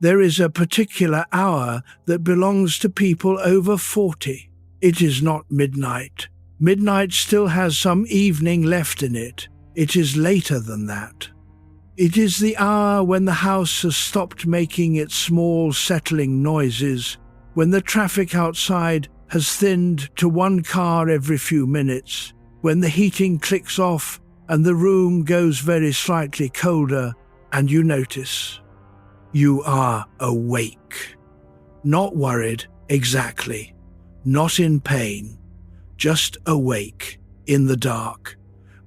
There is a particular hour that belongs to people over 40. It is not midnight. Midnight still has some evening left in it. It is later than that. It is the hour when the house has stopped making its small settling noises, when the traffic outside has thinned to one car every few minutes, when the heating clicks off and the room goes very slightly colder, and you notice. You are awake. Not worried, exactly. Not in pain. Just awake, in the dark,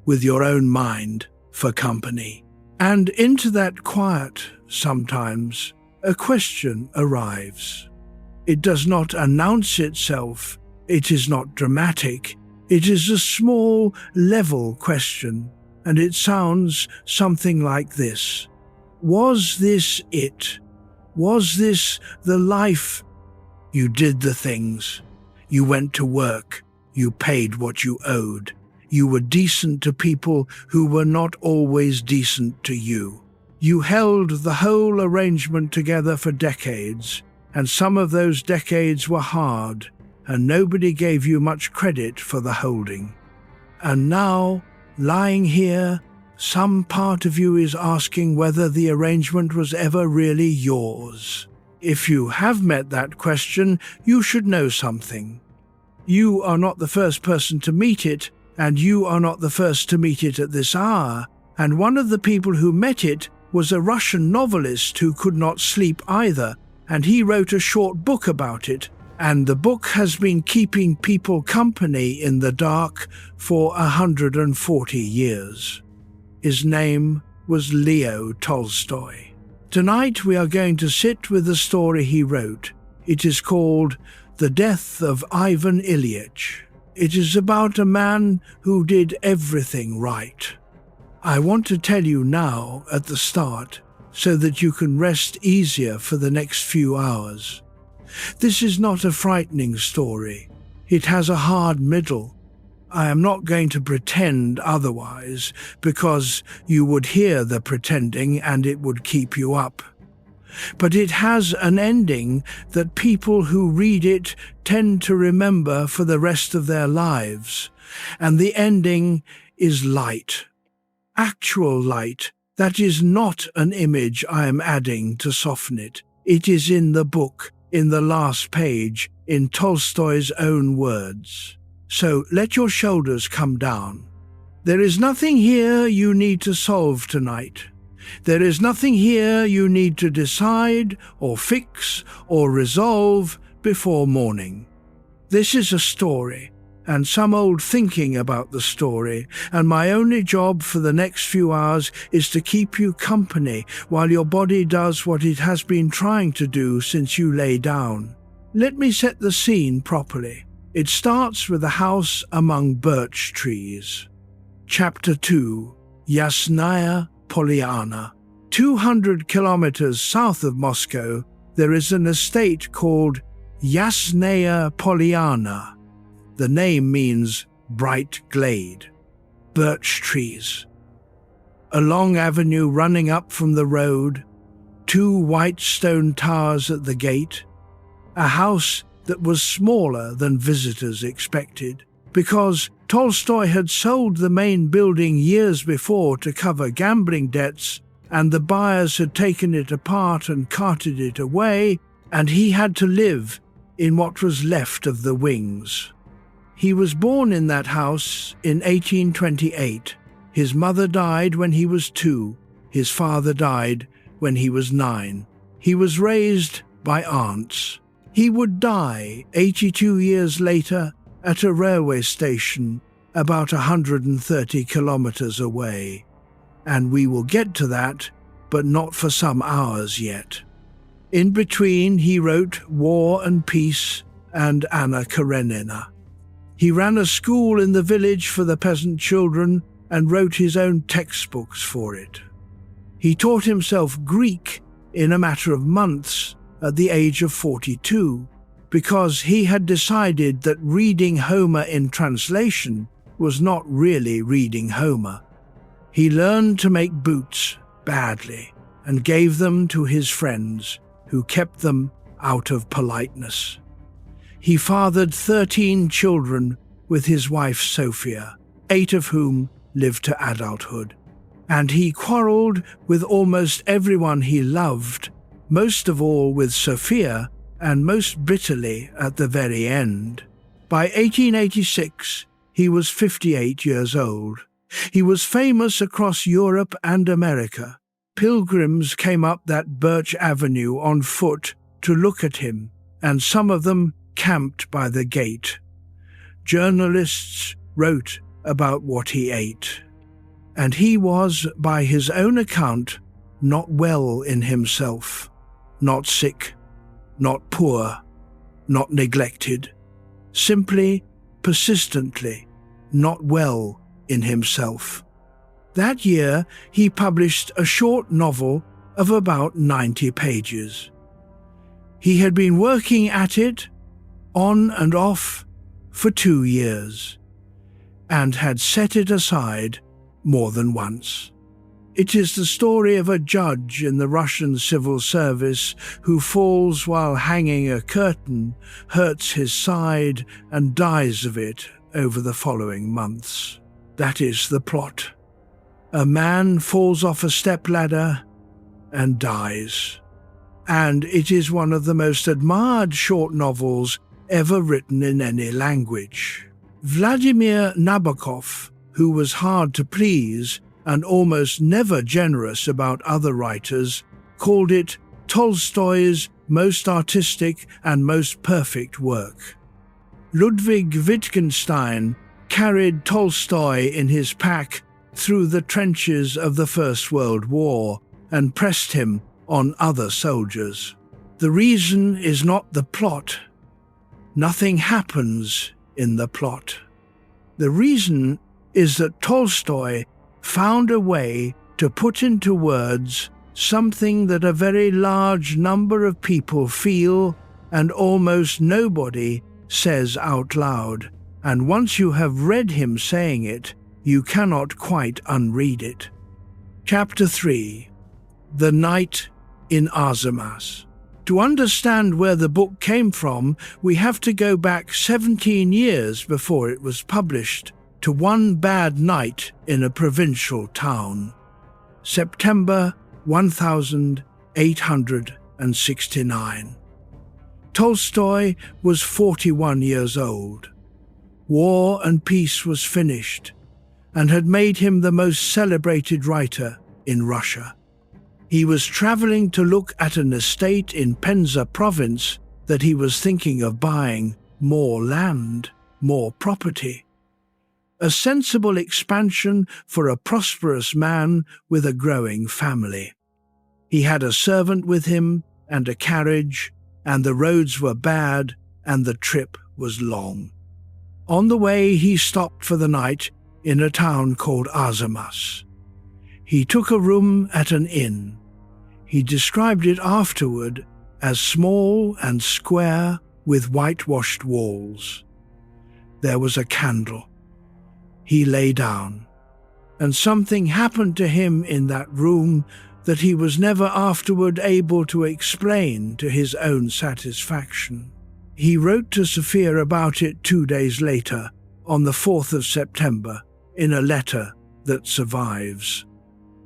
with your own mind for company. And into that quiet, sometimes, a question arrives. It does not announce itself. It is not dramatic. It is a small, level question, and it sounds something like this. Was this it? Was this the life? You did the things. You went to work. You paid what you owed. You were decent to people who were not always decent to you. You held the whole arrangement together for decades, and some of those decades were hard, and nobody gave you much credit for the holding. And now, lying here, some part of you is asking whether the arrangement was ever really yours. If you have met that question, you should know something. You are not the first person to meet it, and you are not the first to meet it at this hour, and one of the people who met it was a Russian novelist who could not sleep either, and he wrote a short book about it, and the book has been keeping people company in the dark for 140 years. His name was Leo Tolstoy. Tonight we are going to sit with the story he wrote. It is called The Death of Ivan Ilyich. It is about a man who did everything right. I want to tell you now at the start so that you can rest easier for the next few hours. This is not a frightening story. It has a hard middle. I am not going to pretend otherwise, because you would hear the pretending and it would keep you up. But it has an ending that people who read it tend to remember for the rest of their lives, and the ending is light. Actual light, that is not an image I am adding to soften it. It is in the book, in the last page, in Tolstoy's own words. So let your shoulders come down. There is nothing here you need to solve tonight. There is nothing here you need to decide or fix or resolve before morning. This is a story, and some old thinking about the story, and my only job for the next few hours is to keep you company while your body does what it has been trying to do since you lay down. Let me set the scene properly. It starts with a house among birch trees. Chapter 2, Yasnaya Polyana. 200 kilometers south of Moscow, there is an estate called Yasnaya Polyana. The name means bright glade. Birch trees. A long avenue running up from the road, 2 white stone towers at the gate, a house that was smaller than visitors expected, because Tolstoy had sold the main building years before to cover gambling debts, and the buyers had taken it apart and carted it away, and he had to live in what was left of the wings. He was born in that house in 1828. His mother died when he was 2. His father died when he was 9. He was raised by aunts. He would die 82 years later at a railway station about 130 kilometers away. And we will get to that, but not for some hours yet. In between, he wrote War and Peace and Anna Karenina. He ran a school in the village for the peasant children and wrote his own textbooks for it. He taught himself Greek in a matter of months at the age of 42, because he had decided that reading Homer in translation was not really reading Homer. He learned to make boots badly and gave them to his friends, who kept them out of politeness. He fathered 13 children with his wife Sophia, 8 of whom lived to adulthood. And he quarrelled with almost everyone he loved, most of all with Sophia, and most bitterly at the very end. By 1886, he was 58 years old. He was famous across Europe and America. Pilgrims came up that Birch Avenue on foot to look at him, and some of them camped by the gate. Journalists wrote about what he ate. And he was, by his own account, not well in himself, not sick, not poor, not neglected, simply, persistently, not well in himself. That year he published a short novel of about 90 pages. He had been working at it, on and off, for 2 years, and had set it aside more than once. It is the story of a judge in the Russian civil service who falls while hanging a curtain, hurts his side, and dies of it over the following months. That is the plot. A man falls off a stepladder and dies. And it is one of the most admired short novels ever written in any language. Vladimir Nabokov, who was hard to please and almost never generous about other writers, called it Tolstoy's most artistic and most perfect work. Ludwig Wittgenstein carried Tolstoy in his pack through the trenches of the First World War and pressed him on other soldiers. The reason is not the plot. Nothing happens in the plot. The reason is that Tolstoy found a way to put into words something that a very large number of people feel and almost nobody says out loud, and once you have read him saying it, you cannot quite unread it. Chapter 3. The Night in Arzamas. To understand where the book came from, we have to go back 17 years before it was published, to one bad night in a provincial town. September 1869. Tolstoy was 41 years old. War and Peace was finished, and had made him the most celebrated writer in Russia. He was traveling to look at an estate in Penza province that he was thinking of buying more land, more property. A sensible expansion for a prosperous man with a growing family. He had a servant with him and a carriage, and the roads were bad and the trip was long. On the way he stopped for the night in a town called Arzamas. He took a room at an inn. He described it afterward as small and square with whitewashed walls. There was a candle. He lay down, and something happened to him in that room that he was never afterward able to explain to his own satisfaction. He wrote to Sophia about it 2 days later, on the 4th of September, in a letter that survives.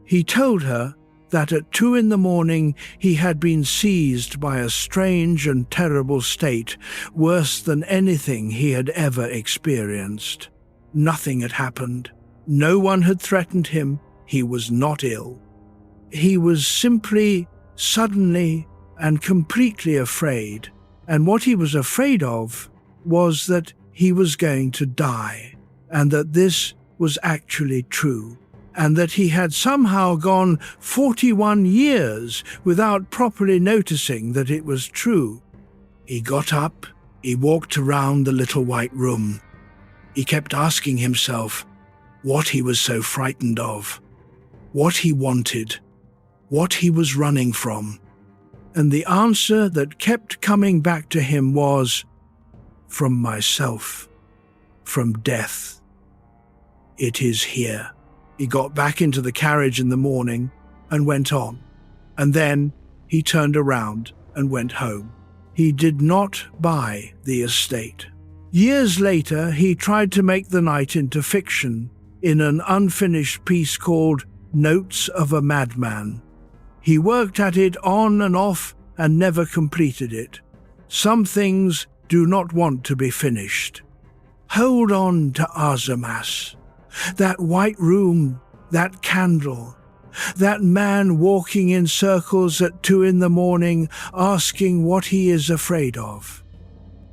He told her that at 2 a.m. he had been seized by a strange and terrible state, worse than anything he had ever experienced. Nothing had happened. No one had threatened him. He was not ill. He was simply, suddenly, and completely afraid. And what he was afraid of was that he was going to die, and that this was actually true, and that he had somehow gone 41 years without properly noticing that it was true. He got up, he walked around the little white room. He kept asking himself what he was so frightened of, what he wanted, what he was running from. And the answer that kept coming back to him was, from myself, from death. It is here. He got back into the carriage in the morning and went on. And then he turned around and went home. He did not buy the estate. Years later, he tried to make the night into fiction in an unfinished piece called Notes of a Madman. He worked at it on and off and never completed it. Some things do not want to be finished. Hold on to Arzamas. That white room, that candle, that man walking in circles at 2 a.m, asking what he is afraid of.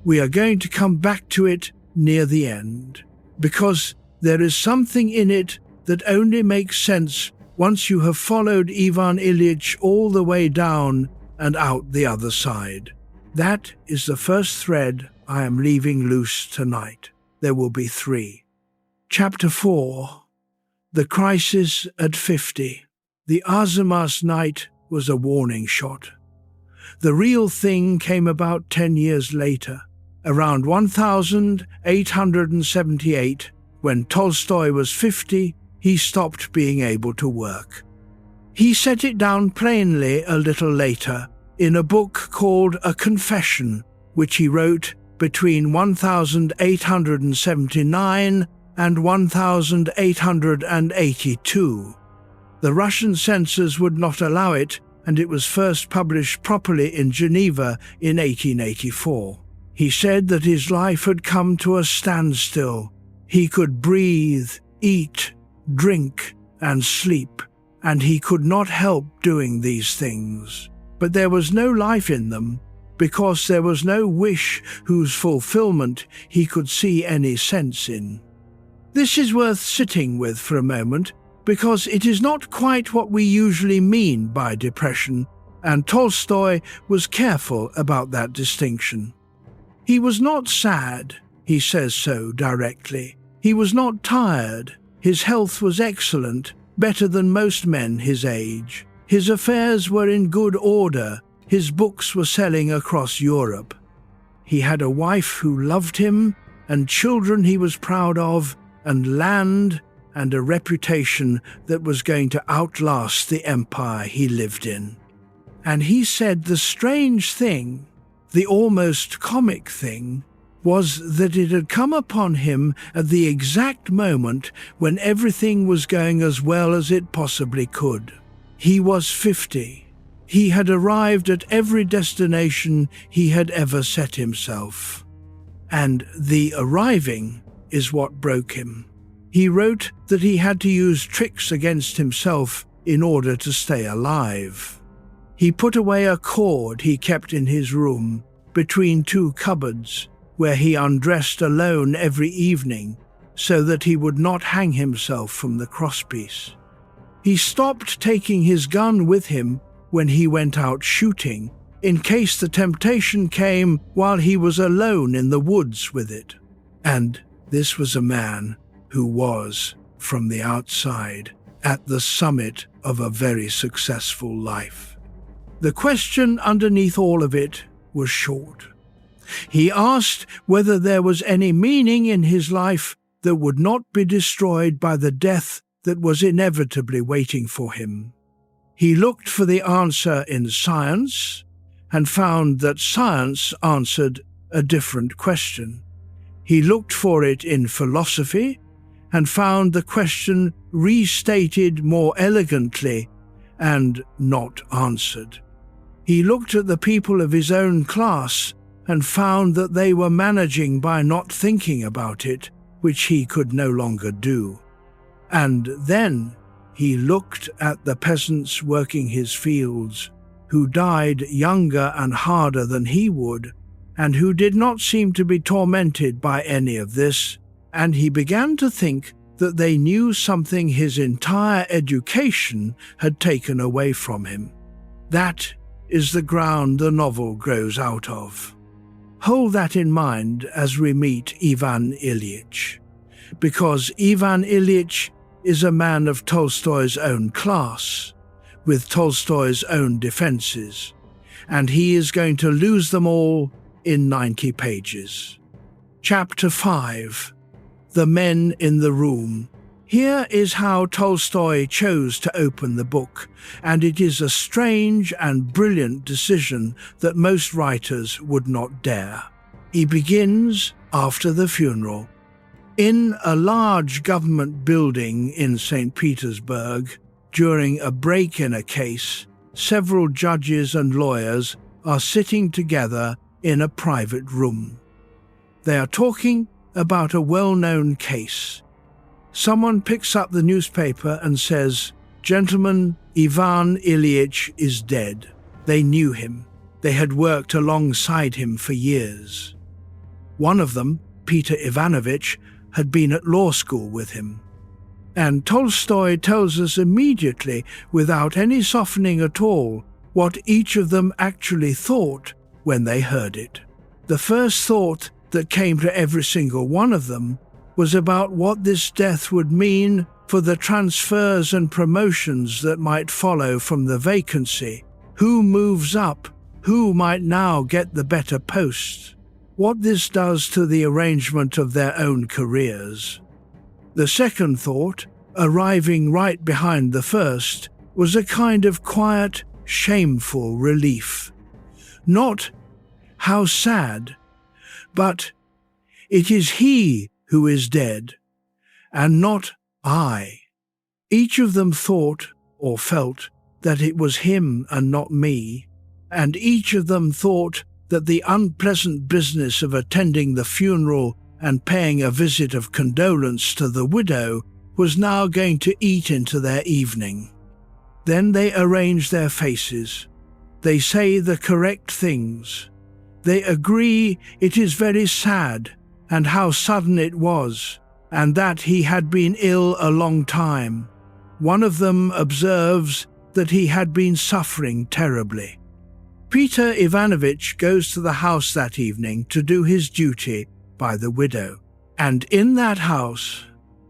We are going to come back to it near the end, because there is something in it that only makes sense once you have followed Ivan Ilyich all the way down and out the other side. That is the first thread I am leaving loose tonight. There will be 3. Chapter 4. The Crisis at 50. The Arzamas night was a warning shot. The real thing came about 10 years later, around 1878, when Tolstoy was 50, he stopped being able to work. He set it down plainly a little later in a book called A Confession, which he wrote between 1879 and 1882. The Russian censors would not allow it, and it was first published properly in Geneva in 1884. He said that his life had come to a standstill. He could breathe, eat, drink, and sleep, and he could not help doing these things. But there was no life in them, because there was no wish whose fulfillment he could see any sense in. This is worth sitting with for a moment, because it is not quite what we usually mean by depression, and Tolstoy was careful about that distinction. He was not sad, he says so directly. He was not tired. His health was excellent, better than most men his age. His affairs were in good order. His books were selling across Europe. He had a wife who loved him, and children he was proud of, and land, and a reputation that was going to outlast the empire he lived in. And he said the strange thing, the almost comic thing, was that it had come upon him at the exact moment when everything was going as well as it possibly could. He was 50. He had arrived at every destination he had ever set himself. And the arriving is what broke him. He wrote that he had to use tricks against himself in order to stay alive. He put away a cord he kept in his room between 2 cupboards, where he undressed alone every evening so that he would not hang himself from the crosspiece. He stopped taking his gun with him when he went out shooting, in case the temptation came while he was alone in the woods with it. And this was a man who was, from the outside, at the summit of a very successful life. The question underneath all of it was short. He asked whether there was any meaning in his life that would not be destroyed by the death that was inevitably waiting for him. He looked for the answer in science and found that science answered a different question. He looked for it in philosophy and found the question restated more elegantly and not answered. He looked at the people of his own class and found that they were managing by not thinking about it, which he could no longer do. And then he looked at the peasants working his fields, who died younger and harder than he would, and who did not seem to be tormented by any of this, and he began to think that they knew something his entire education had taken away from him. That is the ground the novel grows out of. Hold that in mind as we meet Ivan Ilyich, because Ivan Ilyich is a man of Tolstoy's own class, with Tolstoy's own defenses, and he is going to lose them all in 90 pages. Chapter 5. The Men in the Room. Here is how Tolstoy chose to open the book, and it is a strange and brilliant decision that most writers would not dare. He begins after the funeral. In a large government building in St. Petersburg, during a break in a case, several judges and lawyers are sitting together in a private room. They are talking about a well-known case. Someone picks up the newspaper and says, "Gentlemen, Ivan Ilyich is dead." They knew him. They had worked alongside him for years. One of them, Peter Ivanovich, had been at law school with him. And Tolstoy tells us immediately, without any softening at all, what each of them actually thought when they heard it. The first thought that came to every single one of them was about what this death would mean for the transfers and promotions that might follow from the vacancy. Who moves up? Who might now get the better post? What this does to the arrangement of their own careers. The second thought, arriving right behind the first, was a kind of quiet, shameful relief. Not, "How sad," but, "It is he who is dead, and not I." Each of them thought or felt that it was him and not me, and each of them thought that the unpleasant business of attending the funeral and paying a visit of condolence to the widow was now going to eat into their evening. Then they arrange their faces. They say the correct things. They agree it is very sad, and how sudden it was, and that he had been ill a long time. One of them observes that he had been suffering terribly. Peter Ivanovich goes to the house that evening to do his duty by the widow. And in that house,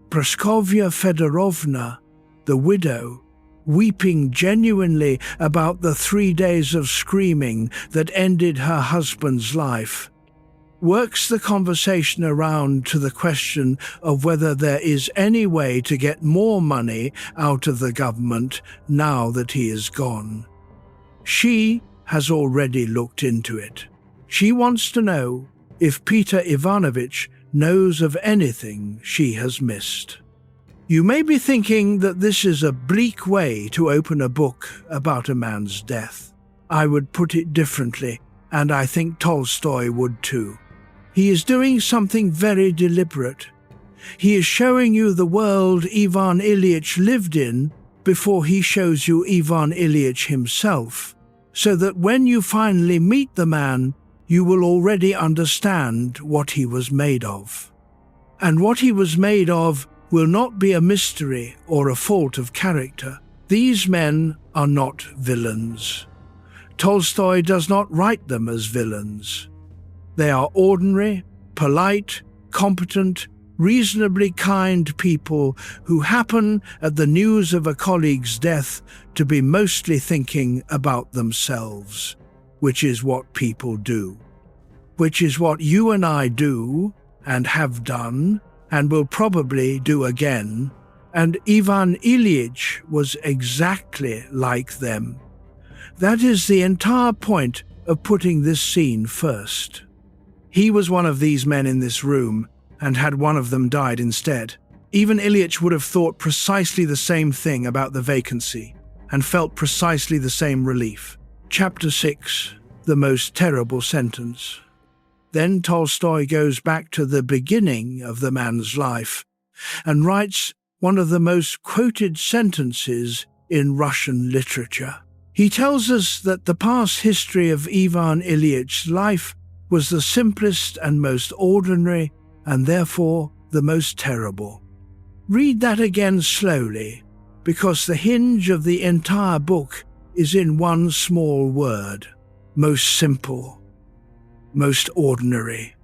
Praskovya Fedorovna, the widow, weeping genuinely about the 3 days of screaming that ended her husband's life, works the conversation around to the question of whether there is any way to get more money out of the government now that he is gone. She has already looked into it. She wants to know if Peter Ivanovich knows of anything she has missed. You may be thinking that this is a bleak way to open a book about a man's death. I would put it differently, and I think Tolstoy would too. He is doing something very deliberate. He is showing you the world Ivan Ilyich lived in before he shows you Ivan Ilyich himself, so that when you finally meet the man, you will already understand what he was made of. And what he was made of will not be a mystery or a fault of character. These men are not villains. Tolstoy does not write them as villains. They are ordinary, polite, competent, reasonably kind people who happen, at the news of a colleague's death, to be mostly thinking about themselves, which is what people do. Which is what you and I do, and have done, and will probably do again, and Ivan Ilyich was exactly like them. That is the entire point of putting this scene first. He was one of these men in this room, and had one of them died instead, Ivan Ilyich would have thought precisely the same thing about the vacancy, and felt precisely the same relief. Chapter 6, The Most Terrible Sentence. Then Tolstoy goes back to the beginning of the man's life, and writes one of the most quoted sentences in Russian literature. He tells us that the past history of Ivan Ilyich's life was the simplest and most ordinary, and therefore the most terrible. Read that again slowly, because the hinge of the entire book is in one small word: most simple, most ordinary,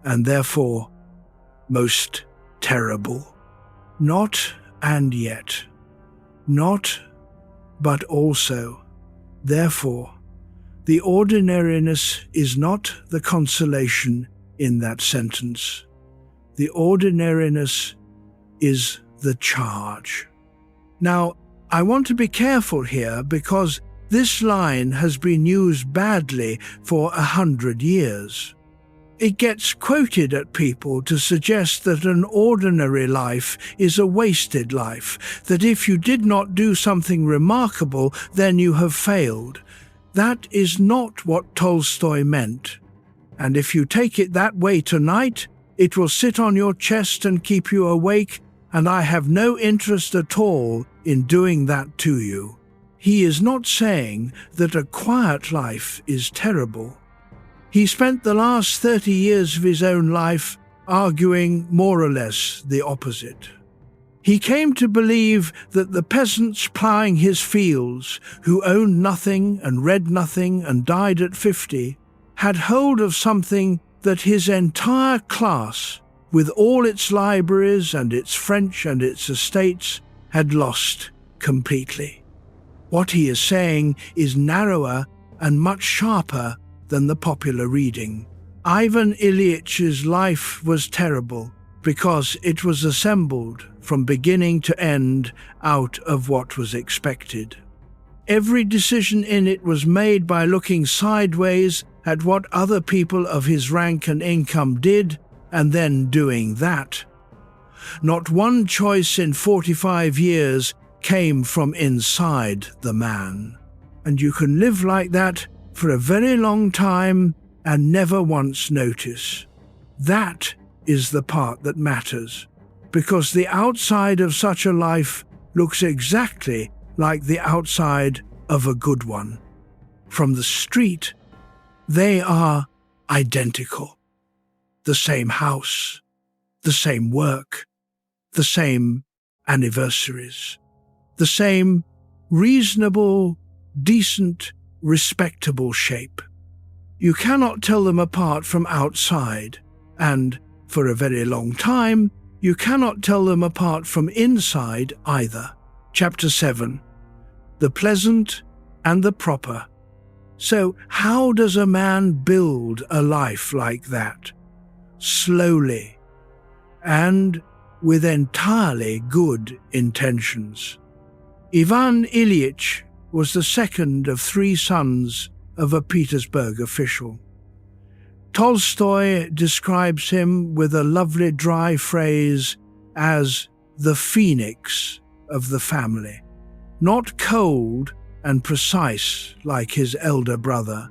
and therefore most terrible. Not and yet, not but also. Therefore, the ordinariness is not the consolation in that sentence. The ordinariness is the charge. Now, I want to be careful here because this line has been used badly for 100 years. It gets quoted at people to suggest that an ordinary life is a wasted life, that if you did not do something remarkable, then you have failed. That is not what Tolstoy meant. And if you take it that way tonight, it will sit on your chest and keep you awake, and I have no interest at all in doing that to you. He is not saying that a quiet life is terrible. He spent the last 30 years of his own life arguing more or less the opposite. He came to believe that the peasants ploughing his fields, who owned nothing and read nothing and died at 50, had hold of something that his entire class, with all its libraries and its French and its estates, had lost completely. What he is saying is narrower and much sharper than the popular reading. Ivan Ilyich's life was terrible because it was assembled from beginning to end out of what was expected. Every decision in it was made by looking sideways at what other people of his rank and income did and then doing that. Not one choice in 45 years came from inside the man. And you can live like that for a very long time and never once notice. That is the part that matters, because the outside of such a life looks exactly like the outside of a good one. From the street, they are identical. The same house, the same work, the same anniversaries, the same reasonable, decent, respectable shape. You cannot tell them apart from outside, and, for a very long time, you cannot tell them apart from inside either. Chapter 7. The pleasant and the proper. So, how does a man build a life like that? Slowly, and with entirely good intentions. Ivan Ilyich was the second of 3 sons of a Petersburg official. Tolstoy describes him with a lovely dry phrase as the phoenix of the family, not cold and precise like his elder brother,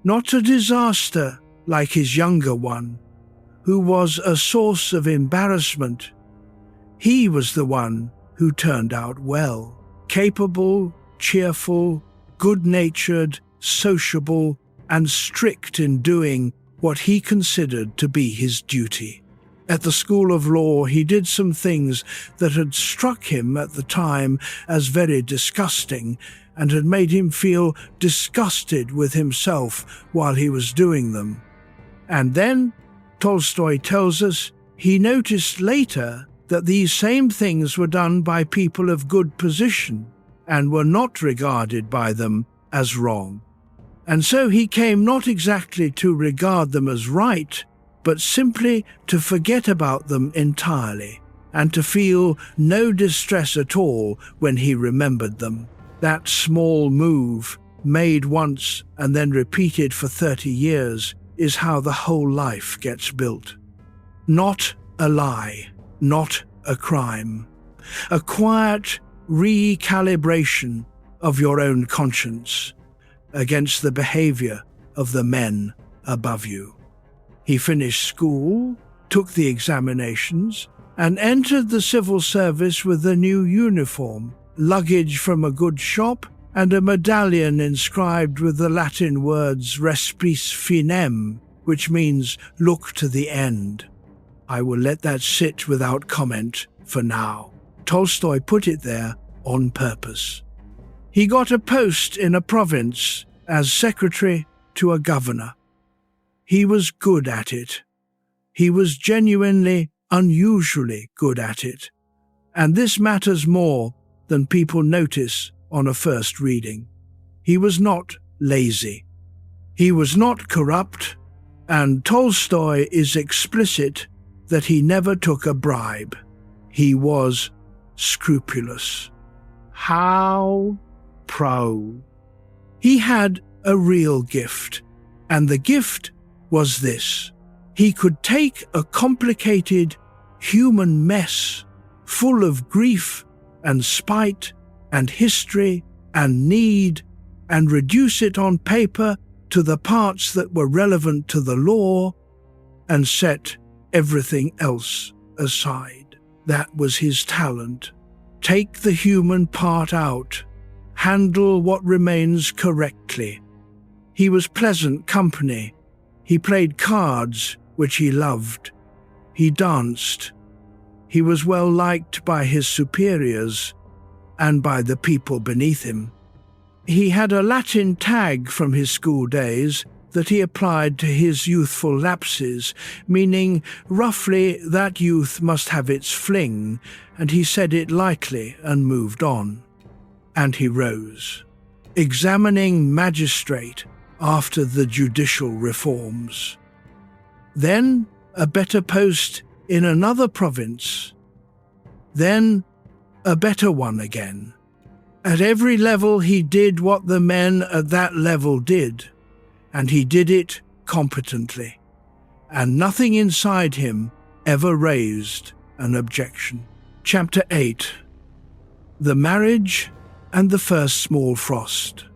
not a disaster like his younger one, who was a source of embarrassment. He was the one who turned out well, capable, cheerful, good-natured, sociable, and strict in doing what he considered to be his duty. At the School of Law, he did some things that had struck him at the time as very disgusting and had made him feel disgusted with himself while he was doing them. And then, Tolstoy tells us, he noticed later that these same things were done by people of good position and were not regarded by them as wrong. And so he came not exactly to regard them as right, but simply to forget about them entirely, and to feel no distress at all when he remembered them. That small move, made once and then repeated for 30 years, is how the whole life gets built. Not a lie, not a crime. A quiet recalibration of your own conscience against the behavior of the men above you. He finished school, took the examinations, and entered the civil service with a new uniform, luggage from a good shop, and a medallion inscribed with the Latin words Respris Finem, which means look to the end. I will let that sit without comment for now. Tolstoy put it there on purpose. He got a post in a province as secretary to a governor. He was good at it. He was genuinely, unusually good at it. And this matters more than people notice on a first reading. He was not lazy. He was not corrupt, and Tolstoy is explicit that he never took a bribe. He was scrupulous. How proud. He had a real gift, and the gift was this. He could take a complicated human mess full of grief and spite and history and need and reduce it on paper to the parts that were relevant to the law and set everything else aside. That was his talent. Take the human part out, handle what remains correctly. He was pleasant company. He played cards, which he loved. He danced. He was well liked by his superiors and by the people beneath him. He had a Latin tag from his school days that he applied to his youthful lapses, meaning roughly that youth must have its fling, and he said it lightly and moved on. And he rose, examining magistrate after the judicial reforms. Then a better post in another province. Then a better one again. At every level he did what the men at that level did, and he did it competently, and nothing inside him ever raised an objection. Chapter 8. The Marriage and the First Small Frost.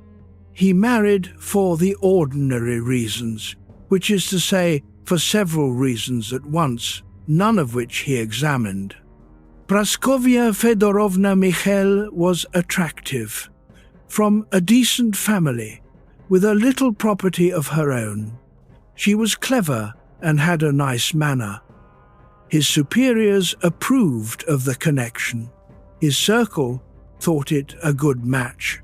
He married for the ordinary reasons, which is to say, for several reasons at once, none of which he examined. Praskovia Fedorovna Michel was attractive, from a decent family, with a little property of her own. She was clever and had a nice manner. His superiors approved of the connection. His circle thought it a good match,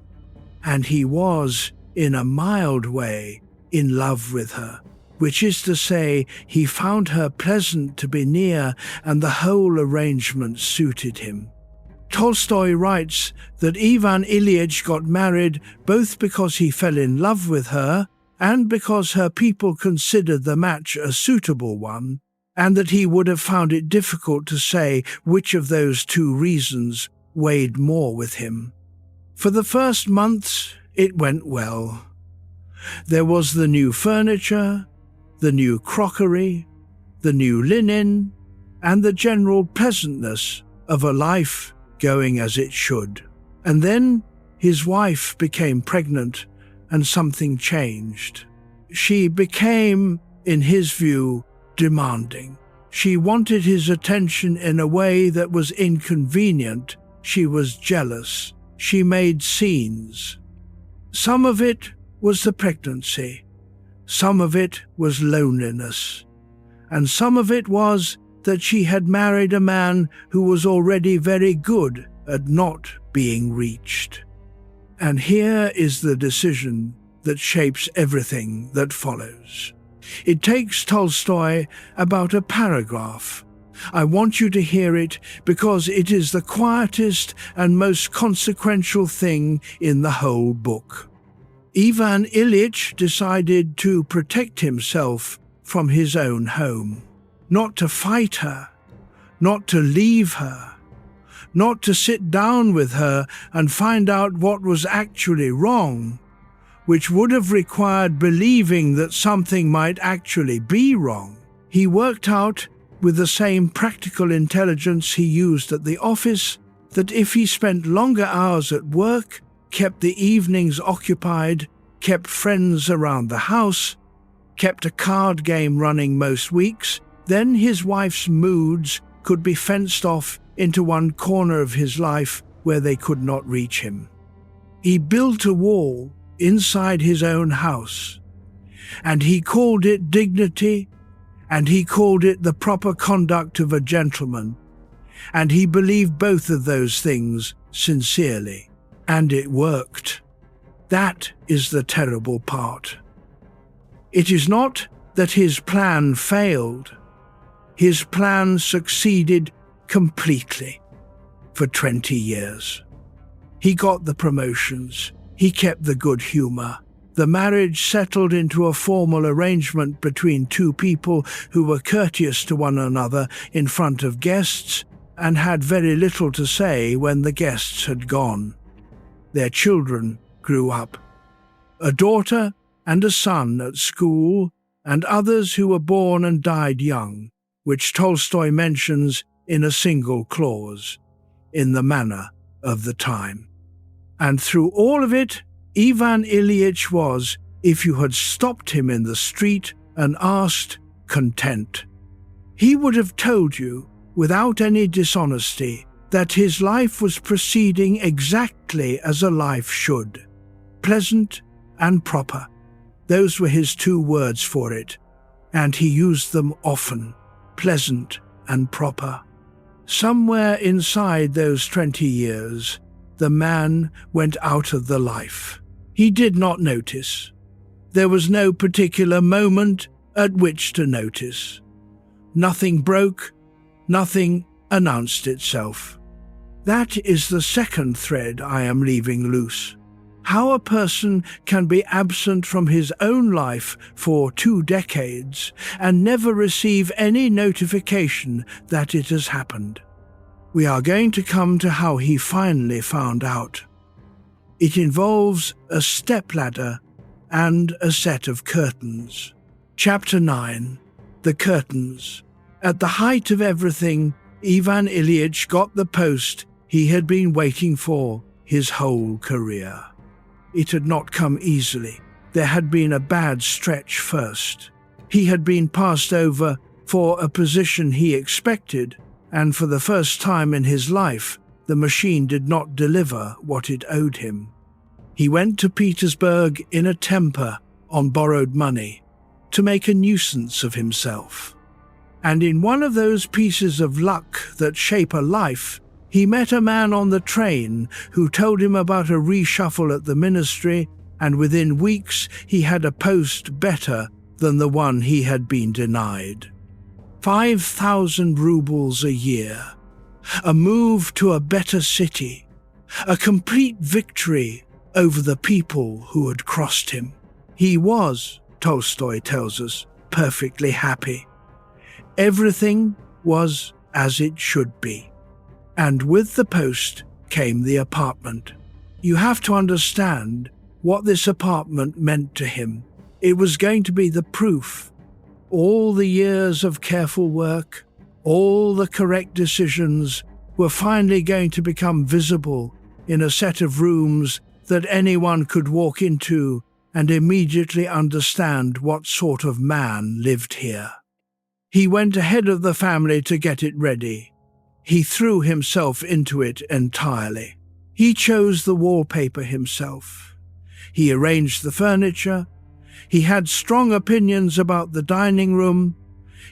and he was, in a mild way, in love with her, which is to say, he found her pleasant to be near, and the whole arrangement suited him. Tolstoy writes that Ivan Ilyich got married both because he fell in love with her and because her people considered the match a suitable one, and that he would have found it difficult to say which of those two reasons weighed more with him. For the first months, it went well. There was the new furniture, the new crockery, the new linen, and the general pleasantness of a life going as it should. And then his wife became pregnant and something changed. She became, in his view, demanding. She wanted his attention in a way that was inconvenient. She was jealous. She made scenes. Some of it was the pregnancy. Some of it was loneliness, and some of it was that she had married a man who was already very good at not being reached. And here is the decision that shapes everything that follows. It takes Tolstoy about a paragraph. I want you to hear it because it is the quietest and most consequential thing in the whole book. Ivan Ilyich decided to protect himself from his own home, not to fight her, not to leave her, not to sit down with her and find out what was actually wrong, which would have required believing that something might actually be wrong. He worked out with the same practical intelligence he used at the office that if he spent longer hours at work, kept the evenings occupied, kept friends around the house, kept a card game running most weeks, then his wife's moods could be fenced off into one corner of his life where they could not reach him. He built a wall inside his own house, and he called it dignity, and he called it the proper conduct of a gentleman, and he believed both of those things sincerely. And it worked. That is the terrible part. It is not that his plan failed. His plan succeeded completely for 20 years. He got the promotions. He kept the good humor. The marriage settled into a formal arrangement between two people who were courteous to one another in front of guests and had very little to say when the guests had gone. Their children grew up. A daughter and a son at school, and others who were born and died young, which Tolstoy mentions in a single clause, in the manner of the time. And through all of it, Ivan Ilyich was, if you had stopped him in the street and asked, content. He would have told you, without any dishonesty, that his life was proceeding exactly as a life should, pleasant and proper. Those were his 2 words for it, and he used them often, pleasant and proper. Somewhere inside those 20 years, the man went out of the life. He did not notice. There was no particular moment at which to notice. Nothing broke, nothing announced itself. That is the second thread I am leaving loose. How a person can be absent from his own life for 2 decades and never receive any notification that it has happened. We are going to come to how he finally found out. It involves a stepladder and a set of curtains. Chapter 9. The Curtains. At the height of everything, Ivan Ilyich got the post he had been waiting for his whole career. It had not come easily. There had been a bad stretch first. He had been passed over for a position he expected, and for the first time in his life, the machine did not deliver what it owed him. He went to Petersburg in a temper on borrowed money to make a nuisance of himself. And in one of those pieces of luck that shape a life, he met a man on the train who told him about a reshuffle at the ministry, and within weeks he had a post better than the one he had been denied. 5,000 rubles a year, a move to a better city, a complete victory over the people who had crossed him. He was, Tolstoy tells us, perfectly happy. Everything was as it should be. And with the post came the apartment. You have to understand what this apartment meant to him. It was going to be the proof. All the years of careful work, all the correct decisions were finally going to become visible in a set of rooms that anyone could walk into and immediately understand what sort of man lived here. He went ahead of the family to get it ready. He threw himself into it entirely. He chose the wallpaper himself. He arranged the furniture. He had strong opinions about the dining room.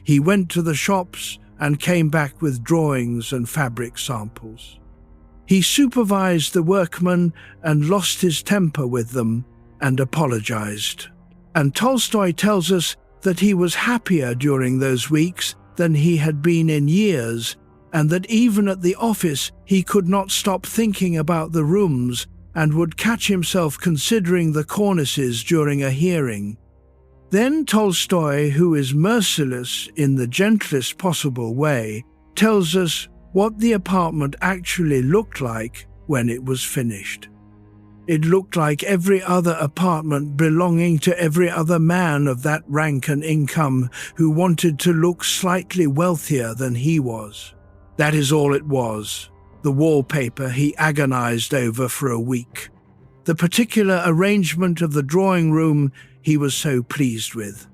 He went to the shops and came back with drawings and fabric samples. He supervised the workmen and lost his temper with them and apologized. And Tolstoy tells us that he was happier during those weeks than he had been in years, and that even at the office he could not stop thinking about the rooms and would catch himself considering the cornices during a hearing. Then Tolstoy, who is merciless in the gentlest possible way, tells us what the apartment actually looked like when it was finished. It looked like every other apartment belonging to every other man of that rank and income who wanted to look slightly wealthier than he was. That is all it was. The wallpaper he agonized over for a week. The particular arrangement of the drawing room he was so pleased with.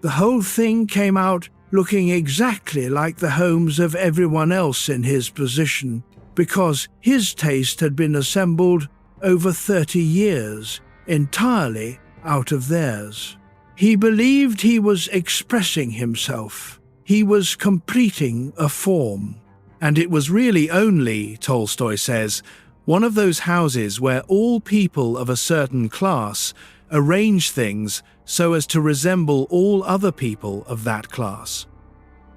The whole thing came out looking exactly like the homes of everyone else in his position, because his taste had been assembled over 30 years, entirely out of theirs. He believed he was expressing himself. He was completing a form. And it was really only, Tolstoy says, one of those houses where all people of a certain class arrange things so as to resemble all other people of that class.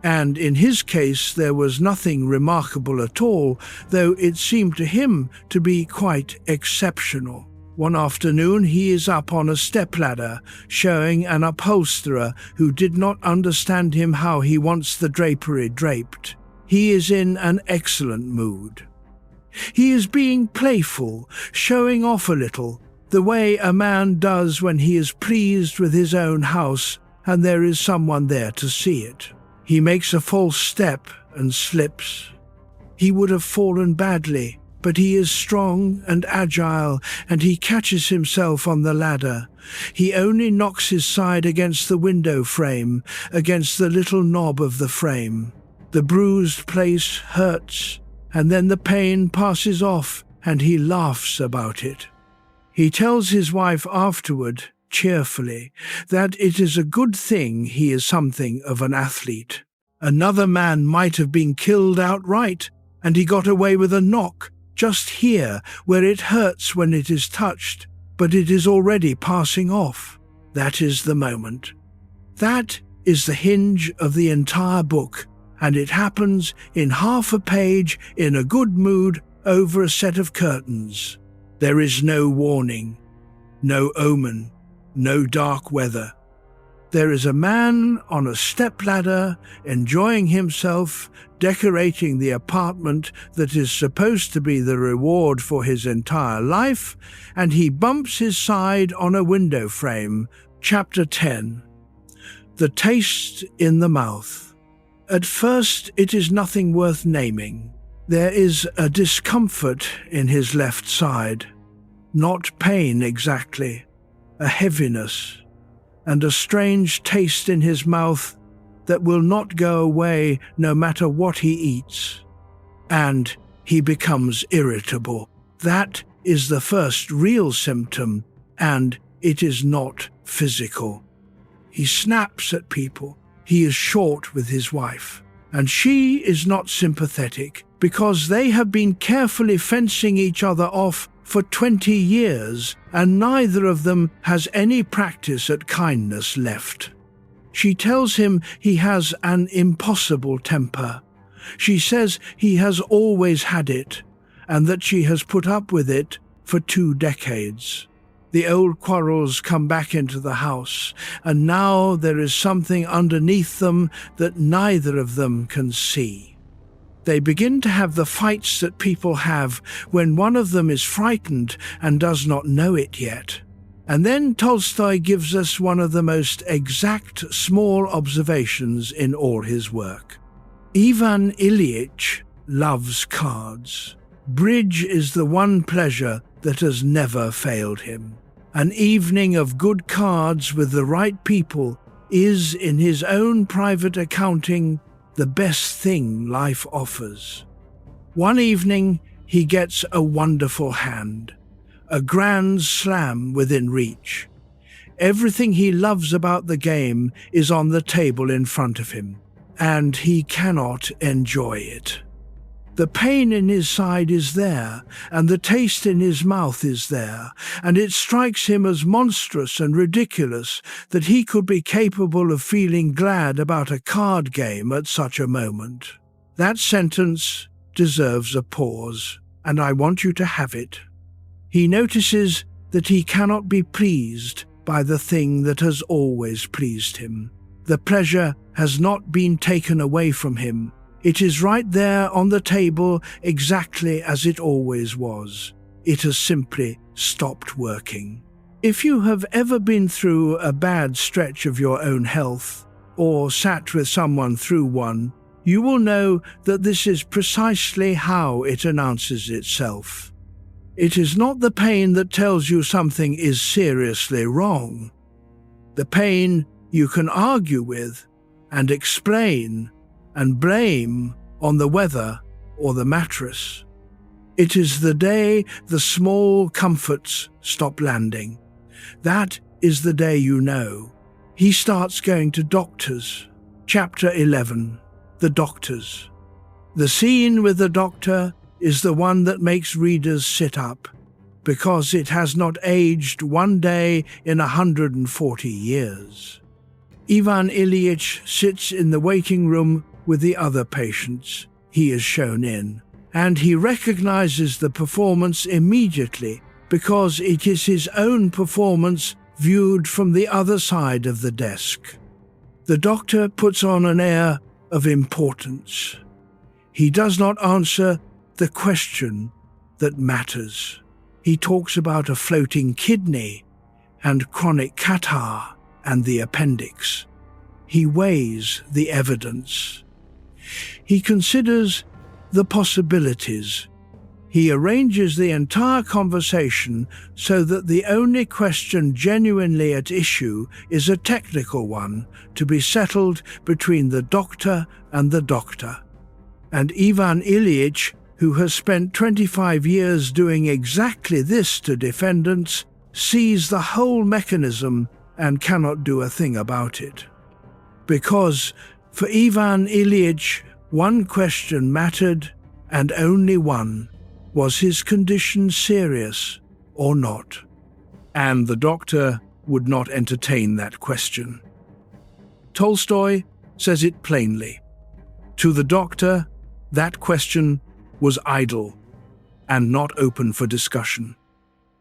And in his case there was nothing remarkable at all, though it seemed to him to be quite exceptional. One afternoon he is up on a stepladder, showing an upholsterer who did not understand him how he wants the drapery draped. He is in an excellent mood. He is being playful, showing off a little, the way a man does when he is pleased with his own house and there is someone there to see it. He makes a false step and slips. He would have fallen badly, but he is strong and agile, and he catches himself on the ladder. He only knocks his side against the window frame, against the little knob of the frame. The bruised place hurts, and then the pain passes off, and he laughs about it. He tells his wife afterward, cheerfully, that it is a good thing he is something of an athlete. Another man might have been killed outright, and he got away with a knock, just here, where it hurts when it is touched, but it is already passing off. That is the moment. That is the hinge of the entire book, and it happens in half a page in a good mood over a set of curtains. There is no warning, no omen, no dark weather. There is a man on a stepladder enjoying himself, decorating the apartment that is supposed to be the reward for his entire life, and he bumps his side on a window frame. Chapter 10. The taste in the mouth. At first it is nothing worth naming. There is a discomfort in his left side. Not pain exactly, a heaviness, and a strange taste in his mouth that will not go away no matter what he eats. And he becomes irritable. That is the first real symptom, and it is not physical. He snaps at people. He is short with his wife, and she is not sympathetic because they have been carefully fencing each other off for 20 years, and neither of them has any practice at kindness left. She tells him he has an impossible temper. She says he has always had it, and that she has put up with it for 2 decades. The old quarrels come back into the house, and now there is something underneath them that neither of them can see. They begin to have the fights that people have when one of them is frightened and does not know it yet. And then Tolstoy gives us one of the most exact small observations in all his work. Ivan Ilyich loves cards. Bridge is the one pleasure that has never failed him. An evening of good cards with the right people is, in his own private accounting, the best thing life offers. One evening he gets a wonderful hand, a grand slam within reach. Everything he loves about the game is on the table in front of him, and he cannot enjoy it. The pain in his side is there, and the taste in his mouth is there, and it strikes him as monstrous and ridiculous that he could be capable of feeling glad about a card game at such a moment. That sentence deserves a pause, and I want you to have it. He notices that he cannot be pleased by the thing that has always pleased him. The pleasure has not been taken away from him. It is right there on the table exactly as it always was. It has simply stopped working. If you have ever been through a bad stretch of your own health, or sat with someone through one, you will know that this is precisely how it announces itself. It is not the pain that tells you something is seriously wrong. The pain you can argue with and explain and blame on the weather or the mattress. It is the day the small comforts stop landing. That is the day you know. He starts going to doctors. Chapter 11. The Doctors. The scene with the doctor is the one that makes readers sit up, because it has not aged one day in 140 years. Ivan Ilyich sits in the waiting room with the other patients. He is shown in, and he recognizes the performance immediately because it is his own performance viewed from the other side of the desk. The doctor puts on an air of importance. He does not answer the question that matters. He talks about a floating kidney and chronic catarrh and the appendix. He weighs the evidence. He considers the possibilities. He arranges the entire conversation so that the only question genuinely at issue is a technical one to be settled between the doctor and the doctor. And Ivan Ilyich, who has spent 25 years doing exactly this to defendants, sees the whole mechanism and cannot do a thing about it. Because for Ivan Ilyich, one question mattered, and only one: was his condition serious or not? And the doctor would not entertain that question. Tolstoy says it plainly. To the doctor, that question was idle and not open for discussion.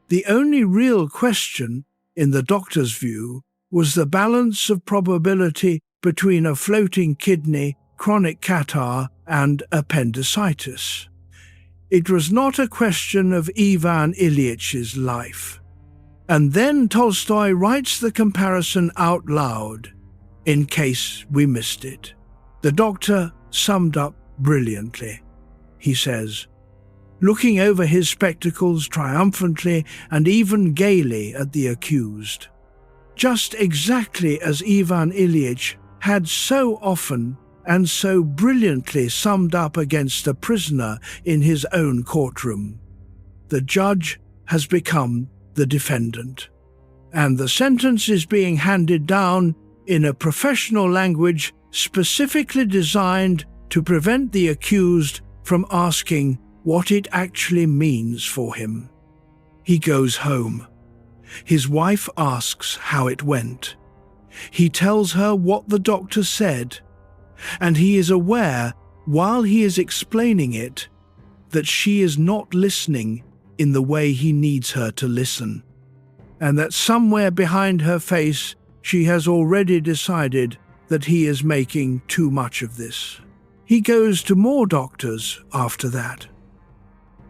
The only real question, in the doctor's view, was the balance of probability between a floating kidney, chronic catarrh, and appendicitis. It was not a question of Ivan Ilyich's life. And then Tolstoy writes the comparison out loud, in case we missed it. The doctor summed up brilliantly. He says, looking over his spectacles triumphantly and even gaily at the accused, just exactly as Ivan Ilyich had so often and so brilliantly summed up against a prisoner in his own courtroom. The judge has become the defendant, and the sentence is being handed down in a professional language specifically designed to prevent the accused from asking what it actually means for him. He goes home. His wife asks how it went. He tells her what the doctor said, and he is aware, while he is explaining it, that she is not listening in the way he needs her to listen, and that somewhere behind her face she has already decided that he is making too much of this. He goes to more doctors after that.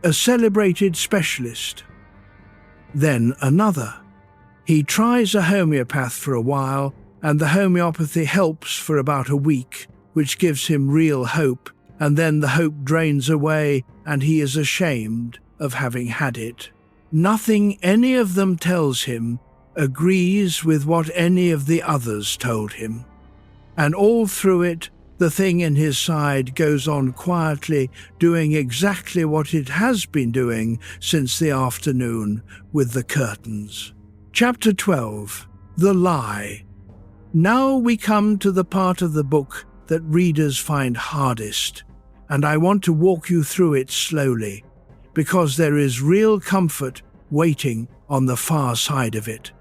A celebrated specialist. Then another. He tries a homeopath for a while, and the homeopathy helps for about a week, which gives him real hope, and then the hope drains away and he is ashamed of having had it. Nothing any of them tells him agrees with what any of the others told him. And all through it, the thing in his side goes on quietly, doing exactly what it has been doing since the afternoon with the curtains. Chapter 12. The Lie. Now we come to the part of the book that readers find hardest, and I want to walk you through it slowly, because there is real comfort waiting on the far side of it,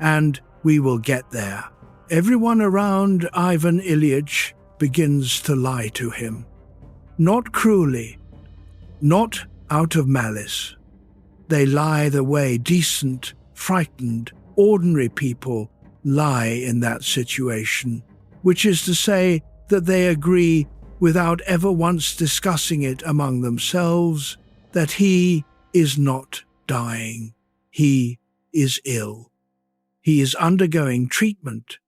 and we will get there. Everyone around Ivan Ilyich begins to lie to him. Not cruelly, not out of malice. They lie the way decent, frightened, ordinary people lie in that situation, which is to say that they agree, without ever once discussing it among themselves, that he is not dying. He is ill. He is undergoing treatment.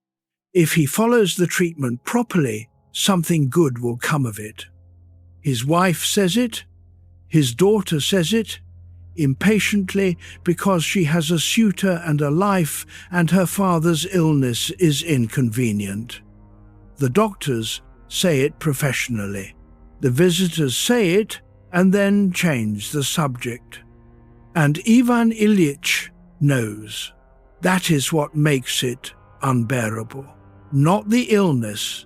If he follows the treatment properly, something good will come of it. His wife says it. His daughter says it, impatiently, because she has a suitor and a life, and her father's illness is inconvenient. The doctors say it professionally. The visitors say it and then change the subject. And Ivan Ilyich knows. That is what makes it unbearable. Not the illness,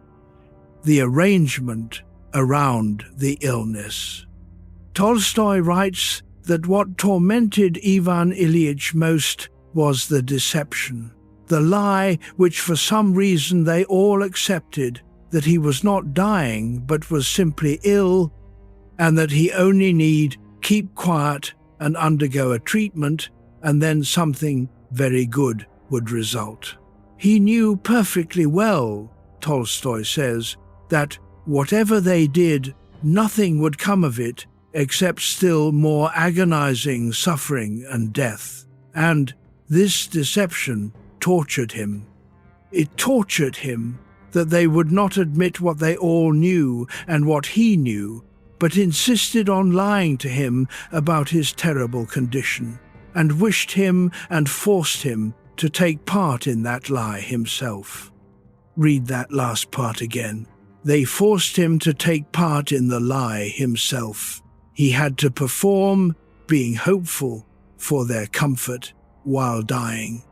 the arrangement around the illness. Tolstoy writes that what tormented Ivan Ilyich most was the deception, the lie which for some reason they all accepted, that he was not dying but was simply ill, and that he only need keep quiet and undergo a treatment, and then something very good would result. He knew perfectly well, Tolstoy says, that whatever they did nothing would come of it except still more agonizing suffering and death. And this deception tortured him. It tortured him that they would not admit what they all knew and what he knew, but insisted on lying to him about his terrible condition, and wished him and forced him to take part in that lie himself. Read that last part again. They forced him to take part in the lie himself. He had to perform, being hopeful for their comfort while dying.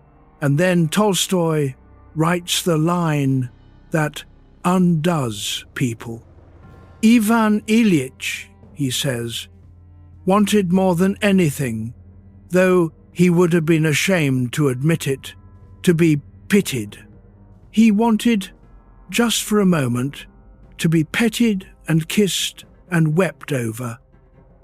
And then Tolstoy writes the line that undoes people. Ivan Ilyich, he says, wanted more than anything, though he would have been ashamed to admit it, to be pitied. He wanted, just for a moment, to be petted and kissed and wept over,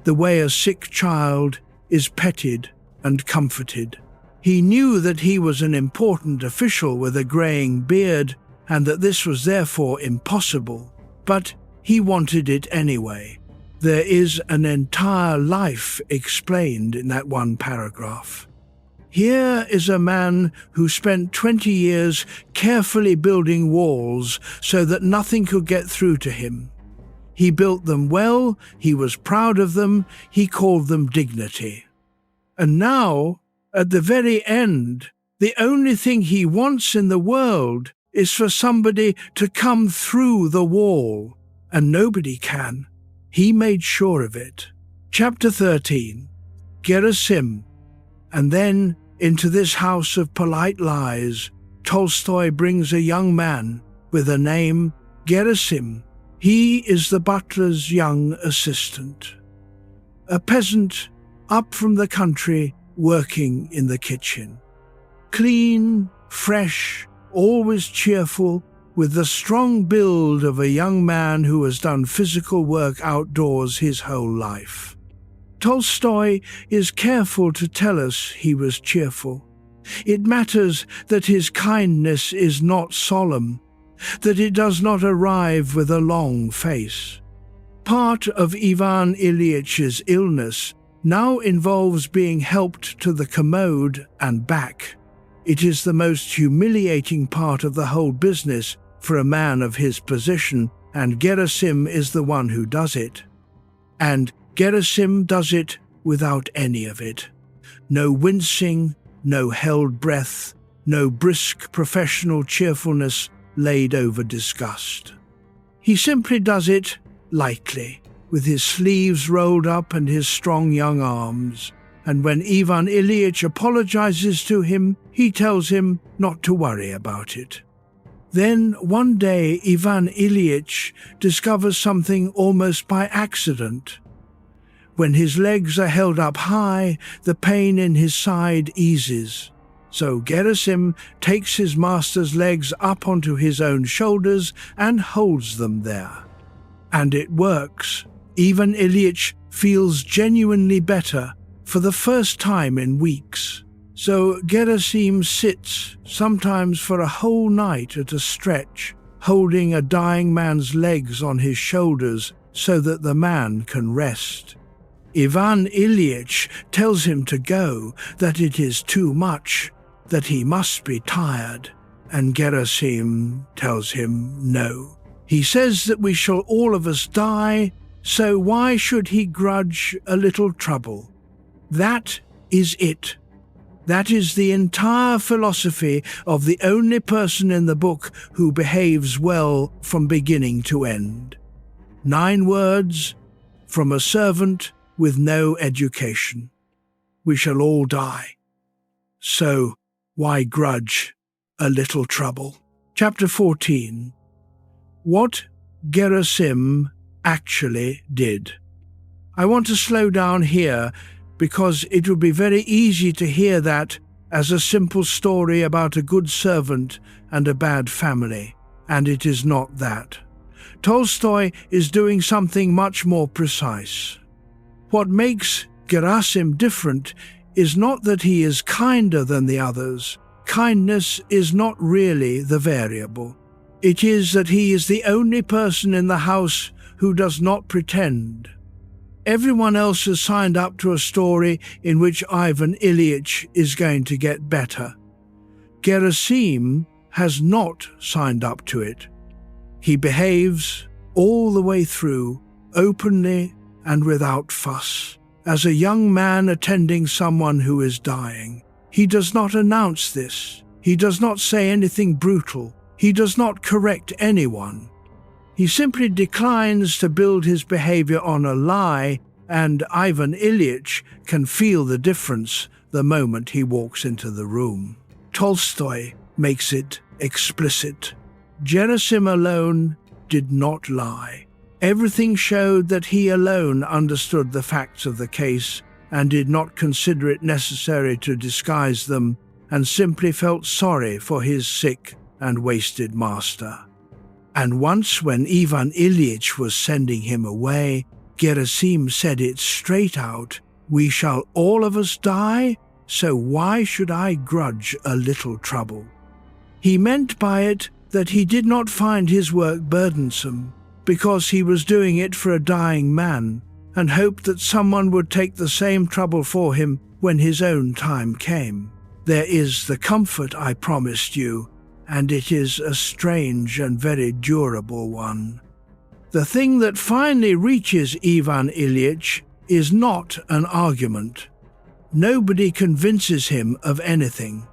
the way a sick child is petted and comforted. He knew that he was an important official with a greying beard, and that this was therefore impossible, but he wanted it anyway. There is an entire life explained in that one paragraph. Here is a man who spent 20 years carefully building walls so that nothing could get through to him. He built them well, he was proud of them, he called them dignity. And now, at the very end, the only thing he wants in the world is for somebody to come through the wall, and nobody can. He made sure of it. Chapter 13, Gerasim. And then, into this house of polite lies, Tolstoy brings a young man with a name, Gerasim. He is the butler's young assistant. A peasant up from the country working in the kitchen. Clean, fresh, always cheerful, with the strong build of a young man who has done physical work outdoors his whole life. Tolstoy is careful to tell us he was cheerful. It matters that his kindness is not solemn, that it does not arrive with a long face. Part of Ivan Ilyitch's illness now involves being helped to the commode and back. It is the most humiliating part of the whole business for a man of his position, and Gerasim is the one who does it. And Gerasim does it without any of it. No wincing, no held breath, no brisk professional cheerfulness laid over disgust. He simply does it lightly, with his sleeves rolled up and his strong young arms, and when Ivan Ilyich apologizes to him, he tells him not to worry about it. Then one day Ivan Ilyich discovers something almost by accident. When his legs are held up high, the pain in his side eases. So Gerasim takes his master's legs up onto his own shoulders and holds them there. And it works. Ivan Ilyich feels genuinely better for the first time in weeks. So Gerasim sits, sometimes for a whole night at a stretch, holding a dying man's legs on his shoulders so that the man can rest. Ivan Ilyich tells him to go, that it is too much, that he must be tired, and Gerasim tells him no. He says that we shall all of us die, so why should he grudge a little trouble? That is it. That is the entire philosophy of the only person in the book who behaves well from beginning to end. 9 words from a servant with no education. We shall all die. So why grudge a little trouble? Chapter 14. What Gerasim actually did. I want to slow down here because it would be very easy to hear that as a simple story about a good servant and a bad family, and it is not that. Tolstoy is doing something much more precise. What makes Gerasim different is not that he is kinder than the others. Kindness is not really the variable. It is that he is the only person in the house who does not pretend. Everyone else has signed up to a story in which Ivan Ilyich is going to get better. Gerasim has not signed up to it. He behaves all the way through, openly and without fuss, as a young man attending someone who is dying. He does not announce this. He does not say anything brutal. He does not correct anyone. He simply declines to build his behavior on a lie, and Ivan Ilyich can feel the difference the moment he walks into the room. Tolstoy makes it explicit. Gerasim alone did not lie. Everything showed that he alone understood the facts of the case and did not consider it necessary to disguise them, and simply felt sorry for his sick and wasted master. And once when Ivan Ilyich was sending him away, Gerasim said it straight out, "We shall all of us die, so why should I grudge a little trouble?" He meant by it that he did not find his work burdensome, because he was doing it for a dying man, and hoped that someone would take the same trouble for him when his own time came. There is the comfort I promised you, and it is a strange and very durable one. The thing that finally reaches Ivan Ilyich is not an argument. Nobody convinces him of anything.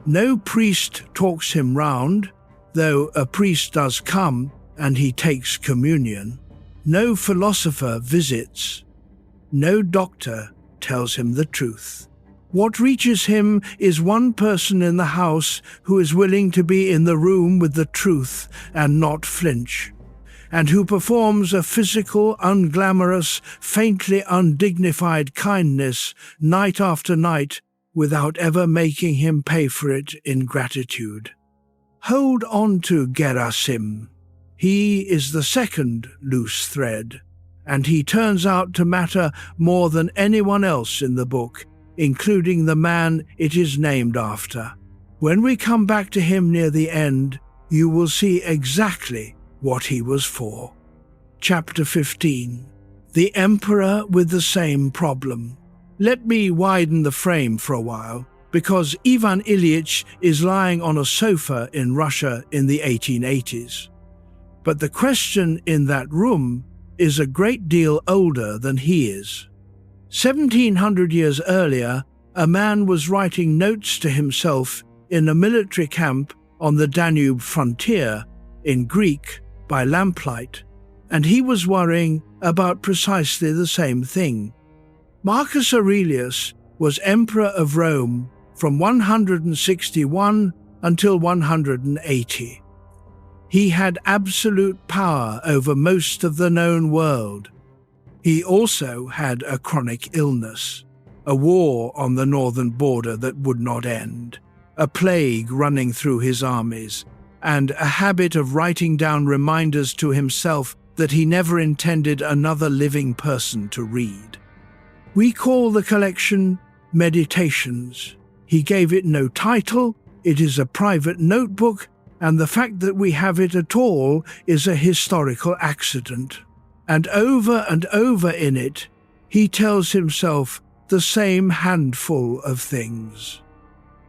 No priest talks him round, though a priest does come and he takes communion. No philosopher visits. No doctor tells him the truth. What reaches him is one person in the house who is willing to be in the room with the truth and not flinch, and who performs a physical, unglamorous, faintly undignified kindness night after night without ever making him pay for it in gratitude. Hold on to Gerasim. He is the second loose thread, and he turns out to matter more than anyone else in the book, including the man it is named after. When we come back to him near the end, you will see exactly what he was for. Chapter 15. The Emperor with the Same Problem. Let me widen the frame for a while, because Ivan Ilyich is lying on a sofa in Russia in the 1880s. But the question in that room is a great deal older than he is. 1700 years earlier, a man was writing notes to himself in a military camp on the Danube frontier, in Greek, by lamplight, and he was worrying about precisely the same thing. Marcus Aurelius was Emperor of Rome from 161 until 180. He had absolute power over most of the known world. He also had a chronic illness, a war on the northern border that would not end, a plague running through his armies, and a habit of writing down reminders to himself that he never intended another living person to read. We call the collection Meditations. He gave it no title, it is a private notebook, and the fact that we have it at all is a historical accident. And over in it, he tells himself the same handful of things.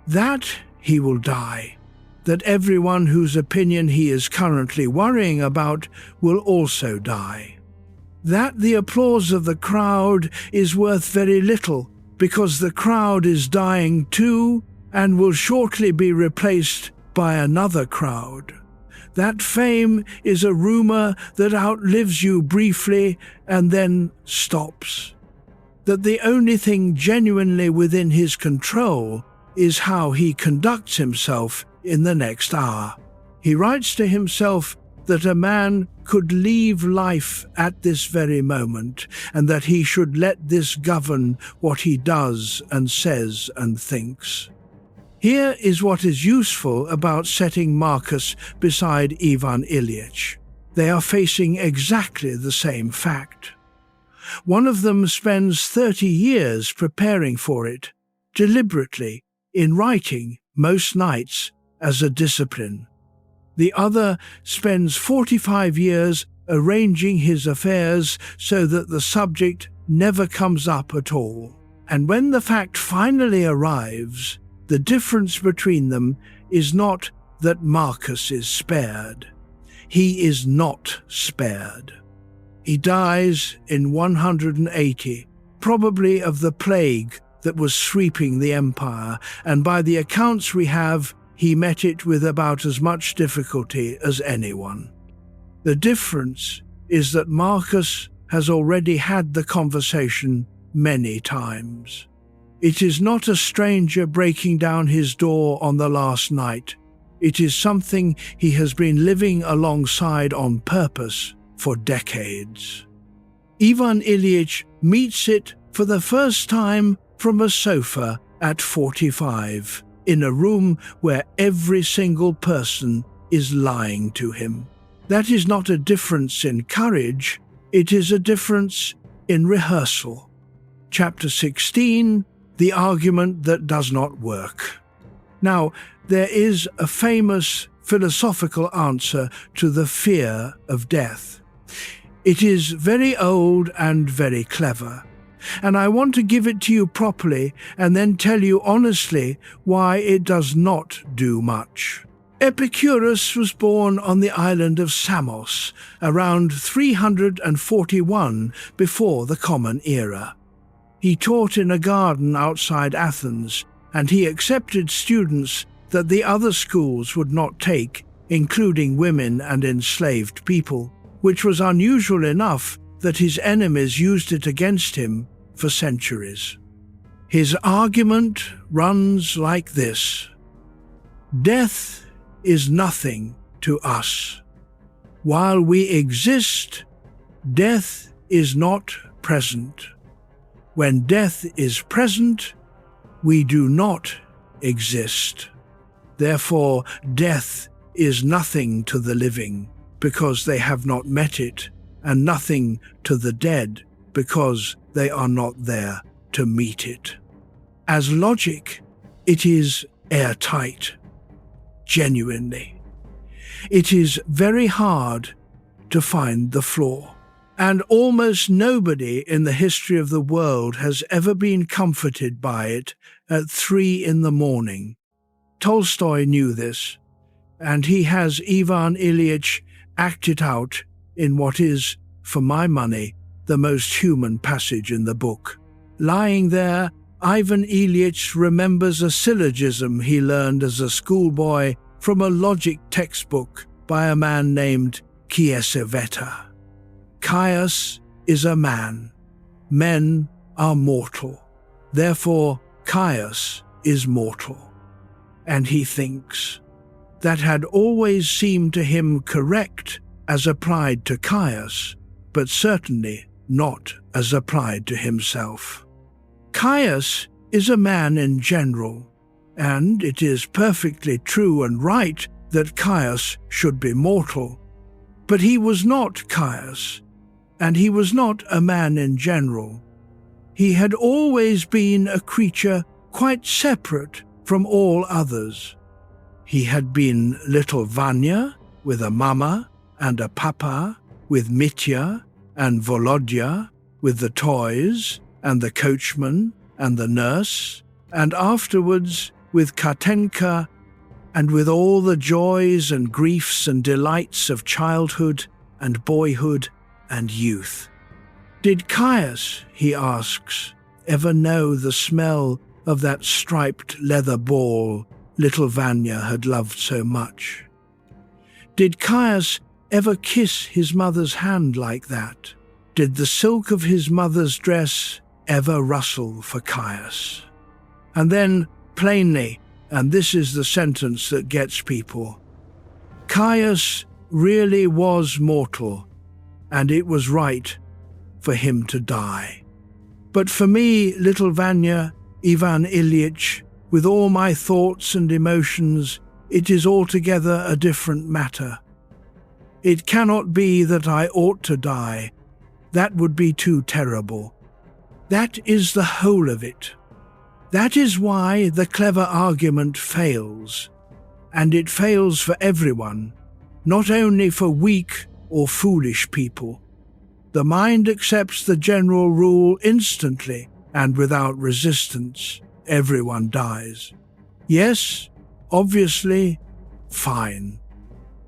That he will die, that everyone whose opinion he is currently worrying about will also die. That the applause of the crowd is worth very little, because the crowd is dying too and will shortly be replaced by another crowd. That fame is a rumor that outlives you briefly and then stops. That the only thing genuinely within his control is how he conducts himself in the next hour. He writes to himself that a man could leave life at this very moment, and that he should let this govern what he does and says and thinks. Here is what is useful about setting Marcus beside Ivan Ilyich. They are facing exactly the same fact. One of them spends 30 years preparing for it, deliberately, in writing most nights as a discipline. The other spends 45 years arranging his affairs so that the subject never comes up at all. And when the fact finally arrives, the difference between them is not that Marcus is spared. He is not spared. He dies in 180, probably of the plague that was sweeping the empire, and by the accounts we have, he met it with about as much difficulty as anyone. The difference is that Marcus has already had the conversation many times. It is not a stranger breaking down his door on the last night. It is something he has been living alongside on purpose for decades. Ivan Ilyich meets it for the first time from a sofa at 45, in a room where every single person is lying to him. That is not a difference in courage, it is a difference in rehearsal. Chapter 16, The Argument That Does Not Work. Now, there is a famous philosophical answer to the fear of death. It is very old and very clever, and I want to give it to you properly and then tell you honestly why it does not do much. Epicurus was born on the island of Samos around 341 before the Common Era. He taught in a garden outside Athens, and he accepted students that the other schools would not take, including women and enslaved people, which was unusual enough that his enemies used it against him for centuries. His argument runs like this: death is nothing to us. While we exist, death is not present. When death is present, we do not exist. Therefore, death is nothing to the living, because they have not met it, and nothing to the dead, because they are not there to meet it. As logic, it is airtight. Genuinely. It is very hard to find the flaw. And almost nobody in the history of the world has ever been comforted by it at 3 a.m. Tolstoy knew this, and he has Ivan Ilyich act it out in what is, for my money, the most human passage in the book. Lying there, Ivan Ilyich remembers a syllogism he learned as a schoolboy from a logic textbook by a man named Kieseveta. Caius is a man. Men are mortal. Therefore, Caius is mortal. And he thinks. That had always seemed to him correct as applied to Caius, but certainly not as applied to himself. Caius is a man in general, and it is perfectly true and right that Caius should be mortal. But he was not Caius, and he was not a man in general. He had always been a creature quite separate from all others. He had been little Vanya, with a mama and a papa, with Mitya and Volodya, with the toys and the coachman and the nurse, and afterwards with Katenka, and with all the joys and griefs and delights of childhood and boyhood and youth. Did Caius, he asks, ever know the smell of that striped leather ball little Vanya had loved so much? Did Caius ever kiss his mother's hand like that? Did the silk of his mother's dress ever rustle for Caius? And then, plainly, and this is the sentence that gets people, Caius really was mortal, and it was right for him to die. But for me, little Vanya, Ivan Ilyich, with all my thoughts and emotions, it is altogether a different matter. It cannot be that I ought to die. That would be too terrible. That is the whole of it. That is why the clever argument fails. And it fails for everyone, not only for weak, or foolish people. The mind accepts the general rule instantly and without resistance. Everyone dies. Yes, obviously, fine.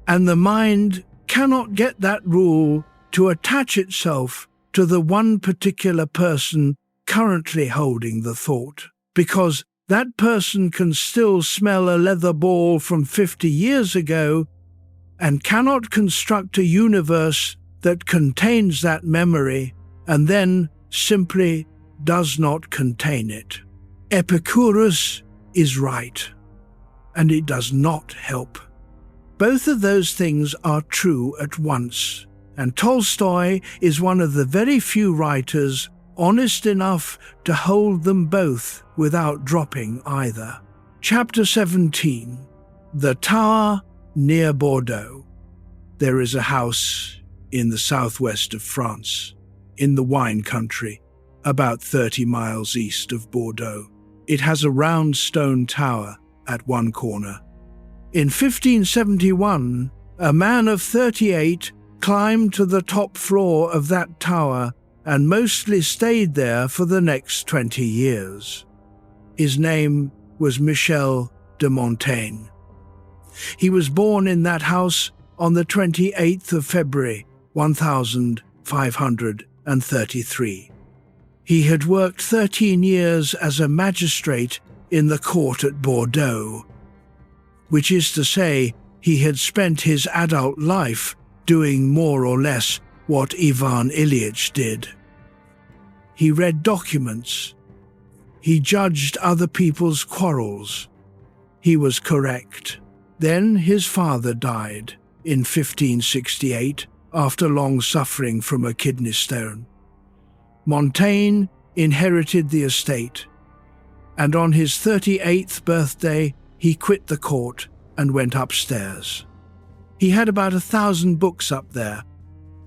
And the mind cannot get that rule to attach itself to the one particular person currently holding the thought, because that person can still smell a leather ball from 50 years ago and cannot construct a universe that contains that memory and then simply does not contain it. Epicurus is right, and it does not help. Both of those things are true at once, and Tolstoy is one of the very few writers honest enough to hold them both without dropping either. Chapter 17. The Tower near Bordeaux. There is a house in the southwest of France, in the wine country, about 30 miles east of Bordeaux. It has a round stone tower at one corner. In 1571, a man of 38 climbed to the top floor of that tower and mostly stayed there for the next 20 years. His name was Michel de Montaigne. He was born in that house on the 28th of February, 1533. He had worked 13 years as a magistrate in the court at Bordeaux, which is to say, he had spent his adult life doing more or less what Ivan Ilyich did. He read documents. He judged other people's quarrels. He was correct. Then his father died in 1568 after long suffering from a kidney stone. Montaigne inherited the estate, and on his 38th birthday he quit the court and went upstairs. He had about 1,000 books up there.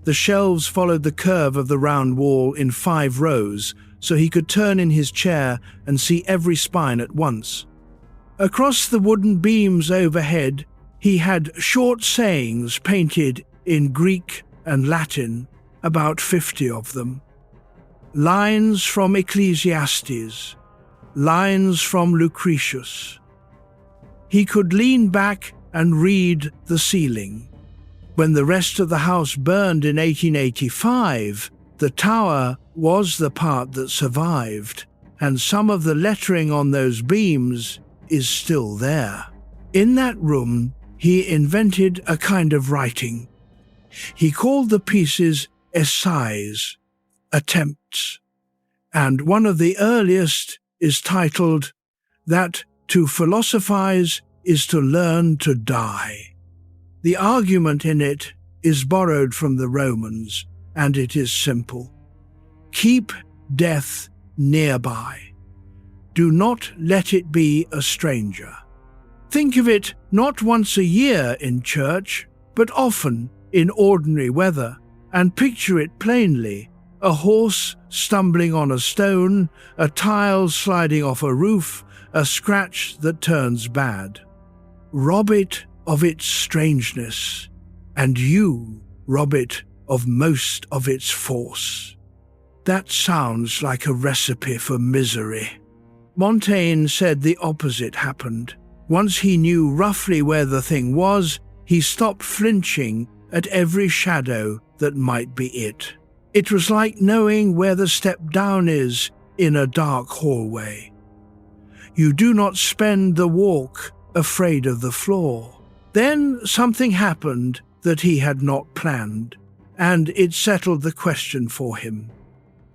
The shelves followed the curve of the round wall in 5 rows, so he could turn in his chair and see every spine at once. Across the wooden beams overhead, he had short sayings painted in Greek and Latin, about 50 of them. Lines from Ecclesiastes, lines from Lucretius. He could lean back and read the ceiling. When the rest of the house burned in 1885, the tower was the part that survived, and some of the lettering on those beams is still there. In that room, he invented a kind of writing. He called the pieces essays, attempts, and one of the earliest is titled, "That to philosophize is to learn to die." The argument in it is borrowed from the Romans, and it is simple. Keep death nearby. Do not let it be a stranger. Think of it not once a year in church, but often in ordinary weather, and picture it plainly: a horse stumbling on a stone, a tile sliding off a roof, a scratch that turns bad. Rob it of its strangeness, and you rob it of most of its force. That sounds like a recipe for misery. Montaigne said the opposite happened. Once he knew roughly where the thing was, he stopped flinching at every shadow that might be it. It was like knowing where the step down is in a dark hallway. You do not spend the walk afraid of the floor. Then something happened that he had not planned, and it settled the question for him.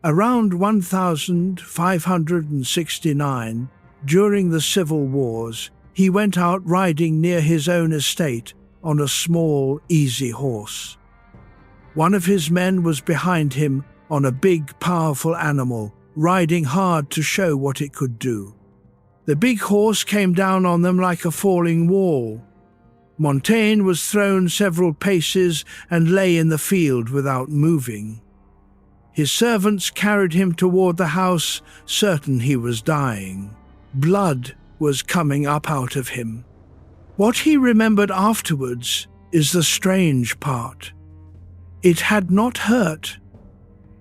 Around 1569, during the civil wars, he went out riding near his own estate on a small, easy horse. One of his men was behind him on a big, powerful animal, riding hard to show what it could do. The big horse came down on them like a falling wall. Montaigne was thrown several paces and lay in the field without moving. His servants carried him toward the house, certain he was dying. Blood was coming up out of him. What he remembered afterwards is the strange part. It had not hurt.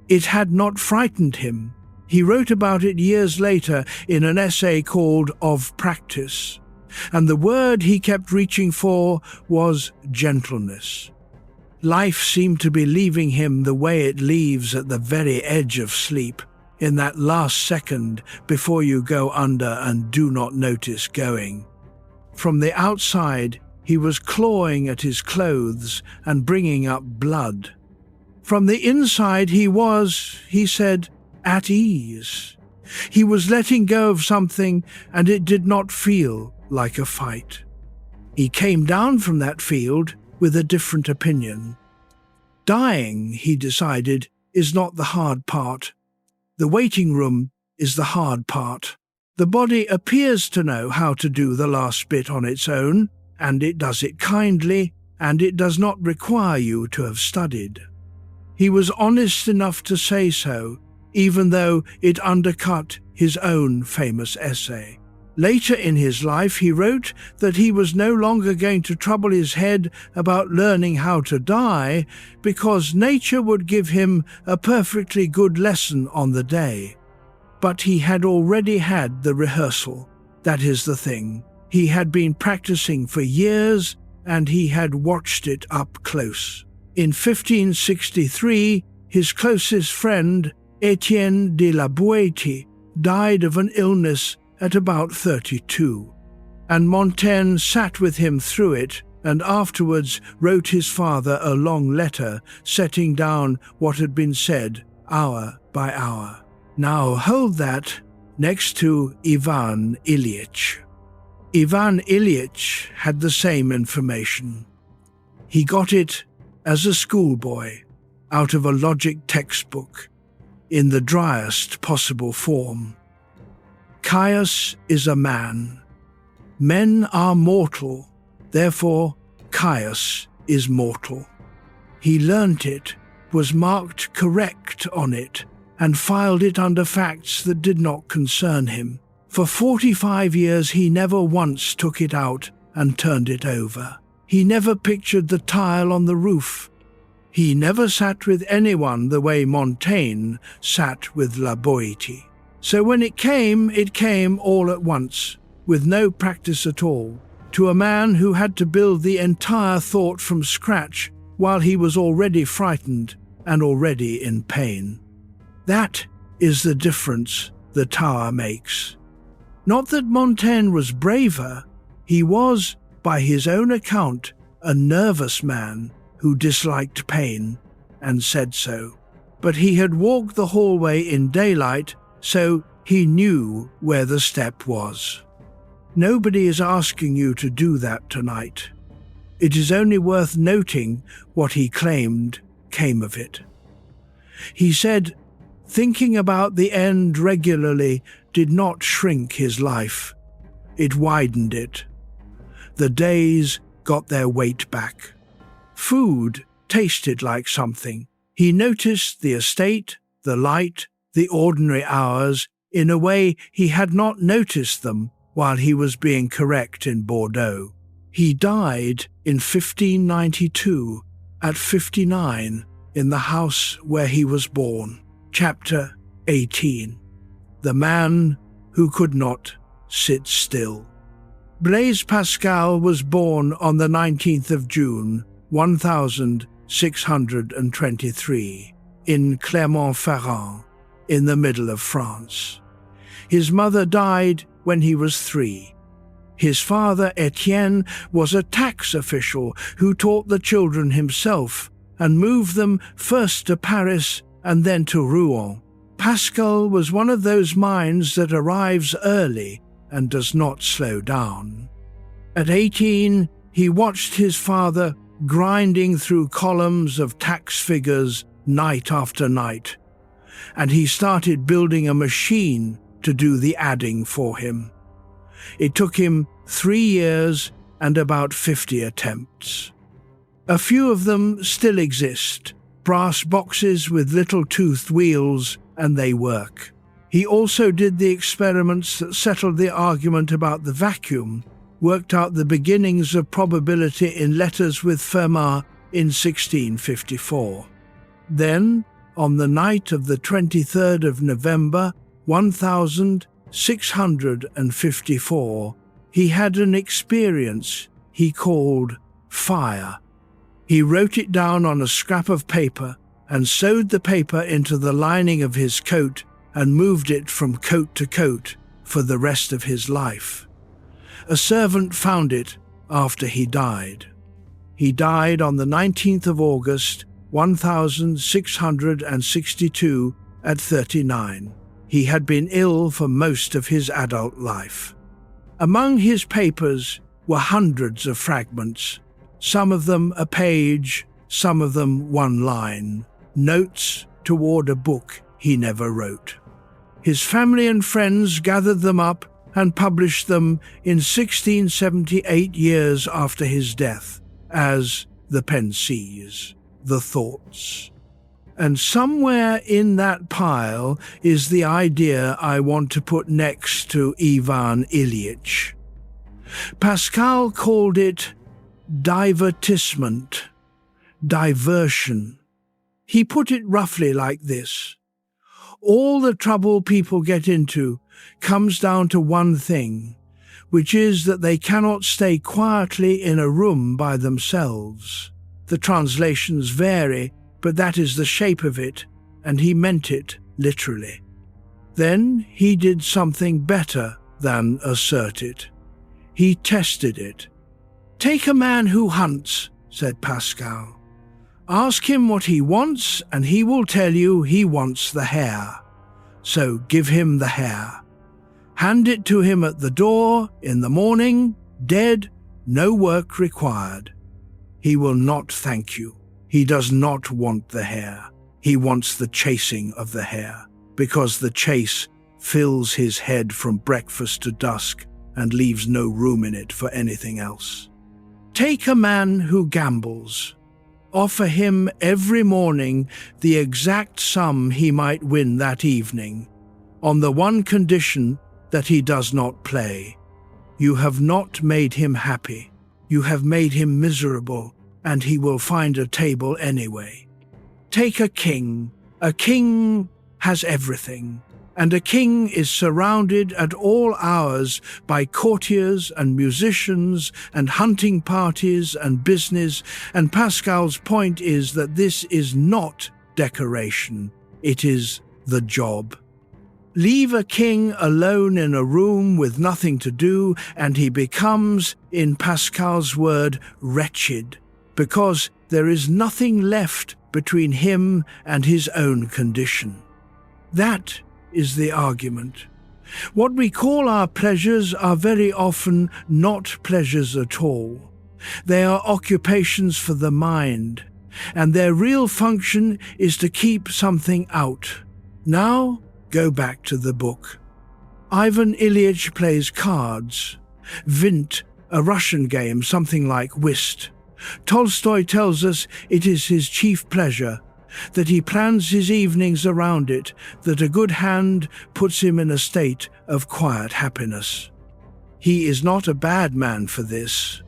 It had not frightened him. He wrote about it years later in an essay called Of Practice, and the word he kept reaching for was gentleness. Life seemed to be leaving him the way it leaves at the very edge of sleep, in that last second before you go under and do not notice going. From the outside, he was clawing at his clothes and bringing up blood. From the inside he was, he said, at ease. He was letting go of something, and it did not feel like a fight. He came down from that field with a different opinion. Dying, he decided, is not the hard part. The waiting room is the hard part. The body appears to know how to do the last bit on its own, and it does it kindly, and it does not require you to have studied. He was honest enough to say so, even though it undercut his own famous essay. Later in his life, he wrote that he was no longer going to trouble his head about learning how to die, because nature would give him a perfectly good lesson on the day. But he had already had the rehearsal. That is the thing. He had been practicing for years, and he had watched it up close. In 1563, his closest friend, Etienne de la Boétie, died of an illness at about 32, and Montaigne sat with him through it and afterwards wrote his father a long letter setting down what had been said hour by hour. Now hold that next to Ivan Ilyich. Ivan Ilyich had the same information. He got it as a schoolboy out of a logic textbook in the driest possible form. Caius is a man. Men are mortal, therefore Caius is mortal. He learnt it, was marked correct on it, and filed it under facts that did not concern him. For 45 years he never once took it out and turned it over. He never pictured the tile on the roof. He never sat with anyone the way Montaigne sat with La Boétie. So when it came all at once, with no practice at all, to a man who had to build the entire thought from scratch while he was already frightened and already in pain. That is the difference the tower makes. Not that Montaigne was braver, he was, by his own account, a nervous man who disliked pain, and said so. But he had walked the hallway in daylight, so he knew where the step was. Nobody is asking you to do that tonight. It is only worth noting what he claimed came of it. He said, thinking about the end regularly did not shrink his life. It widened it. The days got their weight back. Food tasted like something. He noticed the estate, the light, the ordinary hours in a way he had not noticed them while he was being correct in Bordeaux. He died in 1592 at 59 in the house where he was born. Chapter 18. The Man Who Could Not Sit Still. Blaise Pascal was born on the 19th of June, 1623, in Clermont-Ferrand, in the middle of France. His mother died when he was 3. His father, Etienne, was a tax official who taught the children himself and moved them first to Paris and then to Rouen. Pascal was one of those minds that arrives early and does not slow down. At 18, he watched his father grinding through columns of tax figures night after night, and he started building a machine to do the adding for him. It took him 3 years and about 50 attempts. A few of them still exist, brass boxes with little toothed wheels, and they work. He also did the experiments that settled the argument about the vacuum, worked out the beginnings of probability in letters with Fermat in 1654. Then, on the night of the 23rd of November, 1654, he had an experience he called fire. He wrote it down on a scrap of paper and sewed the paper into the lining of his coat and moved it from coat to coat for the rest of his life. A servant found it after he died. He died on the 19th of August, 1662, at 39. He had been ill for most of his adult life. Among his papers were hundreds of fragments, some of them a page, some of them one line, notes toward a book he never wrote. His family and friends gathered them up and published them in 1678, years after his death, as the Pensees, the Thoughts. And somewhere in that pile is the idea I want to put next to Ivan Ilyich. Pascal called it divertissement, diversion. He put it roughly like this: all the trouble people get into comes down to one thing, which is that they cannot stay quietly in a room by themselves. The translations vary, but that is the shape of it, and he meant it literally. Then he did something better than assert it. He tested it. "Take a man who hunts," said Pascal. "Ask him what he wants, and he will tell you he wants the hare. So give him the hare. Hand it to him at the door in the morning, dead, no work required. He will not thank you. He does not want the hare. He wants the chasing of the hare, because the chase fills his head from breakfast to dusk and leaves no room in it for anything else. Take a man who gambles. Offer him every morning the exact sum he might win that evening, on the one condition that he does not play. You have not made him happy. You have made him miserable, and he will find a table anyway. Take a king. A king has everything, and a king is surrounded at all hours by courtiers and musicians and hunting parties and business, and Pascal's point is that this is not decoration, it is the job. Leave a king alone in a room with nothing to do, and he becomes, in Pascal's word, wretched, because there is nothing left between him and his own condition. That is the argument. What we call our pleasures are very often not pleasures at all. They are occupations for the mind, and their real function is to keep something out. Now, go back to the book. Ivan Ilyich plays cards. Vint, a Russian game, something like whist. Tolstoy tells us it is his chief pleasure, that he plans his evenings around it, that a good hand puts him in a state of quiet happiness. He is not a bad man for this.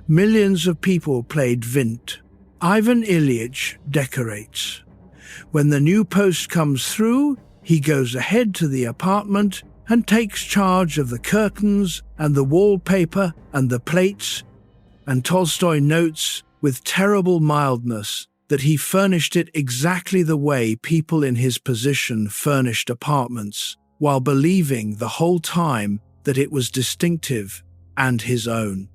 Millions of people played Vint. Ivan Ilyich decorates. When the new post comes through, he goes ahead to the apartment and takes charge of the curtains and the wallpaper and the plates, and Tolstoy notes with terrible mildness that he furnished it exactly the way people in his position furnished apartments, while believing the whole time that it was distinctive and his own.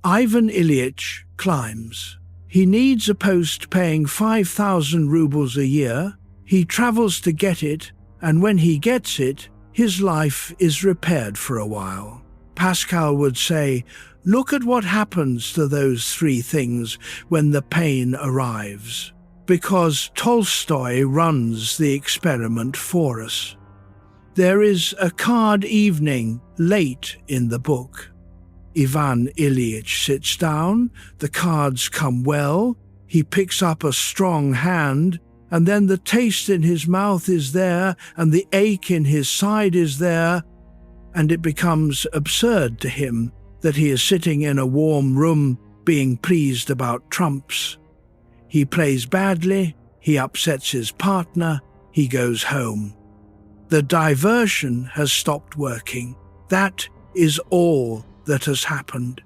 Ivan Ilyich climbs. He needs a post paying 5,000 rubles a year. He travels to get it, and when he gets it, his life is repaired for a while. Pascal would say, look at what happens to those three things when the pain arrives, because Tolstoy runs the experiment for us. There is a card evening late in the book. Ivan Ilyich sits down, the cards come well, he picks up a strong hand, and then the taste in his mouth is there, and the ache in his side is there, and it becomes absurd to him that he is sitting in a warm room being pleased about trumps. He plays badly, he upsets his partner, he goes home. The diversion has stopped working. That is all that has happened.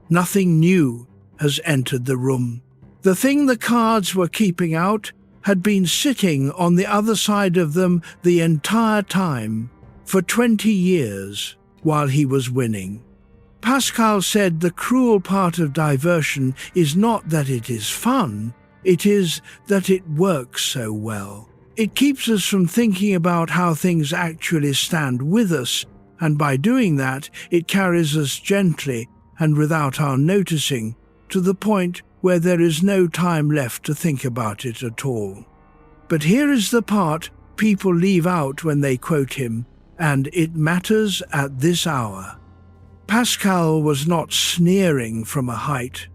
Nothing new has entered the room. The thing the cards were keeping out had been sitting on the other side of them the entire time, for 20 years, while he was winning. Pascal said the cruel part of diversion is not that it is fun, it is that it works so well. It keeps us from thinking about how things actually stand with us, and by doing that, it carries us gently and without our noticing to the point where there is no time left to think about it at all. But here is the part people leave out when they quote him, and it matters at this hour. Pascal was not sneering from a height.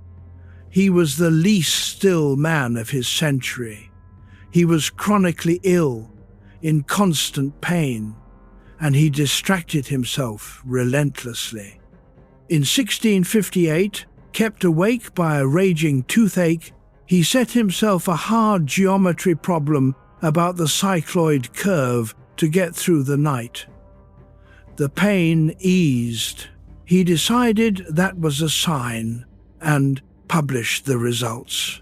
He was the least still man of his century. He was chronically ill, in constant pain, and he distracted himself relentlessly. In 1658, kept awake by a raging toothache, he set himself a hard geometry problem about the cycloid curve to get through the night. The pain eased. He decided that was a sign and published the results.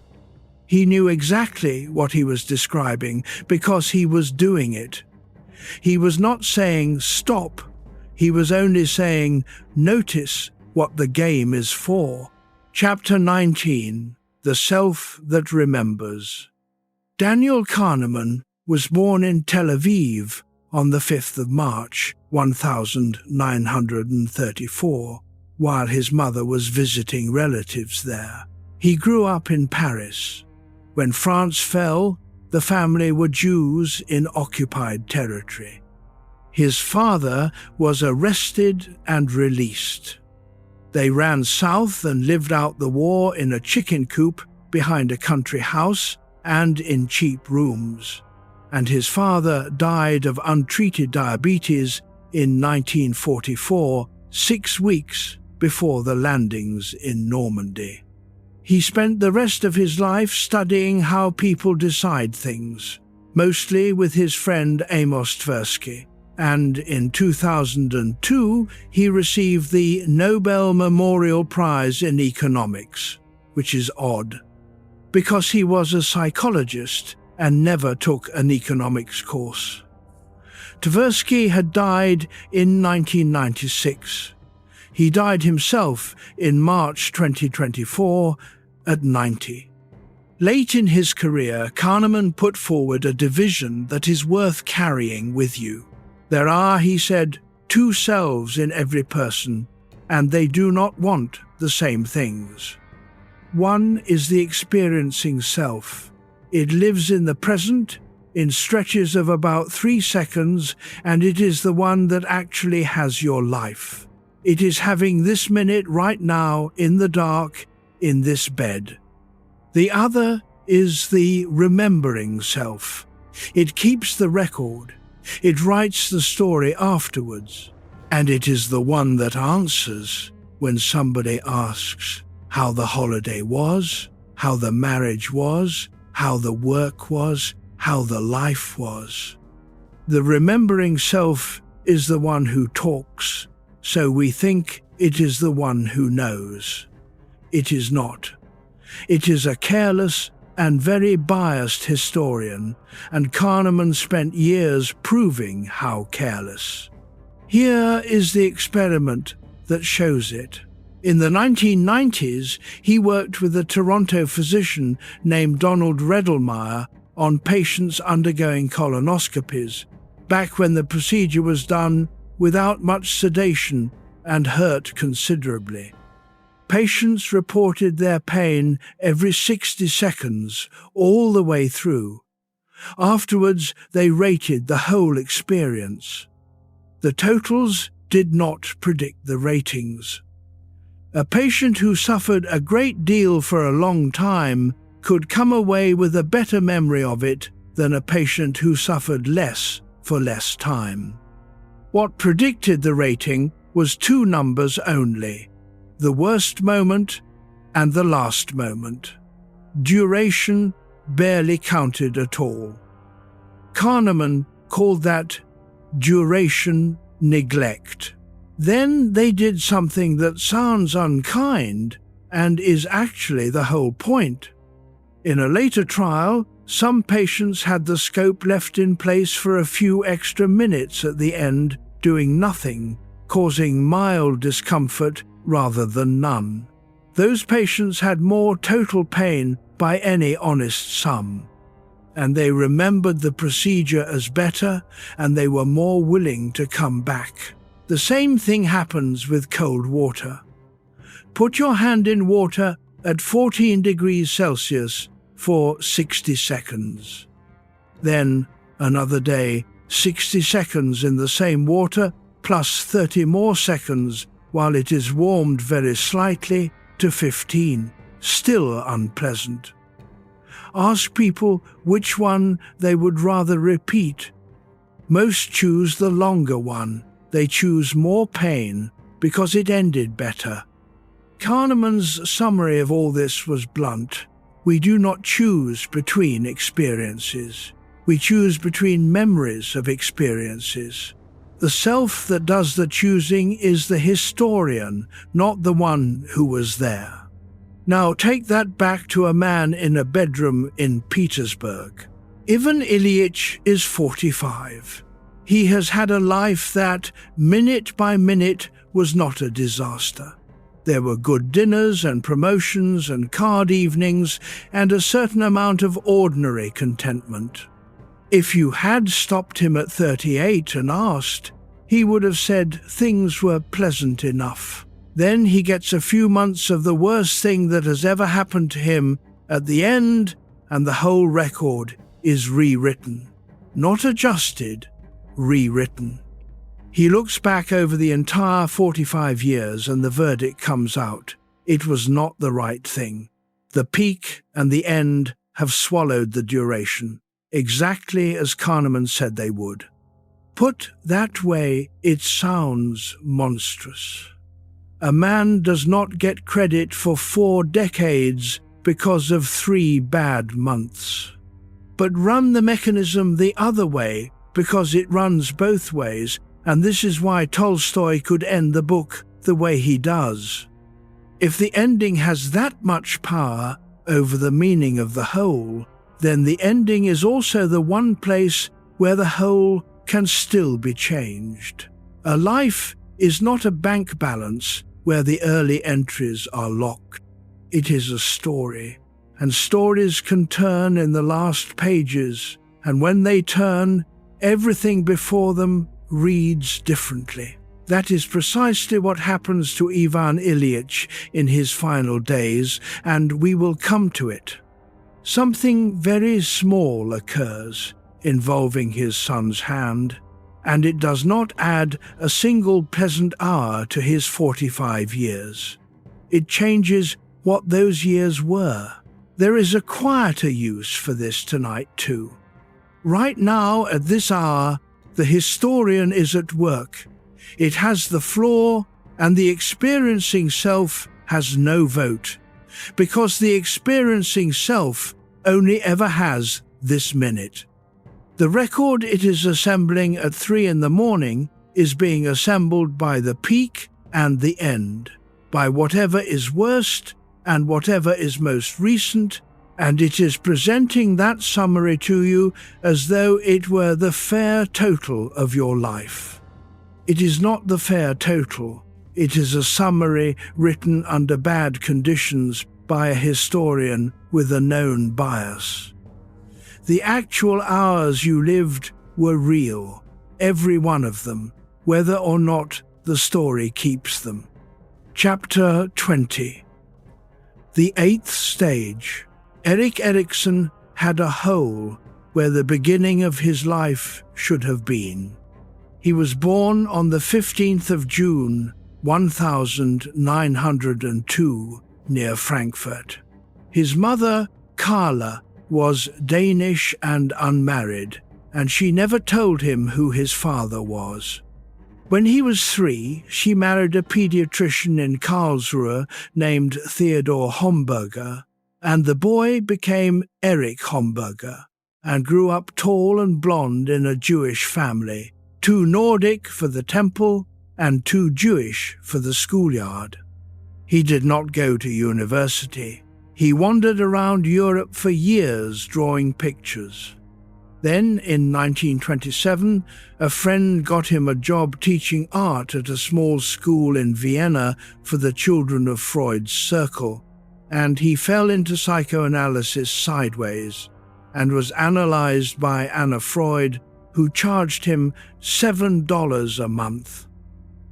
He knew exactly what he was describing because he was doing it. He was not saying stop, he was only saying notice what the game is for. Chapter 19, The Self That Remembers. Daniel Kahneman was born in Tel Aviv on the 5th of March, 1934, while his mother was visiting relatives there. He grew up in Paris. When France fell, the family were Jews in occupied territory. His father was arrested and released. They ran south and lived out the war in a chicken coop behind a country house and in cheap rooms. And his father died of untreated diabetes in 1944, 6 weeks before the landings in Normandy. He spent the rest of his life studying how people decide things, mostly with his friend Amos Tversky, and in 2002 he received the Nobel Memorial Prize in Economics, which is odd, because he was a psychologist and never took an economics course. Tversky had died in 1996. He died himself in March 2024 at 90. Late in his career, Kahneman put forward a division that is worth carrying with you. There are, he said, 2 selves in every person, and they do not want the same things. One is the experiencing self. It lives in the present, in stretches of about 3 seconds, and it is the one that actually has your life. It is having this minute right now in the dark, in this bed. The other is the remembering self. It keeps the record. It writes the story afterwards. And it is the one that answers when somebody asks how the holiday was, how the marriage was, how the work was, how the life was. The remembering self is the one who talks, so we think it is the one who knows. It is not. It is a careless and very biased historian, and Kahneman spent years proving how careless. Here is the experiment that shows it. In the 1990s, he worked with a Toronto physician named Donald Redelmeyer on patients undergoing colonoscopies, back when the procedure was done without much sedation and hurt considerably. Patients reported their pain every 60 seconds, all the way through. Afterwards, they rated the whole experience. The totals did not predict the ratings. A patient who suffered a great deal for a long time could come away with a better memory of it than a patient who suffered less for less time. What predicted the rating was 2 numbers only: the worst moment and the last moment. Duration barely counted at all. Kahneman called that duration neglect. Then they did something that sounds unkind and is actually the whole point. In a later trial, some patients had the scope left in place for a few extra minutes at the end, doing nothing, causing mild discomfort rather than none. Those patients had more total pain by any honest sum, and they remembered the procedure as better, and they were more willing to come back. The same thing happens with cold water. Put your hand in water at 14 degrees Celsius for 60 seconds. Then, another day, 60 seconds in the same water, plus 30 more seconds while it is warmed very slightly to 15. Still unpleasant. Ask people which one they would rather repeat. Most choose the longer one. They choose more pain because it ended better. Kahneman's summary of all this was blunt. We do not choose between experiences. We choose between memories of experiences. The self that does the choosing is the historian, not the one who was there. Now take that back to a man in a bedroom in Petersburg. Ivan Ilyich is 45. He has had a life that, minute by minute, was not a disaster. There were good dinners and promotions and card evenings and a certain amount of ordinary contentment. If you had stopped him at 38 and asked, he would have said things were pleasant enough. Then he gets a few months of the worst thing that has ever happened to him at the end, and the whole record is rewritten. Not adjusted, rewritten. He looks back over the entire 45 years and the verdict comes out. It was not the right thing. The peak and the end have swallowed the duration, exactly as Kahneman said they would. Put that way, it sounds monstrous. A man does not get credit for 4 decades because of 3 bad months. But run the mechanism the other way, because it runs both ways, and this is why Tolstoy could end the book the way he does. If the ending has that much power over the meaning of the whole, then the ending is also the one place where the whole can still be changed. A life is not a bank balance where the early entries are locked. It is a story, and stories can turn in the last pages, and when they turn, everything before them reads differently. That is precisely what happens to Ivan Ilyich in his final days, and we will come to it. Something very small occurs involving his son's hand, and it does not add a single pleasant hour to his 45 years. It changes what those years were. There is a quieter use for this tonight too. Right now, at this hour, the historian is at work. It has the floor, and the experiencing self has no vote, because the experiencing self only ever has this minute. The record it is assembling at 3 in the morning is being assembled by the peak and the end, by whatever is worst and whatever is most recent, and it is presenting that summary to you as though it were the fair total of your life. It is not the fair total. It is a summary written under bad conditions by a historian with a known bias. The actual hours you lived were real, every one of them, whether or not the story keeps them. Chapter 20. The 8th stage. Erik Erikson had a hole where the beginning of his life should have been. He was born on the 15th of June, 1902, near Frankfurt. His mother, Carla, was Danish and unmarried, and she never told him who his father was. When he was 3, she married a pediatrician in Karlsruhe named Theodor Homburger, and the boy became Erich Homburger and grew up tall and blonde in a Jewish family, too Nordic for the temple and too Jewish for the schoolyard. He did not go to university. He wandered around Europe for years drawing pictures. Then, in 1927, a friend got him a job teaching art at a small school in Vienna for the children of Freud's circle, and he fell into psychoanalysis sideways and was analyzed by Anna Freud, who charged him $7 a month.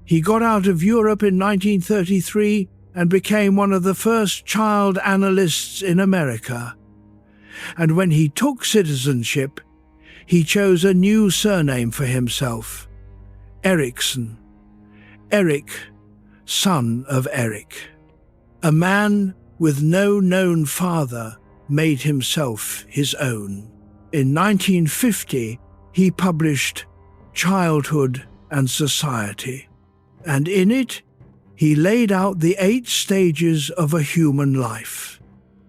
He got out of Europe in 1933 and became one of the first child analysts in America. And when he took citizenship, he chose a new surname for himself, Erikson. Eric, son of Eric. A man with no known father made himself his own. In 1950, he published Childhood and Society, and in it, he laid out the 8 stages of a human life.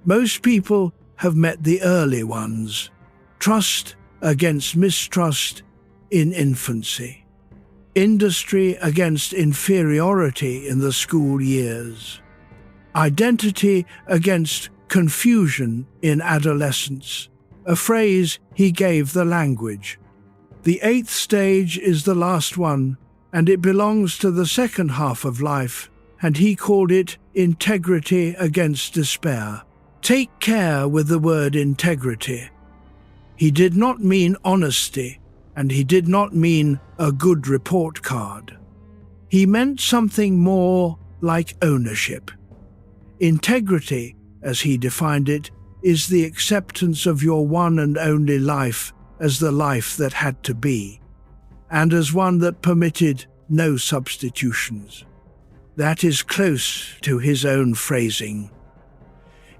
Most people have met the early ones: trust against mistrust in infancy, industry against inferiority in the school years, identity against confusion in adolescence, a phrase he gave the language. The 8th stage is the last one, and it belongs to the second half of life, and he called it integrity against despair. Take care with the word integrity. He did not mean honesty, and he did not mean a good report card. He meant something more like ownership. Integrity, as he defined it, is the acceptance of your one and only life as the life that had to be, and as one that permitted no substitutions. That is close to his own phrasing.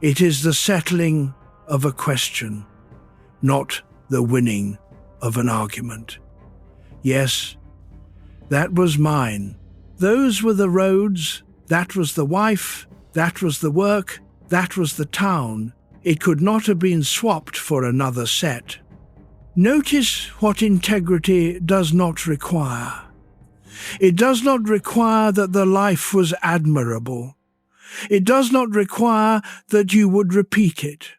It is the settling of a question, not the winning of an argument. Yes, that was mine. Those were the roads, that was the wife, that was the work, that was the town. It could not have been swapped for another set. Notice what integrity does not require. It does not require that the life was admirable. It does not require that you would repeat it.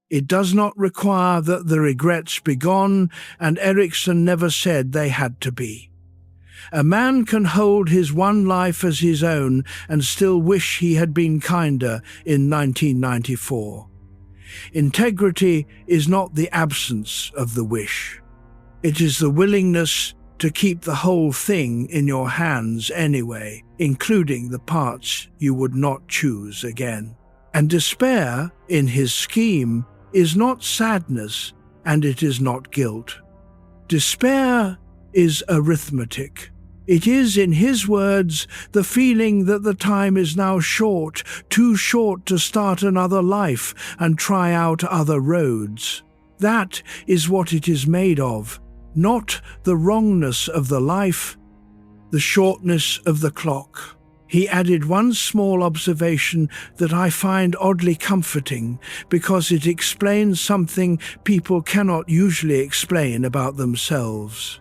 It does not require that the regrets be gone, and Erikson never said they had to be. A man can hold his one life as his own and still wish he had been kinder in 1994. Integrity is not the absence of the wish. It is the willingness to keep the whole thing in your hands anyway, including the parts you would not choose again. And despair, in his scheme, is not sadness, and it is not guilt. Despair is arithmetic. It is, in his words, the feeling that the time is now short, too short to start another life and try out other roads. That is what it is made of, not the wrongness of the life, the shortness of the clock. He added one small observation that I find oddly comforting because it explains something people cannot usually explain about themselves.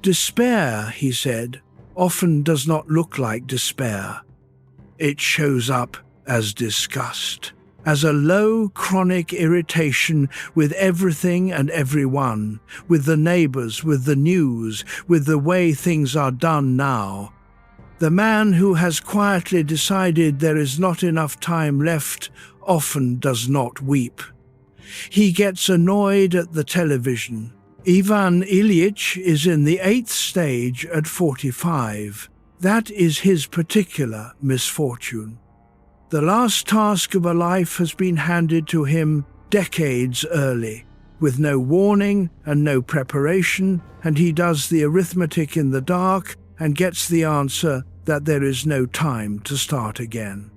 Despair, he said, often does not look like despair. It shows up as disgust, as a low, chronic irritation with everything and everyone, with the neighbors, with the news, with the way things are done now. The man who has quietly decided there is not enough time left often does not weep. He gets annoyed at the television. Ivan Ilyich is in the 8th stage at 45. That is his particular misfortune. The last task of a life has been handed to him decades early, with no warning and no preparation, and he does the arithmetic in the dark and gets the answer that there is no time to start again.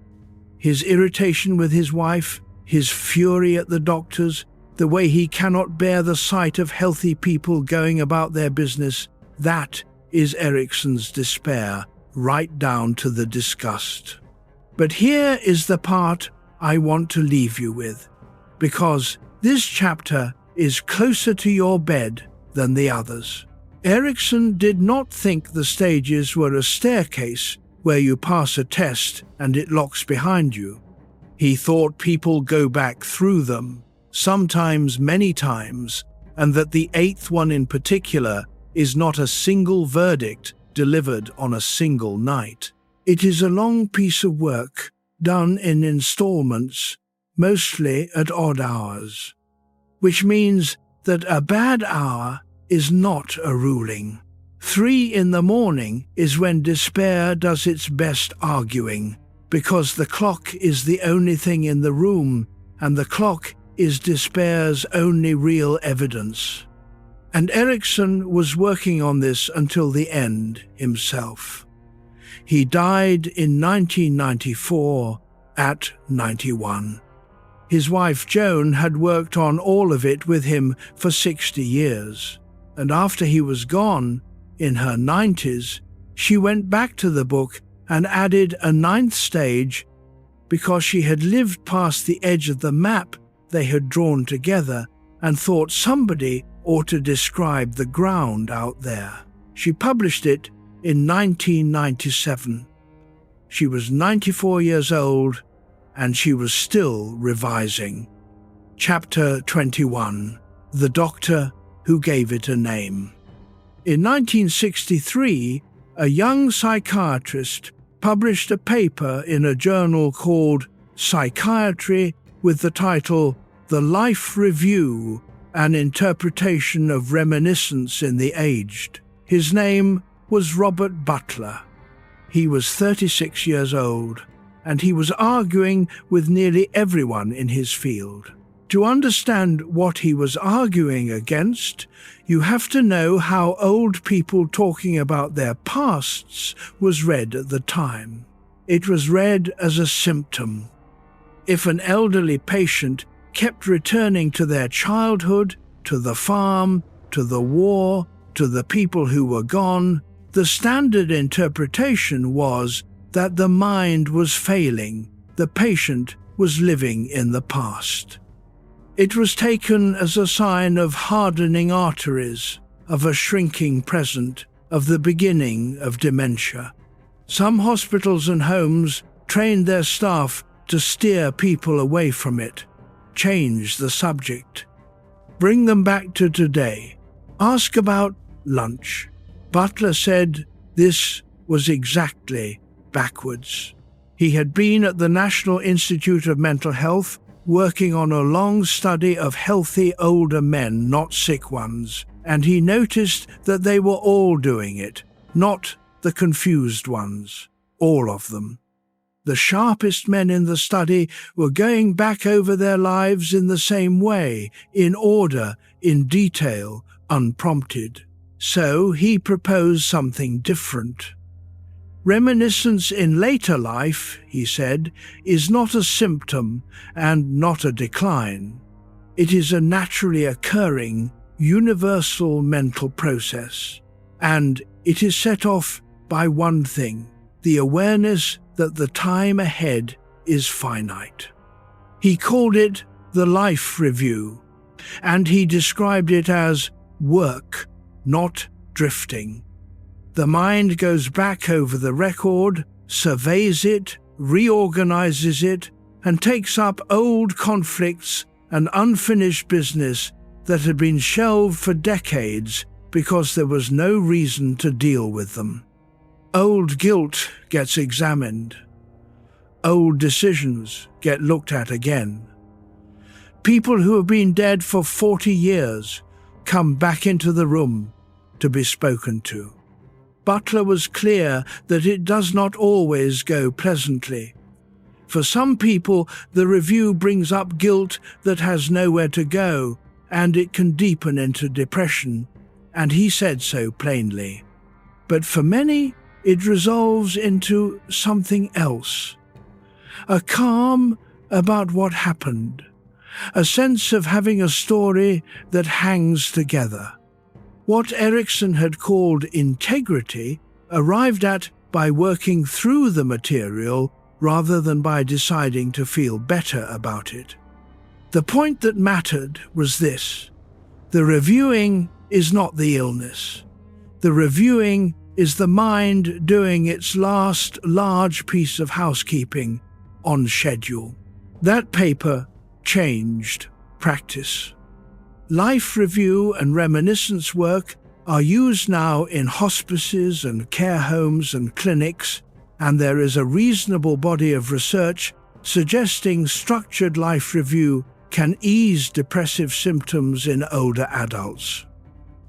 His irritation with his wife, his fury at the doctors, the way he cannot bear the sight of healthy people going about their business, that is Erikson's despair, right down to the disgust. But here is the part I want to leave you with, because this chapter is closer to your bed than the others. Erikson did not think the stages were a staircase where you pass a test and it locks behind you. He thought people go back through them, sometimes many times, and that the 8th one in particular is not a single verdict delivered on a single night. It is a long piece of work, done in installments, mostly at odd hours, which means that a bad hour is not a ruling. 3 in the morning is when despair does its best arguing, because the clock is the only thing in the room, and the clock is despair's only real evidence. And Erikson was working on this until the end himself. He died in 1994 at 91. His wife Joan had worked on all of it with him for 60 years, and after he was gone, in her 90s, she went back to the book and added a 9th stage because she had lived past the edge of the map they had drawn together and thought somebody ought to describe the ground out there. She published it in 1997. She was 94 years old, and she was still revising. Chapter 21, The Doctor Who Gave It a Name. In 1963, a young psychiatrist published a paper in a journal called Psychiatry with the title The Life Review, an Interpretation of Reminiscence in the Aged. His name was Robert Butler. He was 36 years old, and he was arguing with nearly everyone in his field. To understand what he was arguing against, you have to know how old people talking about their pasts was read at the time. It was read as a symptom. If an elderly patient kept returning to their childhood, to the farm, to the war, to the people who were gone, the standard interpretation was that the mind was failing, the patient was living in the past. It was taken as a sign of hardening arteries, of a shrinking present, of the beginning of dementia. Some hospitals and homes trained their staff to steer people away from it, change the subject. Bring them back to today. Ask about lunch. Butler said this was exactly backwards. He had been at the National Institute of Mental Health working on a long study of healthy older men, not sick ones, and he noticed that they were all doing it, not the confused ones, all of them. The sharpest men in the study were going back over their lives in the same way, in order, in detail, unprompted. So he proposed something different. Reminiscence in later life, he said, is not a symptom and not a decline. It is a naturally occurring, universal mental process, and it is set off by one thing, the awareness that the time ahead is finite. He called it the life review, and he described it as work, not drifting. The mind goes back over the record, surveys it, reorganizes it, and takes up old conflicts and unfinished business that had been shelved for decades because there was no reason to deal with them. Old guilt gets examined. Old decisions get looked at again. People who have been dead for 40 years come back into the room to be spoken to. Butler was clear that it does not always go pleasantly. For some people, the review brings up guilt that has nowhere to go, and it can deepen into depression, and he said so plainly. But for many, it resolves into something else. A calm about what happened, a sense of having a story that hangs together. What Erikson had called integrity, arrived at by working through the material, rather than by deciding to feel better about it. The point that mattered was this: the reviewing is not the illness. The reviewing is the mind doing its last large piece of housekeeping on schedule. That paper changed practice. Life review and reminiscence work are used now in hospices and care homes and clinics, and there is a reasonable body of research suggesting structured life review can ease depressive symptoms in older adults.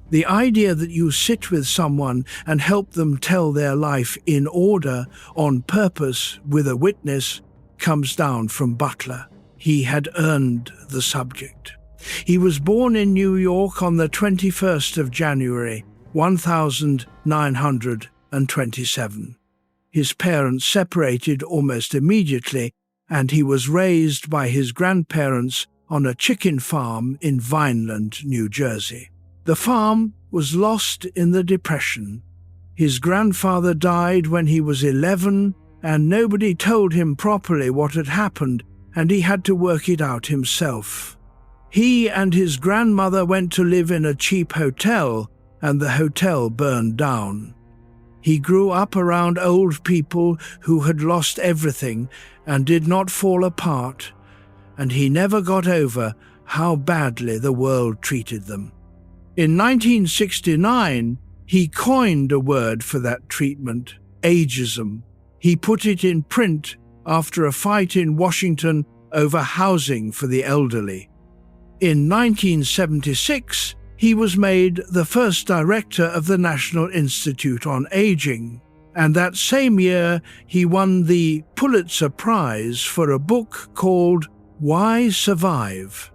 The idea that you sit with someone and help them tell their life in order, on purpose, with a witness, comes down from Butler. He had earned the subject. He was born in New York on the 21st of January, 1927. His parents separated almost immediately, and he was raised by his grandparents on a chicken farm in Vineland, New Jersey. The farm was lost in the Depression. His grandfather died when he was 11, and nobody told him properly what had happened, and he had to work it out himself. He and his grandmother went to live in a cheap hotel, and the hotel burned down. He grew up around old people who had lost everything and did not fall apart, and he never got over how badly the world treated them. In 1969, he coined a word for that treatment: ageism. He put it in print after a fight in Washington over housing for the elderly. In 1976, he was made the first director of the National Institute on Aging, and that same year he won the Pulitzer Prize for a book called Why Survive?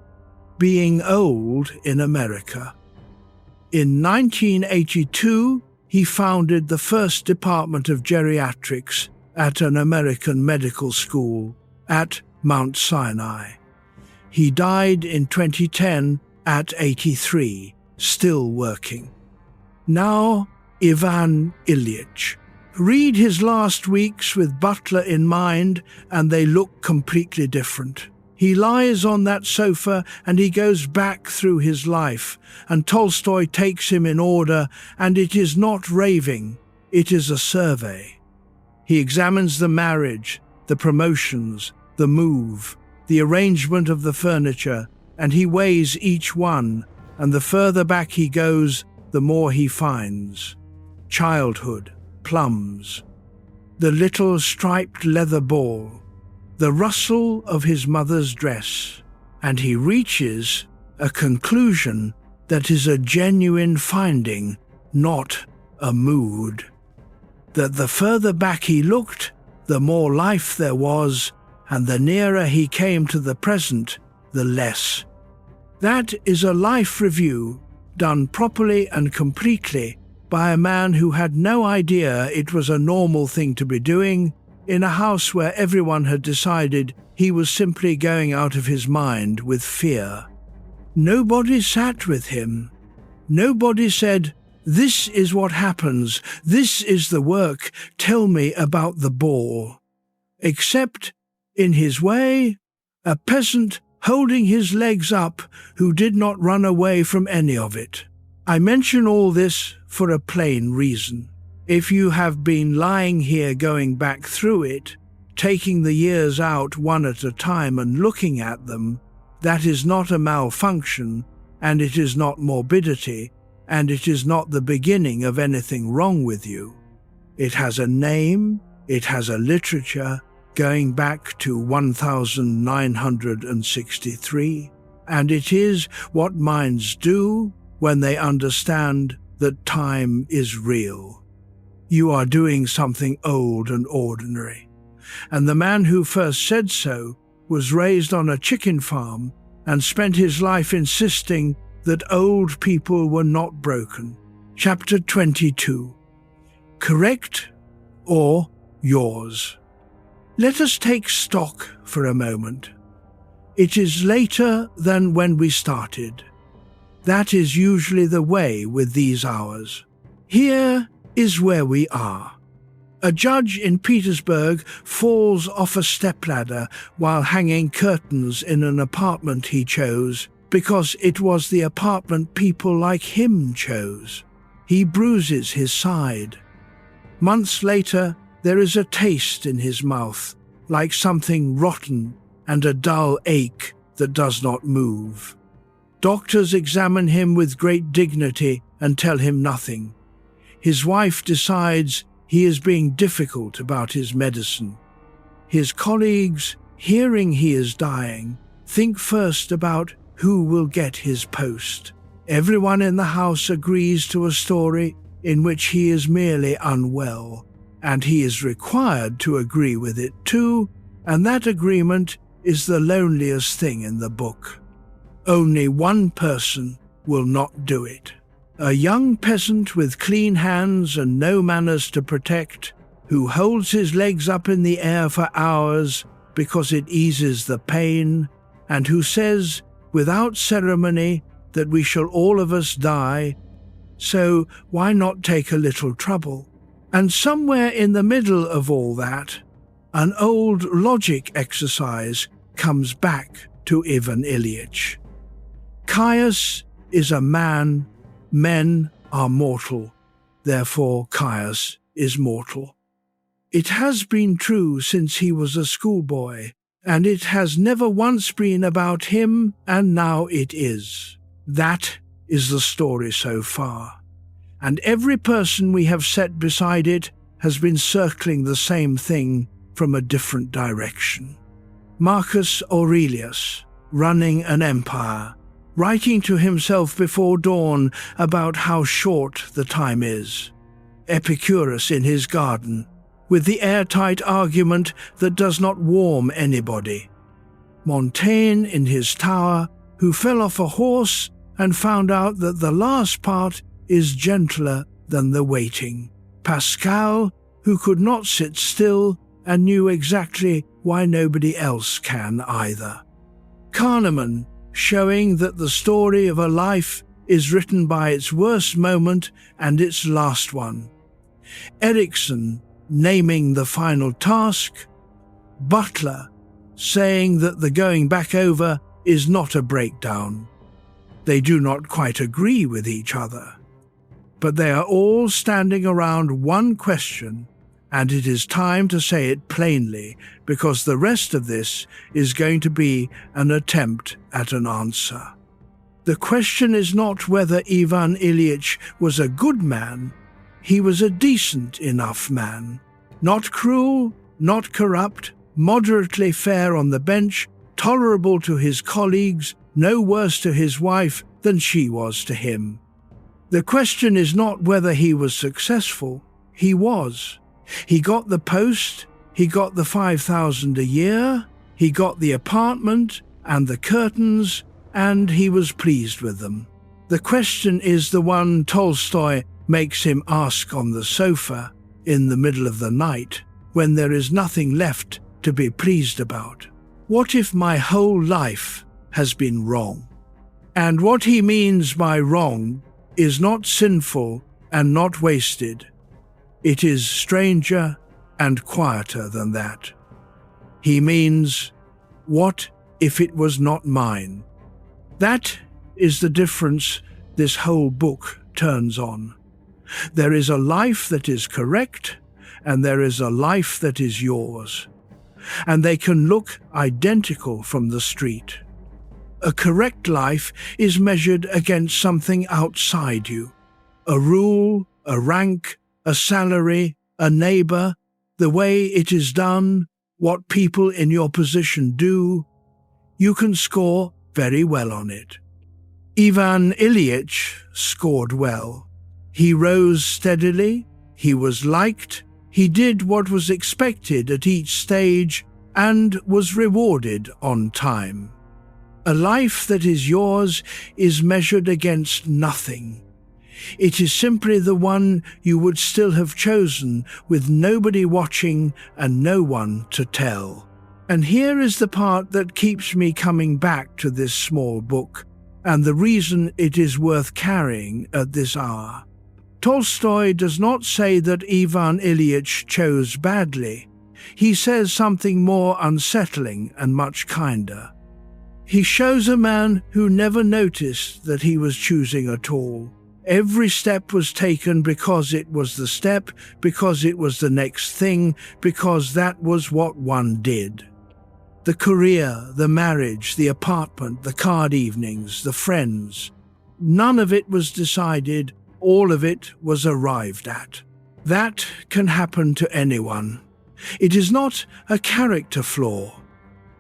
Being Old in America. In 1982, he founded the first department of geriatrics at an American medical school at Mount Sinai. He died in 2010 at 83, still working. Now, Ivan Ilyich. Read his last weeks with Butler in mind, and they look completely different. He lies on that sofa and he goes back through his life, and Tolstoy takes him in order, and it is not raving, it is a survey. He examines the marriage, the promotions, the move, the arrangement of the furniture, and he weighs each one, and the further back he goes, the more he finds. Childhood, plums, the little striped leather ball, the rustle of his mother's dress, and he reaches a conclusion that is a genuine finding, not a mood. That the further back he looked, the more life there was, and the nearer he came to the present, the less. That is a life review done properly and completely by a man who had no idea it was a normal thing to be doing, in a house where everyone had decided he was simply going out of his mind with fear. Nobody sat with him. Nobody said, "This is what happens, this is the work, tell me about the ball." Except, in his way, a peasant holding his legs up who did not run away from any of it. I mention all this for a plain reason. If you have been lying here going back through it, taking the years out one at a time and looking at them, that is not a malfunction, and it is not morbidity, and it is not the beginning of anything wrong with you. It has a name, it has a literature, going back to 1963, and it is what minds do when they understand that time is real. You are doing something old and ordinary. And the man who first said so was raised on a chicken farm and spent his life insisting that old people were not broken. Chapter 22. Correct or yours? Let us take stock for a moment. It is later than when we started. That is usually the way with these hours. Here is where we are. A judge in Petersburg falls off a stepladder while hanging curtains in an apartment he chose, because it was the apartment people like him chose. He bruises his side. Months later, there is a taste in his mouth, like something rotten, and a dull ache that does not move. Doctors examine him with great dignity and tell him nothing. His wife decides he is being difficult about his medicine. His colleagues, hearing he is dying, think first about who will get his post. Everyone in the house agrees to a story in which he is merely unwell, and he is required to agree with it too, and that agreement is the loneliest thing in the book. Only one person will not do it. A young peasant with clean hands and no manners to protect, who holds his legs up in the air for hours because it eases the pain, and who says, without ceremony, that we shall all of us die, so why not take a little trouble? And somewhere in the middle of all that, an old logic exercise comes back to Ivan Ilyich. Caius is a man, men are mortal, therefore Caius is mortal. It has been true since he was a schoolboy, and it has never once been about him, and now it is. That is the story so far, and every person we have set beside it has been circling the same thing from a different direction. Marcus Aurelius, running an empire, writing to himself before dawn about how short the time is. Epicurus in his garden, with the airtight argument that does not warm anybody. Montaigne in his tower, who fell off a horse and found out that the last part is gentler than the waiting. Pascal, who could not sit still and knew exactly why nobody else can either. Kahneman, showing that the story of a life is written by its worst moment and its last one. Erikson, naming the final task. Butler, saying that the going back over is not a breakdown. They do not quite agree with each other, but they are all standing around one question, and it is time to say it plainly, because the rest of this is going to be an attempt at an answer. The question is not whether Ivan Ilyich was a good man. He was a decent enough man. Not cruel, not corrupt, moderately fair on the bench, tolerable to his colleagues, no worse to his wife than she was to him. The question is not whether he was successful. He was. He got the post, he got the 5,000 a year, he got the apartment and the curtains, and he was pleased with them. The question is the one Tolstoy makes him ask on the sofa in the middle of the night, when there is nothing left to be pleased about. What if my whole life has been wrong? And what he means by wrong is not sinful and not wasted. It is stranger and quieter than that. He means, what if it was not mine? That is the difference this whole book turns on. There is a life that is correct, and there is a life that is yours. And they can look identical from the street. A correct life is measured against something outside you. A rule, a rank, a salary, a neighbor, the way it is done, what people in your position do. You can score very well on it. Ivan Ilyich scored well. He rose steadily, he was liked, he did what was expected at each stage, and was rewarded on time. A life that is yours is measured against nothing. It is simply the one you would still have chosen, with nobody watching and no one to tell. And here is the part that keeps me coming back to this small book, and the reason it is worth carrying at this hour. Tolstoy does not say that Ivan Ilyich chose badly. He says something more unsettling and much kinder. He shows a man who never noticed that he was choosing at all. Every step was taken because it was the step, because it was the next thing, because that was what one did. The career, the marriage, the apartment, the card evenings, the friends. None of it was decided, all of it was arrived at. That can happen to anyone. It is not a character flaw.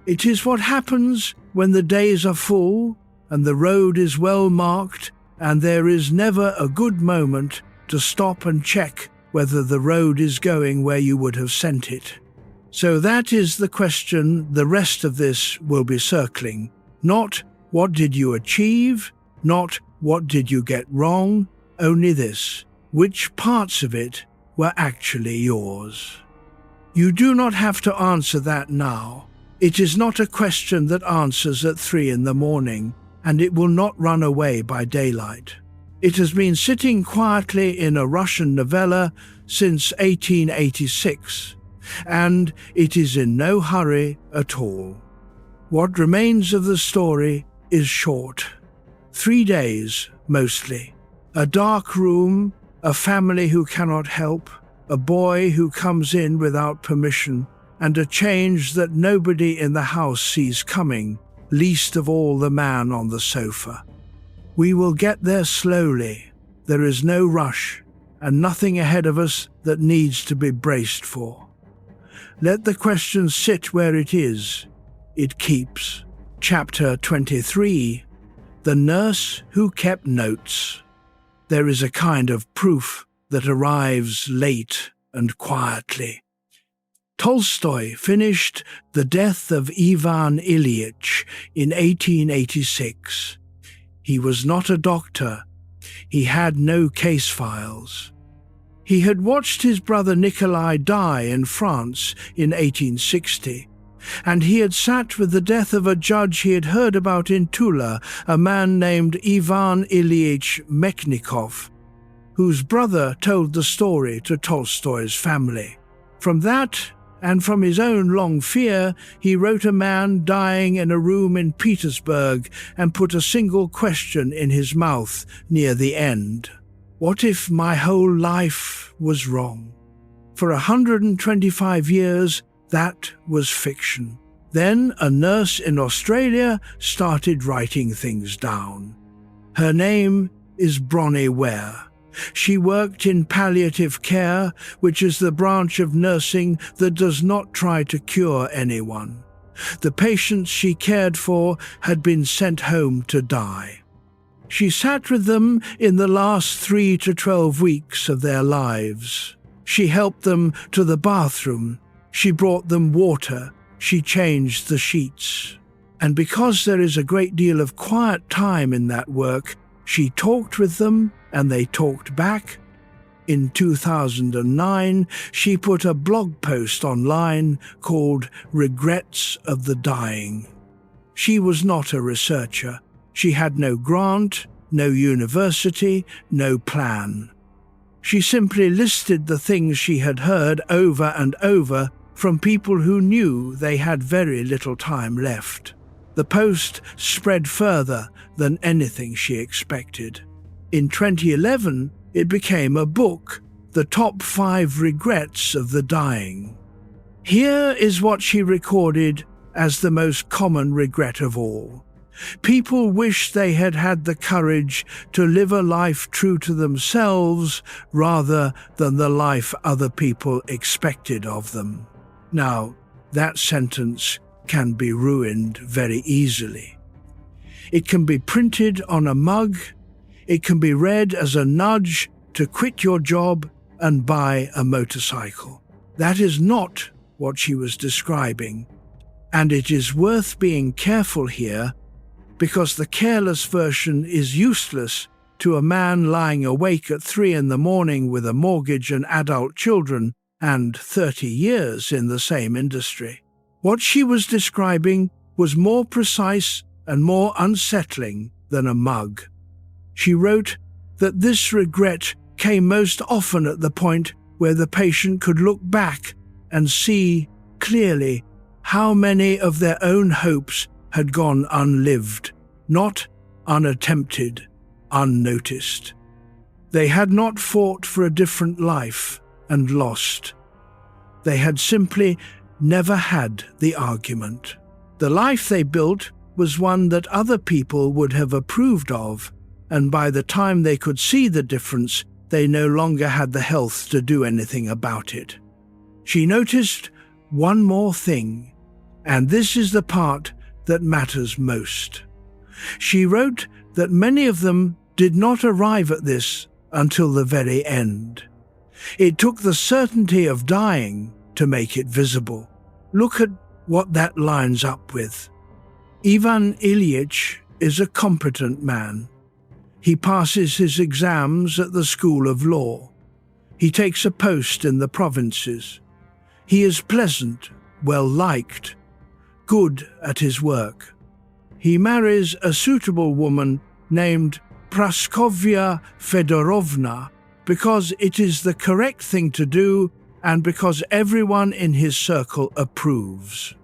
It is what happens when the days are full and the road is well marked and there is never a good moment to stop and check whether the road is going where you would have sent it. So that is the question the rest of this will be circling. Not what did you achieve, not what did you get wrong, only this: which parts of it were actually yours? You do not have to answer that now. It is not a question that answers at 3 a.m, and it will not run away by daylight. It has been sitting quietly in a Russian novella since 1886, and it is in no hurry at all. What remains of the story is short. 3 days, mostly. A dark room, a family who cannot help, a boy who comes in without permission, and a change that nobody in the house sees coming, least of all the man on the sofa. We will get there slowly. There is no rush, and nothing ahead of us that needs to be braced for. Let the question sit where it is. It keeps. Chapter 23. The Nurse Who Kept Notes. There is a kind of proof that arrives late and quietly. Tolstoy finished The Death of Ivan Ilyich in 1886. He was not a doctor. He had no case files. He had watched his brother Nikolai die in France in 1860, and he had sat with the death of a judge he had heard about in Tula, a man named Ivan Ilyich Mechnikov, whose brother told the story to Tolstoy's family. From that, and from his own long fear, he wrote a man dying in a room in Petersburg and put a single question in his mouth near the end. What if my whole life was wrong? For 125 years, that was fiction. Then a nurse in Australia started writing things down. Her name is Bronnie Ware. She worked in palliative care, which is the branch of nursing that does not try to cure anyone. The patients she cared for had been sent home to die. She sat with them in the last 3 to 12 weeks of their lives. She helped them to the bathroom. She brought them water. She changed the sheets. And because there is a great deal of quiet time in that work, she talked with them and they talked back. In 2009, she put a blog post online called Regrets of the Dying. She was not a researcher. She had no grant, no university, no plan. She simply listed the things she had heard over and over from people who knew they had very little time left. The post spread further than anything she expected. In 2011, it became a book, The Top 5 Regrets of the Dying. Here is what she recorded as the most common regret of all. People wish they had had the courage to live a life true to themselves rather than the life other people expected of them. Now, that sentence can be ruined very easily. It can be printed on a mug. It can be read as a nudge to quit your job and buy a motorcycle. That is not what she was describing, and it is worth being careful here because the careless version is useless to a man lying awake at 3 a.m. with a mortgage and adult children and 30 years in the same industry. What she was describing was more precise and more unsettling than a mug. She wrote that this regret came most often at the point where the patient could look back and see clearly how many of their own hopes had gone unlived, not unattempted, unnoticed. They had not fought for a different life and lost. They had simply never had the argument. The life they built was one that other people would have approved of, and by the time they could see the difference, they no longer had the health to do anything about it. She noticed one more thing, and this is the part that matters most. She wrote that many of them did not arrive at this until the very end. It took the certainty of dying to make it visible. Look at what that lines up with. Ivan Ilyich is a competent man. He passes his exams at the School of Law. He takes a post in the provinces. He is pleasant, well-liked, good at his work. He marries a suitable woman named Praskovya Fedorovna because it is the correct thing to do and because everyone in his circle approves.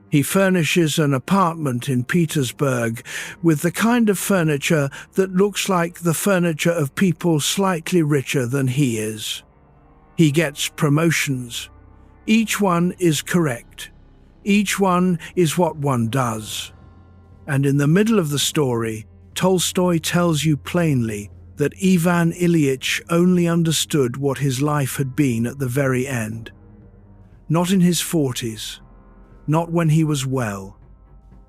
He furnishes an apartment in Petersburg with the kind of furniture that looks like the furniture of people slightly richer than he is. He gets promotions. Each one is correct. Each one is what one does. And in the middle of the story, Tolstoy tells you plainly that Ivan Ilyich only understood what his life had been at the very end. Not in his 40s, not when he was well.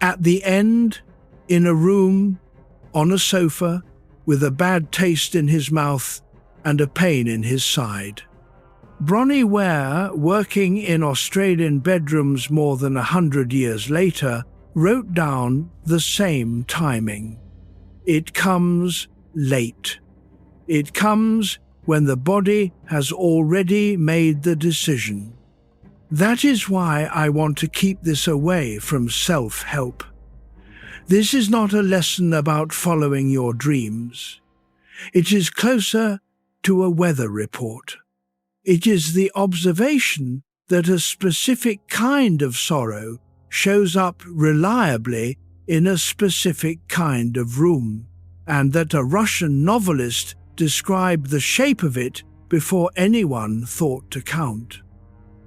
At the end, in a room, on a sofa, with a bad taste in his mouth and a pain in his side. Bronnie Ware, working in Australian bedrooms more than 100 years later, wrote down the same timing. It comes late. It comes when the body has already made the decision. That is why I want to keep this away from self-help. This is not a lesson about following your dreams. It is closer to a weather report. It is the observation that a specific kind of sorrow shows up reliably in a specific kind of room, and that a Russian novelist described the shape of it before anyone thought to count.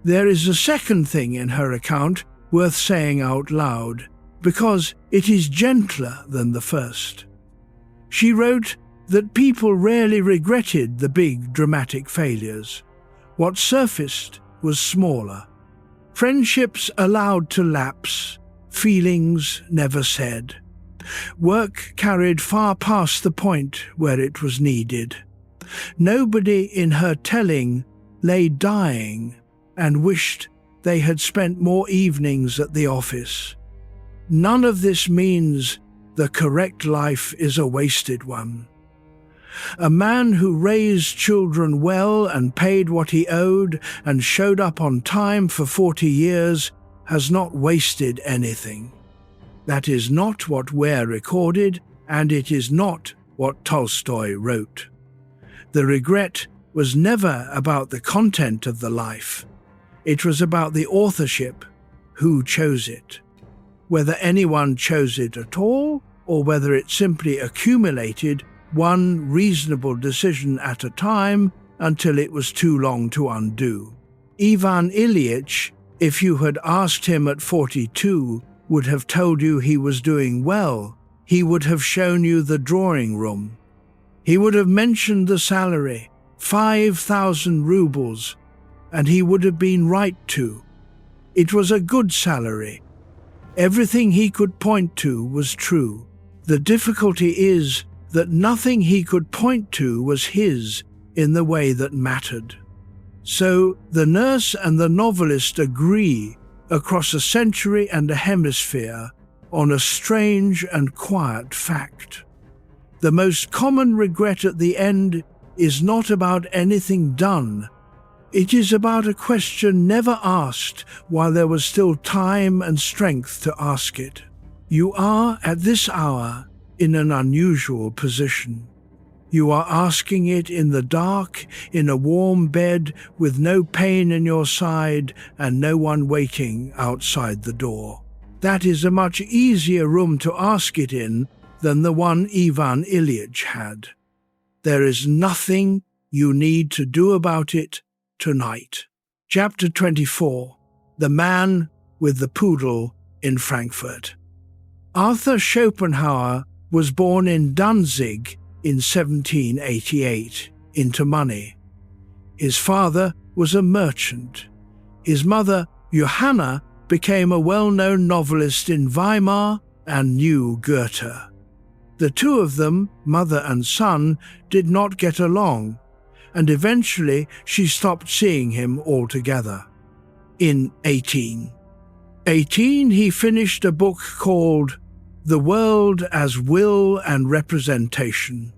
There is a second thing in her account worth saying out loud, because it is gentler than the first. She wrote that people rarely regretted the big dramatic failures. What surfaced was smaller. Friendships allowed to lapse, feelings never said. Work carried far past the point where it was needed. Nobody in her telling lay dying and wished they had spent more evenings at the office. None of this means the correct life is a wasted one. A man who raised children well and paid what he owed and showed up on time for 40 years has not wasted anything. That is not what Ware recorded, and it is not what Tolstoy wrote. The regret was never about the content of the life. It was about the authorship, who chose it. Whether anyone chose it at all, or whether it simply accumulated one reasonable decision at a time until it was too long to undo. Ivan Ilyich, if you had asked him at 42, would have told you he was doing well. He would have shown you the drawing room. He would have mentioned the salary, 5,000 rubles, and he would have been right to. It was a good salary. Everything he could point to was true. The difficulty is that nothing he could point to was his in the way that mattered. So the nurse and the novelist agree across a century and a hemisphere on a strange and quiet fact. The most common regret at the end is not about anything done. It is about a question never asked while there was still time and strength to ask it. You are, at this hour, in an unusual position. You are asking it in the dark, in a warm bed, with no pain in your side and no one waiting outside the door. That is a much easier room to ask it in than the one Ivan Ilyich had. There is nothing you need to do about it tonight. Chapter 24. The Man with the Poodle in Frankfurt. Arthur Schopenhauer was born in Danzig in 1788 into money. His father was a merchant. His mother, Johanna, became a well-known novelist in Weimar and knew Goethe. The two of them, mother and son, did not get along, and eventually she stopped seeing him altogether. In 1818, he finished a book called The World as Will and Representation.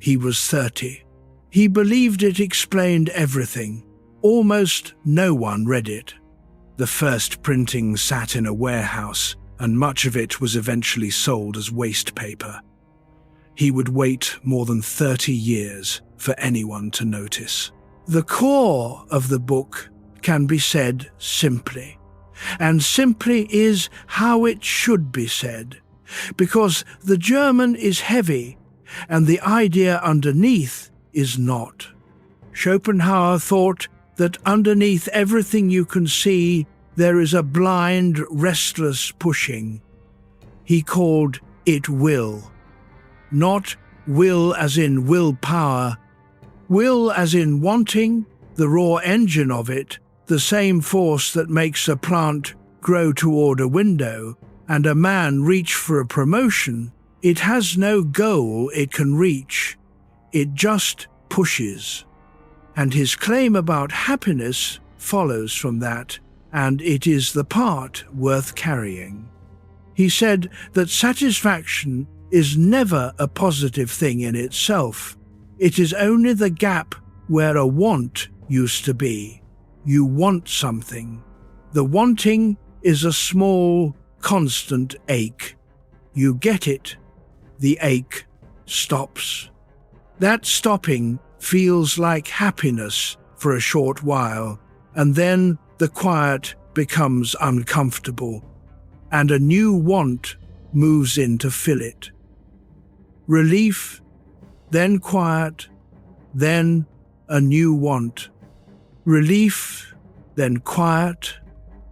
He was 30. He believed it explained everything. Almost no one read it. The first printing sat in a warehouse, and much of it was eventually sold as waste paper. He would wait more than 30 years for anyone to notice. The core of the book can be said simply, and simply is how it should be said, because the German is heavy and the idea underneath is not. Schopenhauer thought that underneath everything you can see there is a blind, restless pushing. He called it will. Not will as in willpower, will as in wanting, the raw engine of it, the same force that makes a plant grow toward a window and a man reach for a promotion. It has no goal it can reach. It just pushes. And his claim about happiness follows from that, and it is the part worth carrying. He said that satisfaction is never a positive thing in itself. It is only the gap where a want used to be. You want something. The wanting is a small, constant ache. You get it. The ache stops. That stopping feels like happiness for a short while, and then the quiet becomes uncomfortable, and a new want moves in to fill it. Relief, then quiet, then a new want. Relief, then quiet,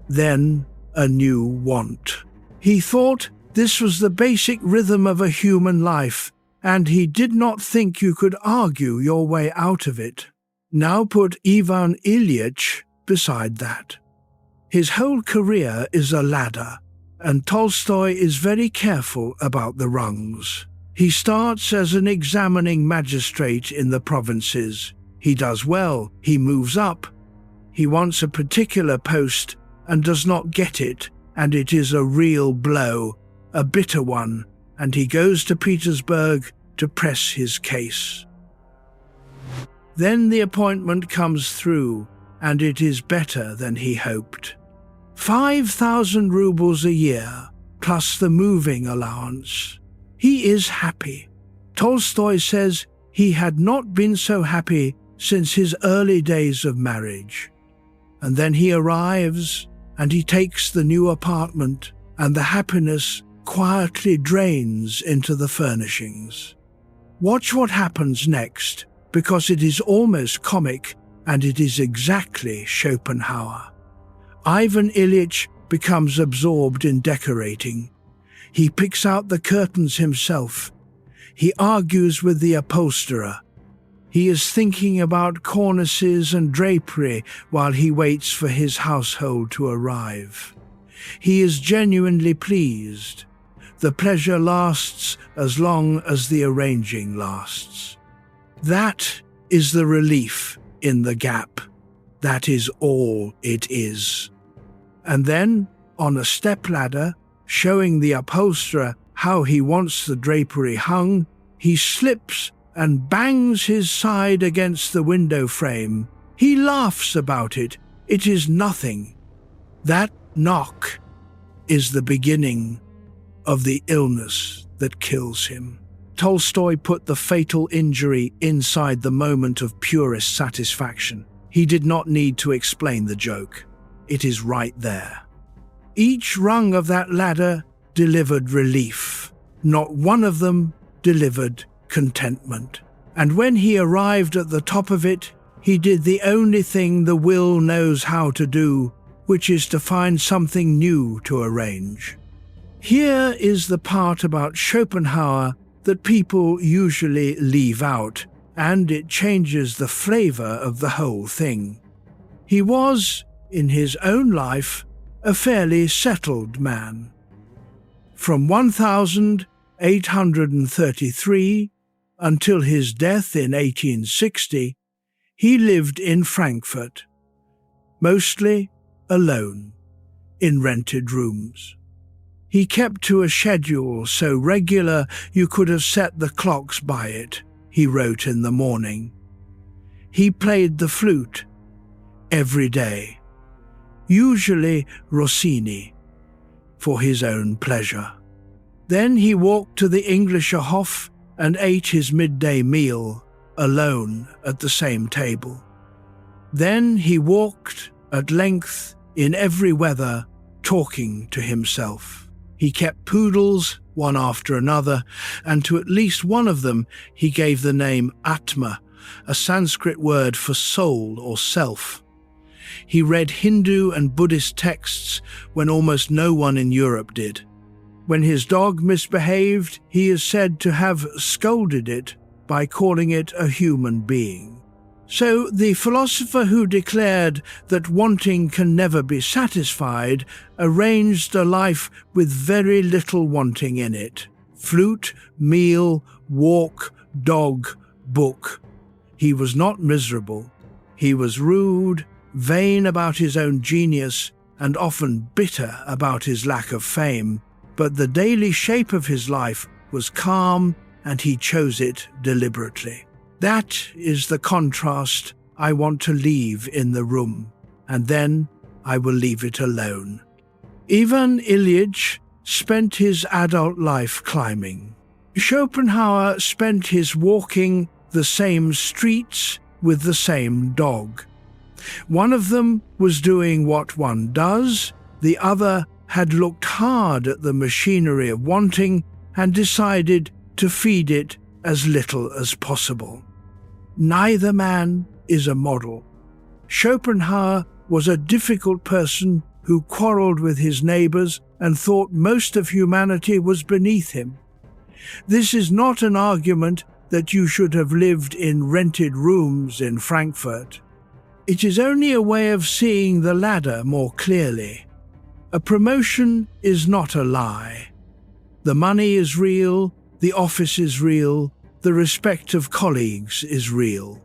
then a new want. He thought this was the basic rhythm of a human life, and he did not think you could argue your way out of it. Now put Ivan Ilyich beside that. His whole career is a ladder, and Tolstoy is very careful about the rungs. He starts as an examining magistrate in the provinces. He does well, he moves up. He wants a particular post and does not get it, and it is a real blow, a bitter one, and he goes to Petersburg to press his case. Then the appointment comes through, and it is better than he hoped. 5,000 rubles a year, plus the moving allowance. He is happy. Tolstoy says he had not been so happy since his early days of marriage. And then he arrives, and he takes the new apartment, and the happiness quietly drains into the furnishings. Watch what happens next, because it is almost comic, and it is exactly Schopenhauer. Ivan Ilyich becomes absorbed in decorating. He picks out the curtains himself. He argues with the upholsterer. He is thinking about cornices and drapery while he waits for his household to arrive. He is genuinely pleased. The pleasure lasts as long as the arranging lasts. That is the relief in the gap. That is all it is. And then, on a stepladder, showing the upholsterer how he wants the drapery hung, he slips and bangs his side against the window frame. He laughs about it. It is nothing. That knock is the beginning of the illness that kills him. Tolstoy put the fatal injury inside the moment of purest satisfaction. He did not need to explain the joke. It is right there. Each rung of that ladder delivered relief. Not one of them delivered contentment. And when he arrived at the top of it, he did the only thing the will knows how to do, which is to find something new to arrange. Here is the part about Schopenhauer that people usually leave out, and it changes the flavor of the whole thing. He was, in his own life, a fairly settled man. From 1833 until his death in 1860, he lived in Frankfurt, mostly alone, in rented rooms. He kept to a schedule so regular you could have set the clocks by it, he wrote in the morning. He played the flute every day, usually Rossini, for his own pleasure. Then he walked to the Englischer Hof and ate his midday meal alone at the same table. Then he walked at length in every weather, talking to himself. He kept poodles, one after another, and to at least one of them he gave the name Atma, a Sanskrit word for soul or self. He read Hindu and Buddhist texts when almost no one in Europe did. When his dog misbehaved, he is said to have scolded it by calling it a human being. So the philosopher who declared that wanting can never be satisfied arranged a life with very little wanting in it. Flute, meal, walk, dog, book. He was not miserable. He was rude, vain about his own genius, and often bitter about his lack of fame. But the daily shape of his life was calm, and he chose it deliberately. That is the contrast I want to leave in the room, and then I will leave it alone. Ivan Ilyich spent his adult life climbing. Schopenhauer spent his walking the same streets with the same dog. One of them was doing what one does, the other had looked hard at the machinery of wanting and decided to feed it as little as possible. Neither man is a model. Schopenhauer was a difficult person who quarreled with his neighbors and thought most of humanity was beneath him. This is not an argument that you should have lived in rented rooms in Frankfurt. It is only a way of seeing the ladder more clearly. A promotion is not a lie. The money is real, the office is real, the respect of colleagues is real.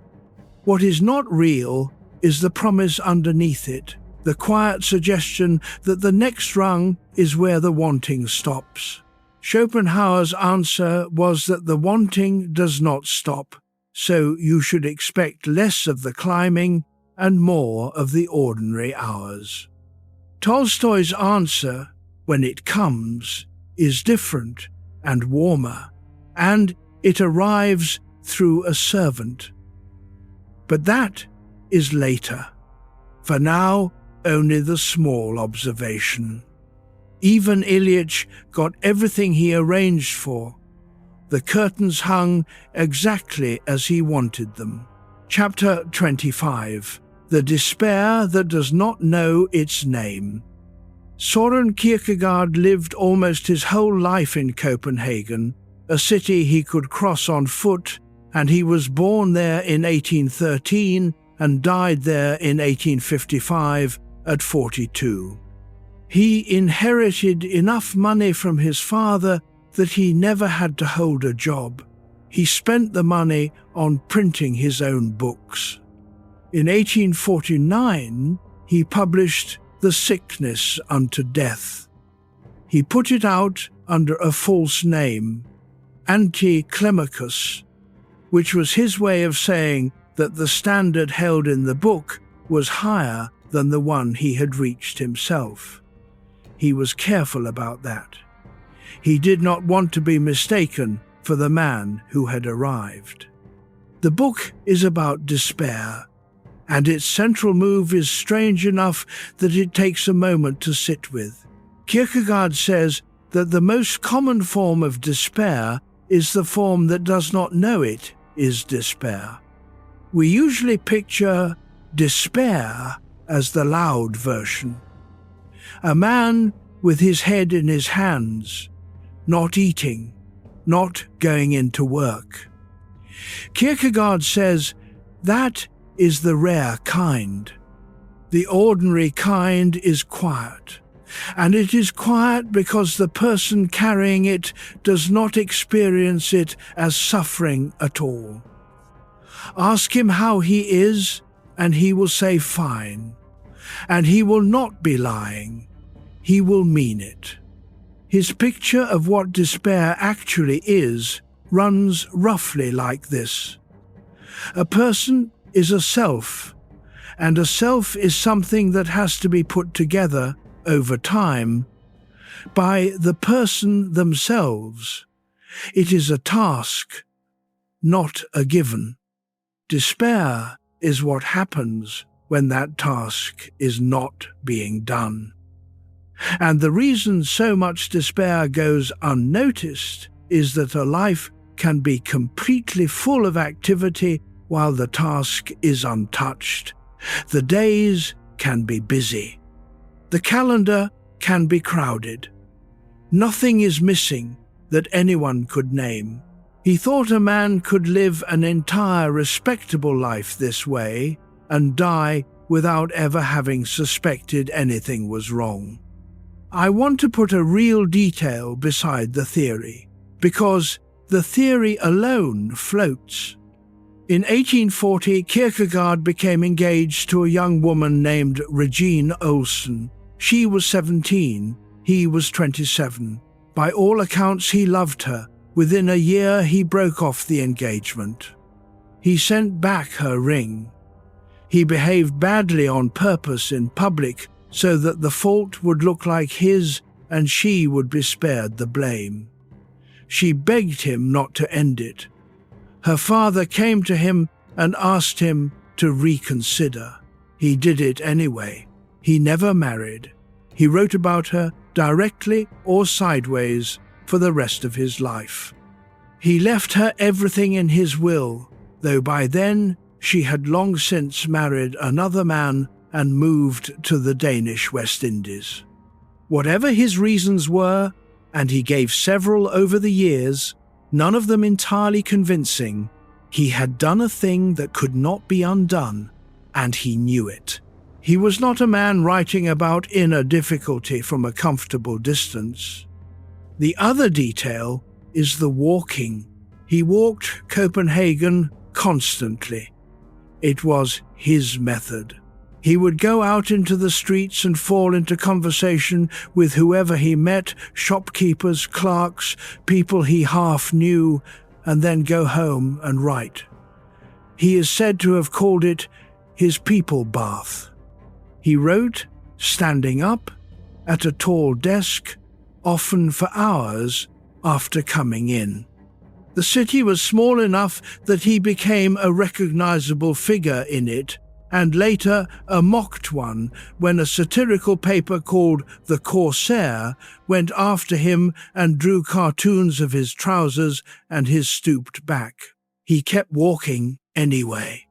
What is not real is the promise underneath it, the quiet suggestion that the next rung is where the wanting stops. Schopenhauer's answer was that the wanting does not stop, so you should expect less of the climbing and more of the ordinary hours. Tolstoy's answer, when it comes, is different and warmer, and it arrives through a servant. But that is later. For now, only the small observation. Ivan Ilyich got everything he arranged for. The curtains hung exactly as he wanted them. Chapter 25. The Despair That Does Not Know Its Name. Søren Kierkegaard lived almost his whole life in Copenhagen, a city he could cross on foot, and he was born there in 1813 and died there in 1855 at 42. He inherited enough money from his father that he never had to hold a job. He spent the money on printing his own books. In 1849, he published The Sickness Unto Death. He put it out under a false name, Anti-Clemacus, which was his way of saying that the standard held in the book was higher than the one he had reached himself. He was careful about that. He did not want to be mistaken for the man who had arrived. The book is about despair, and its central move is strange enough that it takes a moment to sit with. Kierkegaard says that the most common form of despair is the form that does not know it is despair. We usually picture despair as the loud version. A man with his head in his hands, not eating, not going into work. Kierkegaard says that is the rare kind. The ordinary kind is quiet, and it is quiet because the person carrying it does not experience it as suffering at all. Ask him how he is, and he will say fine, and he will not be lying. He will mean it. His picture of what despair actually is runs roughly like this. A person is a self, and a self is something that has to be put together over time by the person themselves. It is a task, not a given. Despair is what happens when that task is not being done. And the reason so much despair goes unnoticed is that a life can be completely full of activity while the task is untouched. The days can be busy. The calendar can be crowded. Nothing is missing that anyone could name. He thought a man could live an entire respectable life this way and die without ever having suspected anything was wrong. I want to put a real detail beside the theory, because the theory alone floats. In 1840, Kierkegaard became engaged to a young woman named Regine Olsen. She was 17, he was 27. By all accounts, he loved her. Within a year, he broke off the engagement. He sent back her ring. He behaved badly on purpose in public so that the fault would look like his and she would be spared the blame. She begged him not to end it. Her father came to him and asked him to reconsider. He did it anyway. He never married. He wrote about her directly or sideways for the rest of his life. He left her everything in his will, though by then she had long since married another man and moved to the Danish West Indies. Whatever his reasons were, and he gave several over the years, none of them entirely convincing, he had done a thing that could not be undone, and he knew it. He was not a man writing about inner difficulty from a comfortable distance. The other detail is the walking. He walked Copenhagen constantly. It was his method. He would go out into the streets and fall into conversation with whoever he met, shopkeepers, clerks, people he half knew, and then go home and write. He is said to have called it his people bath. He wrote, standing up, at a tall desk, often for hours after coming in. The city was small enough that he became a recognizable figure in it, and later a mocked one when a satirical paper called The Corsair went after him and drew cartoons of his trousers and his stooped back. He kept walking anyway.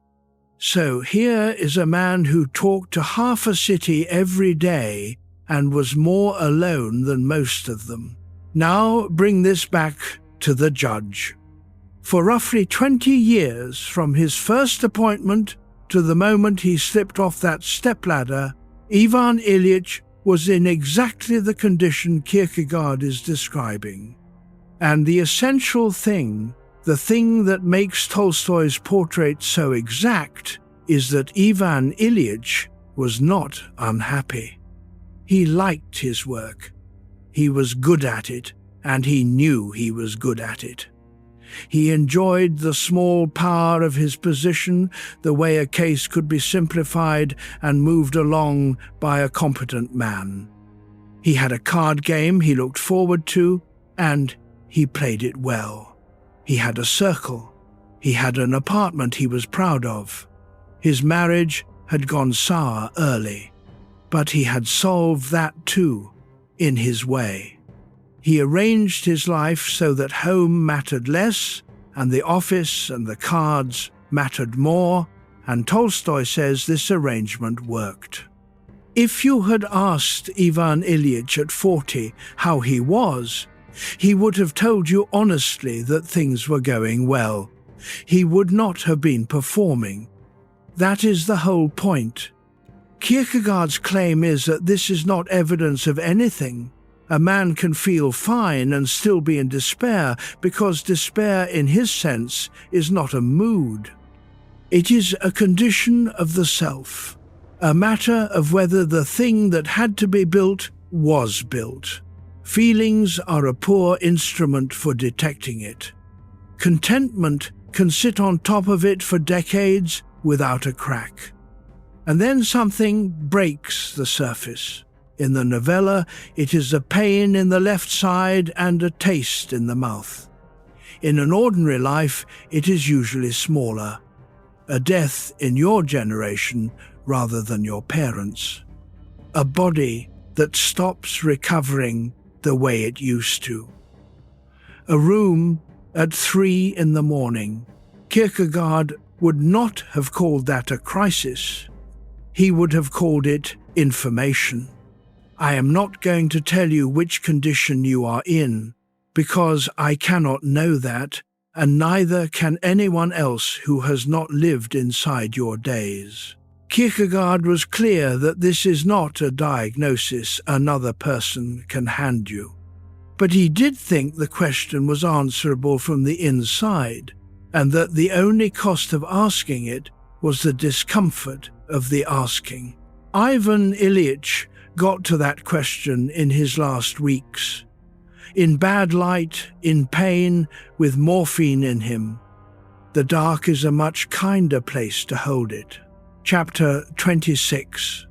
So here is a man who talked to half a city every day and was more alone than most of them. Now bring this back to the judge. For roughly 20 years, from his first appointment to the moment he slipped off that stepladder, Ivan Ilyich was in exactly the condition Kierkegaard is describing. And the essential thing, the thing that makes Tolstoy's portrait so exact, is that Ivan Ilyich was not unhappy. He liked his work. He was good at it, and he knew he was good at it. He enjoyed the small power of his position, the way a case could be simplified and moved along by a competent man. He had a card game he looked forward to, and he played it well. He had a circle. He had an apartment he was proud of. His marriage had gone sour early, but he had solved that too, in his way. He arranged his life so that home mattered less, and the office and the cards mattered more, and Tolstoy says this arrangement worked. If you had asked Ivan Ilyich at 40 how he was, he would have told you honestly that things were going well. He would not have been performing. That is the whole point. Kierkegaard's claim is that this is not evidence of anything. A man can feel fine and still be in despair, because despair in his sense is not a mood. It is a condition of the self, a matter of whether the thing that had to be built was built. Feelings are a poor instrument for detecting it. Contentment can sit on top of it for decades without a crack. And then something breaks the surface. In the novella, it is a pain in the left side and a taste in the mouth. In an ordinary life, it is usually smaller. A death in your generation rather than your parents'. A body that stops recovering the way it used to. A room at 3 in the morning. Kierkegaard would not have called that a crisis. He would have called it information. I am not going to tell you which condition you are in, because I cannot know that, and neither can anyone else who has not lived inside your days. Kierkegaard was clear that this is not a diagnosis another person can hand you. But he did think the question was answerable from the inside, and that the only cost of asking it was the discomfort of the asking. Ivan Ilyich got to that question in his last weeks. In bad light, in pain, with morphine in him. The dark is a much kinder place to hold it. Chapter 26.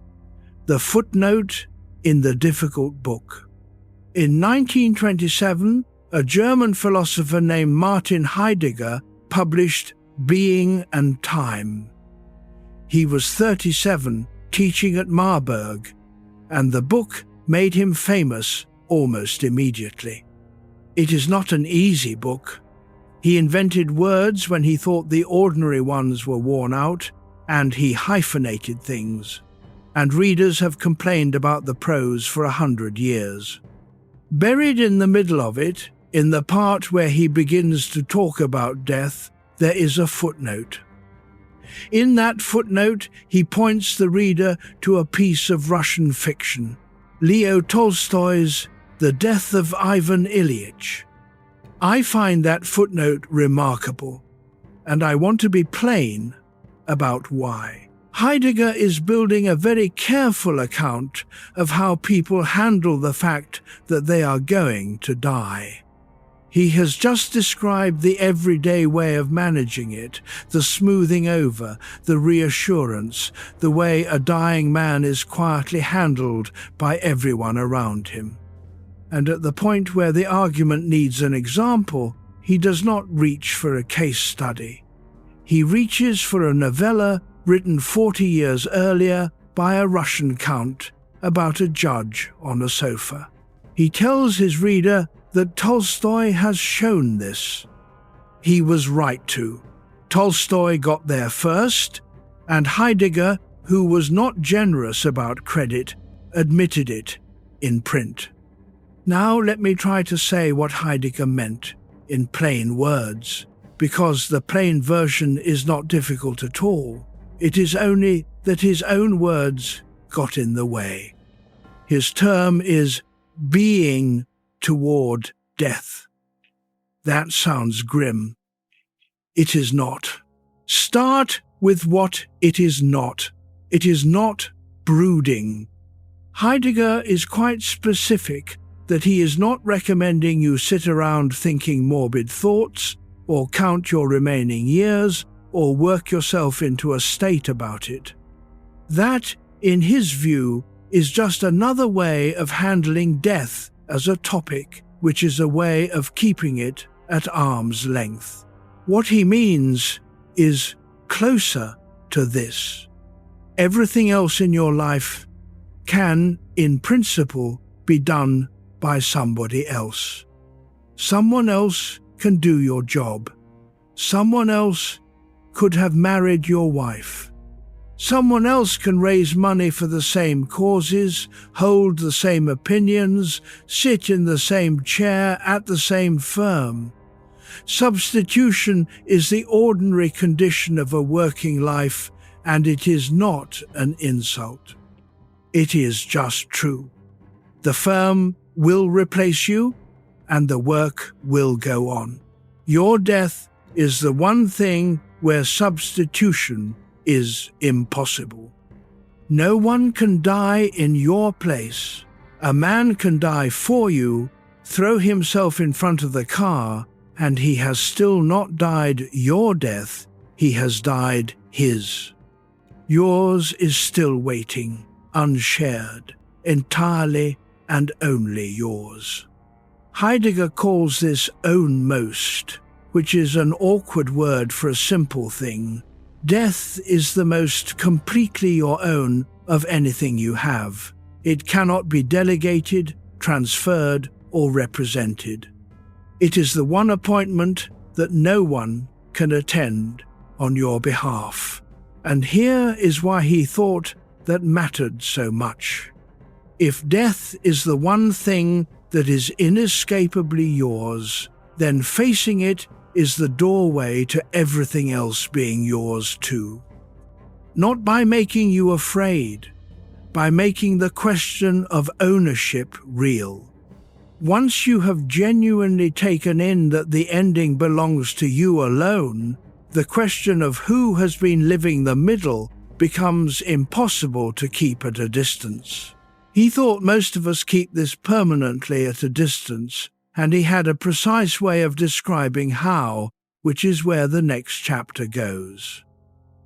The Footnote in the Difficult Book. In 1927, a German philosopher named Martin Heidegger published Being and Time. He was 37, teaching at Marburg, and the book made him famous almost immediately. It is not an easy book. He invented words when he thought the ordinary ones were worn out, and he hyphenated things, and readers have complained about the prose for 100 years. Buried in the middle of it, in the part where he begins to talk about death, there is a footnote. In that footnote, he points the reader to a piece of Russian fiction, Leo Tolstoy's The Death of Ivan Ilyich. I find that footnote remarkable, and I want to be plain about why. Heidegger is building a very careful account of how people handle the fact that they are going to die. He has just described the everyday way of managing it, the smoothing over, the reassurance, the way a dying man is quietly handled by everyone around him. And at the point where the argument needs an example, he does not reach for a case study. He reaches for a novella written 40 years earlier by a Russian count about a judge on a sofa. He tells his reader that Tolstoy has shown this. He was right to. Tolstoy got there first, and Heidegger, who was not generous about credit, admitted it in print. Now let me try to say what Heidegger meant in plain words, because the plain version is not difficult at all. It is only that his own words got in the way. His term is being toward death. That sounds grim. It is not. Start with what it is not. It is not brooding. Heidegger is quite specific that he is not recommending you sit around thinking morbid thoughts, or count your remaining years, or work yourself into a state about it. That, in his view, is just another way of handling death as a topic, which is a way of keeping it at arm's length. What he means is closer to this. Everything else in your life can, in principle, be done by somebody else. Someone else can do your job. Someone else could have married your wife. Someone else can raise money for the same causes, hold the same opinions, sit in the same chair at the same firm. Substitution is the ordinary condition of a working life, and it is not an insult. It is just true. The firm will replace you, and the work will go on. Your death is the one thing where substitution is impossible. No one can die in your place. A man can die for you, throw himself in front of the car, and he has still not died your death, he has died his. Yours is still waiting, unshared, entirely and only yours. Heidegger calls this own most, which is an awkward word for a simple thing. Death is the most completely your own of anything you have. It cannot be delegated, transferred, or represented. It is the one appointment that no one can attend on your behalf. And here is why he thought that mattered so much. If death is the one thing that is inescapably yours, then facing it is the doorway to everything else being yours too. Not by making you afraid, by making the question of ownership real. Once you have genuinely taken in that the ending belongs to you alone, the question of who has been living the middle becomes impossible to keep at a distance. He thought most of us keep this permanently at a distance, and he had a precise way of describing how, which is where the next chapter goes.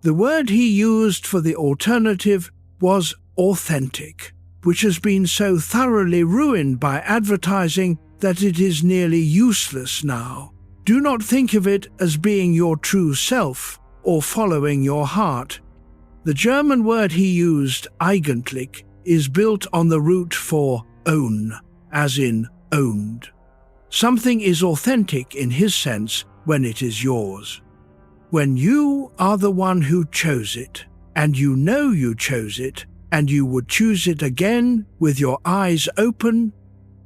The word he used for the alternative was authentic, which has been so thoroughly ruined by advertising that it is nearly useless now. Do not think of it as being your true self or following your heart. The German word he used, eigentlich, is built on the root for own, as in owned. Something is authentic in his sense when it is yours. When you are the one who chose it, and you know you chose it, and you would choose it again with your eyes open,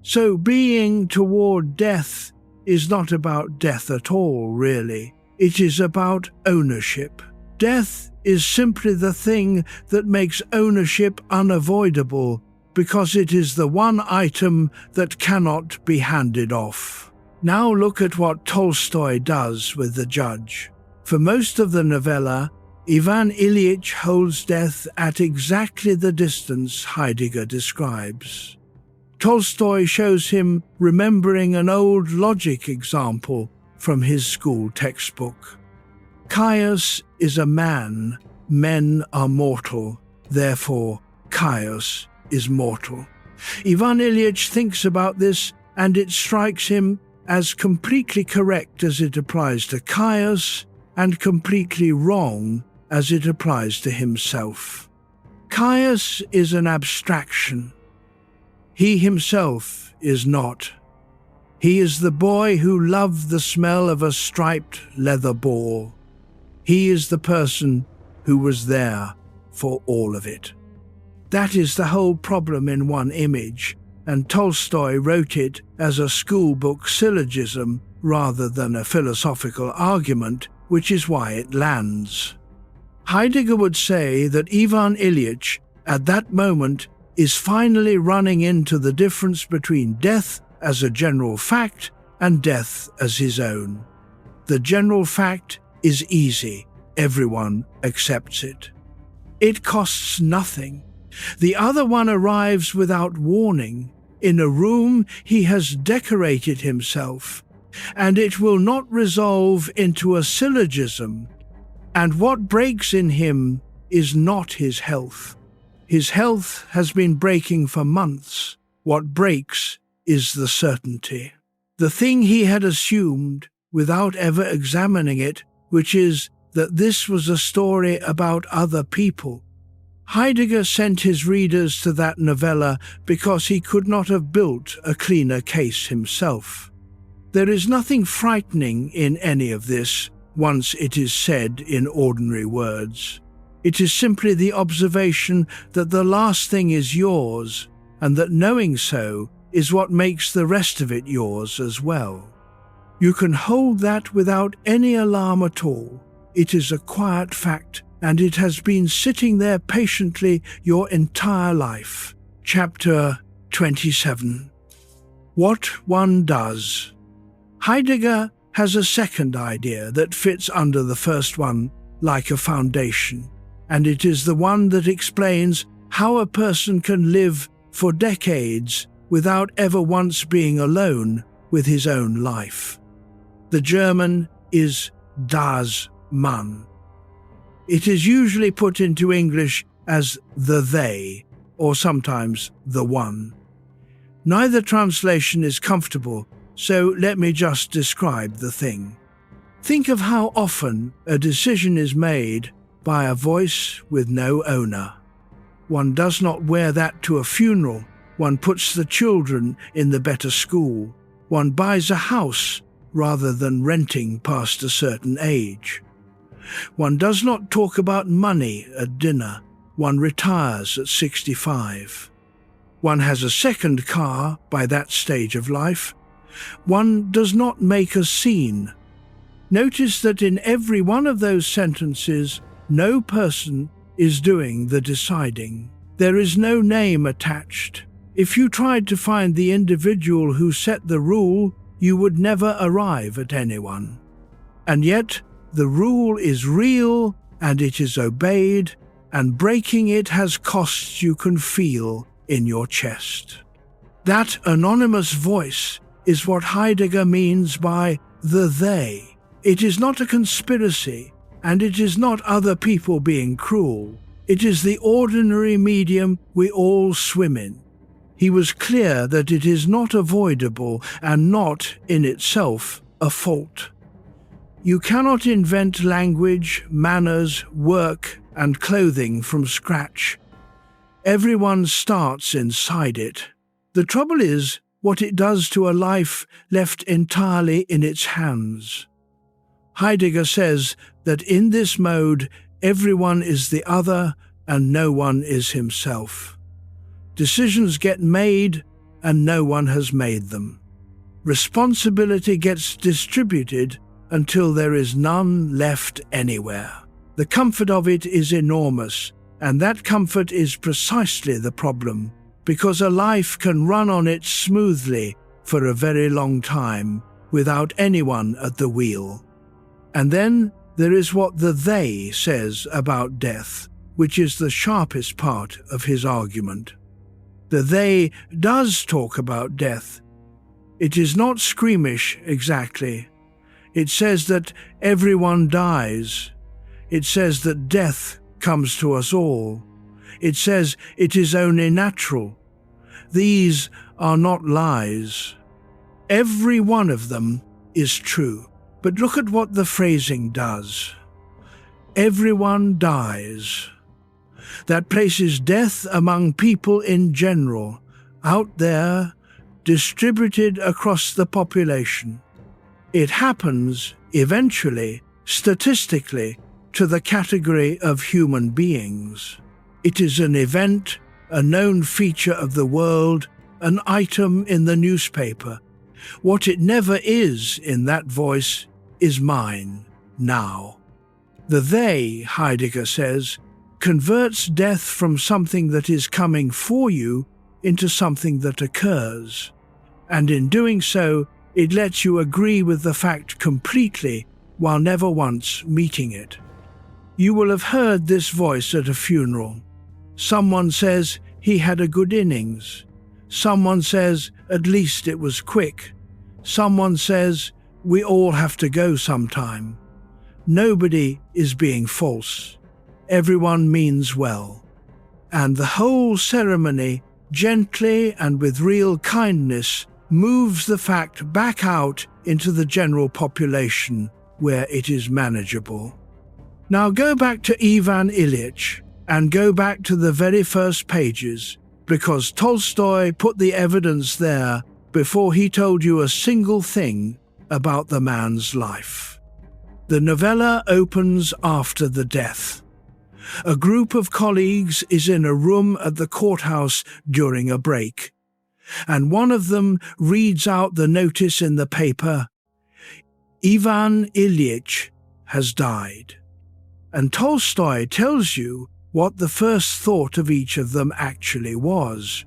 so being toward death is not about death at all, really. It is about ownership. Death is simply the thing that makes ownership unavoidable, because it is the one item that cannot be handed off. Now look at what Tolstoy does with the judge. For most of the novella, Ivan Ilyich holds death at exactly the distance Heidegger describes. Tolstoy shows him remembering an old logic example from his school textbook. Caius is a man, men are mortal, therefore Caius is mortal. Ivan Ilyich thinks about this, and it strikes him as completely correct as it applies to Caius, and completely wrong as it applies to himself. Caius is an abstraction. He himself is not. He is the boy who loved the smell of a striped leather ball. He is the person who was there for all of it. That is the whole problem in one image, and Tolstoy wrote it as a schoolbook syllogism rather than a philosophical argument, which is why it lands. Heidegger would say that Ivan Ilyich, at that moment, is finally running into the difference between death as a general fact and death as his own. The general fact is easy. Everyone accepts it. It costs nothing. The other one arrives without warning. In a room he has decorated himself, and it will not resolve into a syllogism. And what breaks in him is not his health. His health has been breaking for months. What breaks is the certainty. the thing he had assumed, without ever examining it, which is that this was a story about other people. Heidegger sent his readers to that novella because he could not have built a cleaner case himself. There is nothing frightening in any of this, once it is said in ordinary words. It is simply the observation that the last thing is yours, and that knowing so is what makes the rest of it yours as well. You can hold that without any alarm at all. It is a quiet fact, and it has been sitting there patiently your entire life. Chapter 27. What one does. Heidegger has a second idea that fits under the first one like a foundation, and it is the one that explains how a person can live for decades without ever once being alone with his own life. The German is das Mann. It is usually put into English as the they, or sometimes the one. Neither translation is comfortable, so let me just describe the thing. Think of how often a decision is made by a voice with no owner. One does not wear that to a funeral. One puts the children in the better school. One buys a house rather than renting past a certain age. One does not talk about money at dinner. One retires at 65. One has a second car by that stage of life. One does not make a scene. Notice that in every one of those sentences, no person is doing the deciding. There is no name attached. If you tried to find the individual who set the rule, you would never arrive at anyone. And yet, the rule is real, and it is obeyed, and breaking it has costs you can feel in your chest. That anonymous voice is what Heidegger means by the they. It is not a conspiracy, and it is not other people being cruel. It is the ordinary medium we all swim in. He was clear that it is not avoidable and not, in itself, a fault. You cannot invent language, manners, work, and clothing from scratch. Everyone starts inside it. The trouble is what it does to a life left entirely in its hands. Heidegger says that in this mode, everyone is the other and no one is himself. Decisions get made and no one has made them. Responsibility gets distributed until there is none left anywhere. The comfort of it is enormous, and that comfort is precisely the problem, because a life can run on it smoothly for a very long time without anyone at the wheel. And then there is what the they says about death, which is the sharpest part of his argument. The they does talk about death. It is not squeamish exactly. It says that everyone dies. It says that death comes to us all. It says it is only natural. These are not lies. Every one of them is true. But look at what the phrasing does. Everyone dies. That places death among people in general, out there, distributed across the population. It happens, eventually, statistically, to the category of human beings. It is an event, a known feature of the world, an item in the newspaper. What it never is in that voice is mine, now. The they, Heidegger says, converts death from something that is coming for you into something that occurs. And in doing so, it lets you agree with the fact completely while never once meeting it. You will have heard this voice at a funeral. Someone says he had a good innings. Someone says at least it was quick. Someone says we all have to go sometime. Nobody is being false. Everyone means well. And the whole ceremony, gently and with real kindness, moves the fact back out into the general population where it is manageable. Now go back to Ivan Ilyich and go back to the very first pages, because Tolstoy put the evidence there before he told you a single thing about the man's life. The novella opens after the death. A group of colleagues is in a room at the courthouse during a break, and one of them reads out the notice in the paper, "Ivan Ilyich has died." And Tolstoy tells you what the first thought of each of them actually was.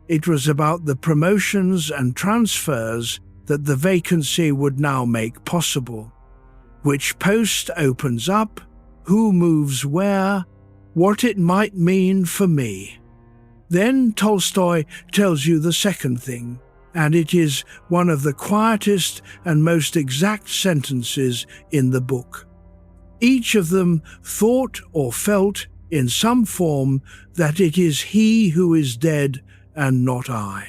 It was about the promotions and transfers that the vacancy would now make possible. Which post opens up, who moves where, what it might mean for me. Then Tolstoy tells you the second thing, and it is one of the quietest and most exact sentences in the book. Each of them thought or felt in some form that it is he who is dead and not I.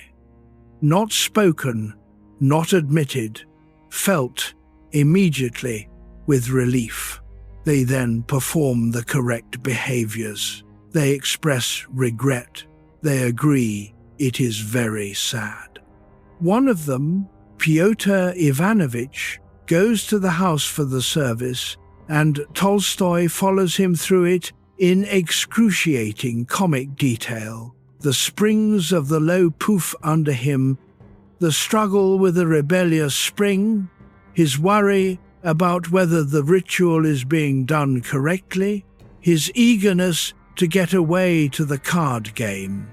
Not spoken, not admitted, felt immediately with relief. They then perform the correct behaviors. They express regret. They agree it is very sad. One of them, Pyotr Ivanovich, goes to the house for the service, and Tolstoy follows him through it in excruciating comic detail. The springs of the low poof under him, the struggle with a rebellious spring, his worry about whether the ritual is being done correctly, his eagerness to get away to the card game.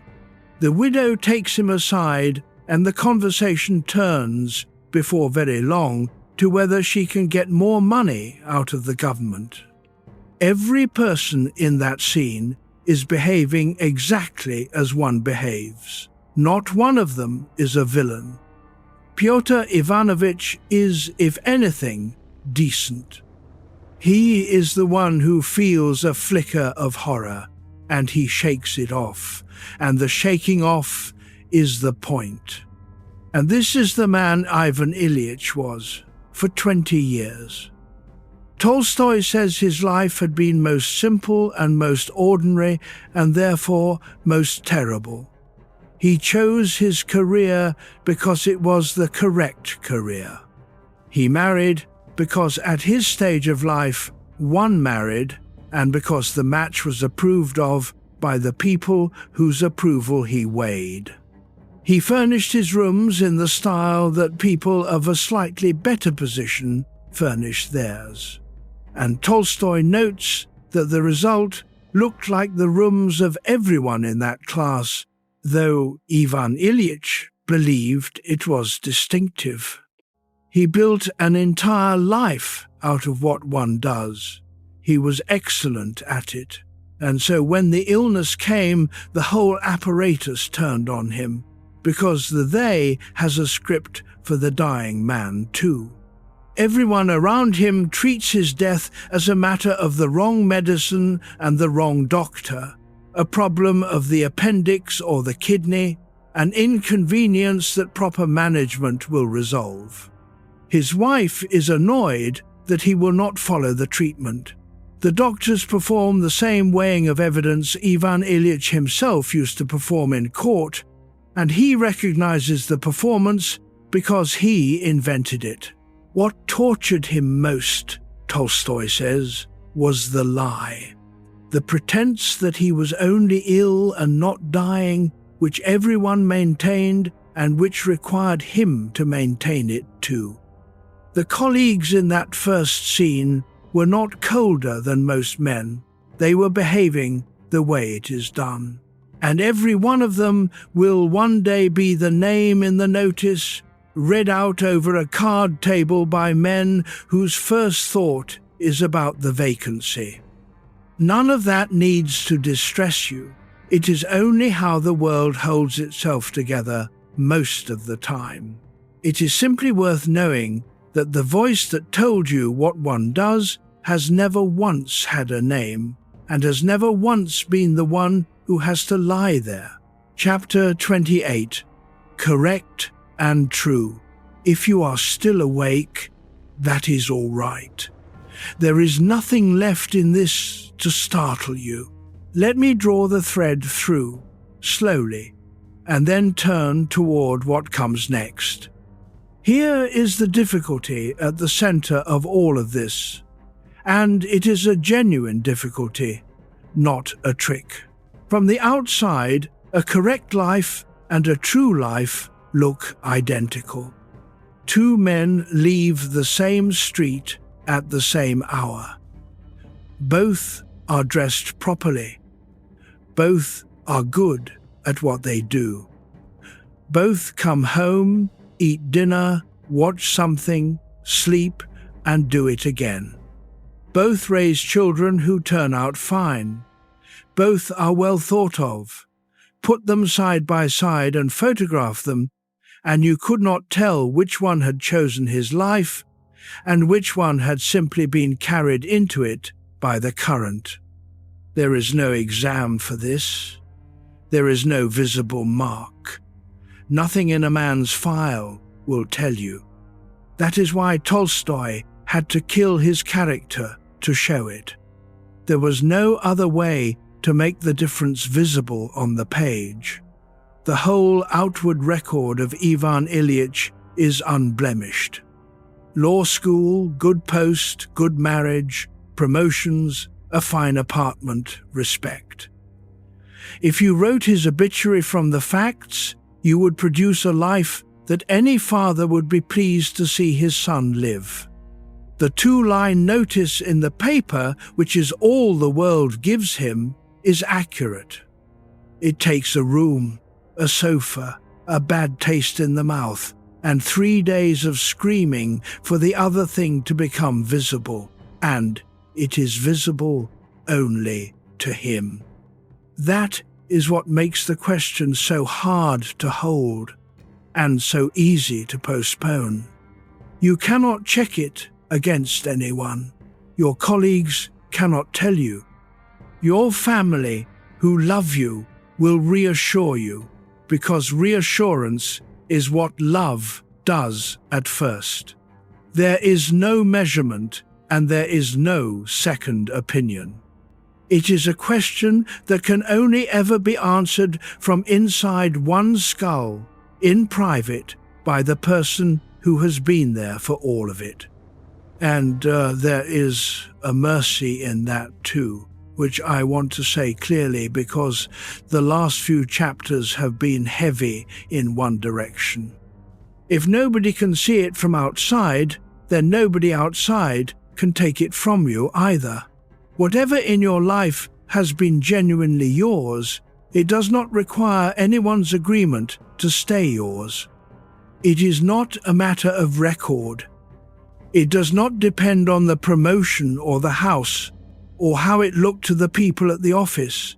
The widow takes him aside, and the conversation turns, before very long, to whether she can get more money out of the government. Every person in that scene is behaving exactly as one behaves. Not one of them is a villain. Pyotr Ivanovich is, if anything, decent. He is the one who feels a flicker of horror, and he shakes it off, and the shaking off is the point. And this is the man Ivan Ilyich was, for 20 years. Tolstoy says his life had been most simple and most ordinary, and therefore most terrible. He chose his career because it was the correct career. He married because at his stage of life one married, and because the match was approved of by the people whose approval he weighed. He furnished his rooms in the style that people of a slightly better position furnished theirs. And Tolstoy notes that the result looked like the rooms of everyone in that class, though Ivan Ilyich believed it was distinctive. He built an entire life out of what one does. He was excellent at it, and so when the illness came, the whole apparatus turned on him, because the they has a script for the dying man too. Everyone around him treats his death as a matter of the wrong medicine and the wrong doctor, a problem of the appendix or the kidney, an inconvenience that proper management will resolve. His wife is annoyed that he will not follow the treatment. The doctors perform the same weighing of evidence Ivan Ilyich himself used to perform in court, and he recognizes the performance because he invented it. What tortured him most, Tolstoy says, was the lie. The pretense that he was only ill and not dying, which everyone maintained and which required him to maintain it too. The colleagues in that first scene were not colder than most men. They were behaving the way it is done. And every one of them will one day be the name in the notice, read out over a card table by men whose first thought is about the vacancy. None of that needs to distress you. It is only how the world holds itself together most of the time. It is simply worth knowing that the voice that told you what one does has never once had a name, and has never once been the one who has to lie there. Chapter 28. Correct and true. If you are still awake, that is all right. There is nothing left in this to startle you. Let me draw the thread through, slowly, and then turn toward what comes next. Here is the difficulty at the center of all of this, and it is a genuine difficulty, not a trick. From the outside, a correct life and a true life look identical. Two men leave the same street at the same hour. Both are dressed properly. Both are good at what they do. Both come home, eat dinner, watch something, sleep, and do it again. Both raise children who turn out fine. Both are well thought of. Put them side by side and photograph them, and you could not tell which one had chosen his life and which one had simply been carried into it by the current. There is no exam for this. There is no visible mark. Nothing in a man's file will tell you. That is why Tolstoy had to kill his character to show it. There was no other way to make the difference visible on the page. The whole outward record of Ivan Ilyich is unblemished. Law school, good post, good marriage, promotions, a fine apartment, respect. If you wrote his obituary from the facts, you would produce a life that any father would be pleased to see his son live. The two-line notice in the paper, which is all the world gives him, is accurate. It takes a room, a sofa, a bad taste in the mouth, and 3 days of screaming for the other thing to become visible, and it is visible only to him. That is what makes the question so hard to hold and so easy to postpone. You cannot check it against anyone. Your colleagues cannot tell you. Your family, who love you, will reassure you, because reassurance is what love does at first. There is no measurement and there is no second opinion. It is a question that can only ever be answered from inside one's skull, in private, by the person who has been there for all of it. And there is a mercy in that too, which I want to say clearly, because the last few chapters have been heavy in one direction. If nobody can see it from outside, then nobody outside can take it from you either. Whatever in your life has been genuinely yours, it does not require anyone's agreement to stay yours. It is not a matter of record. It does not depend on the promotion or the house, or how it looked to the people at the office.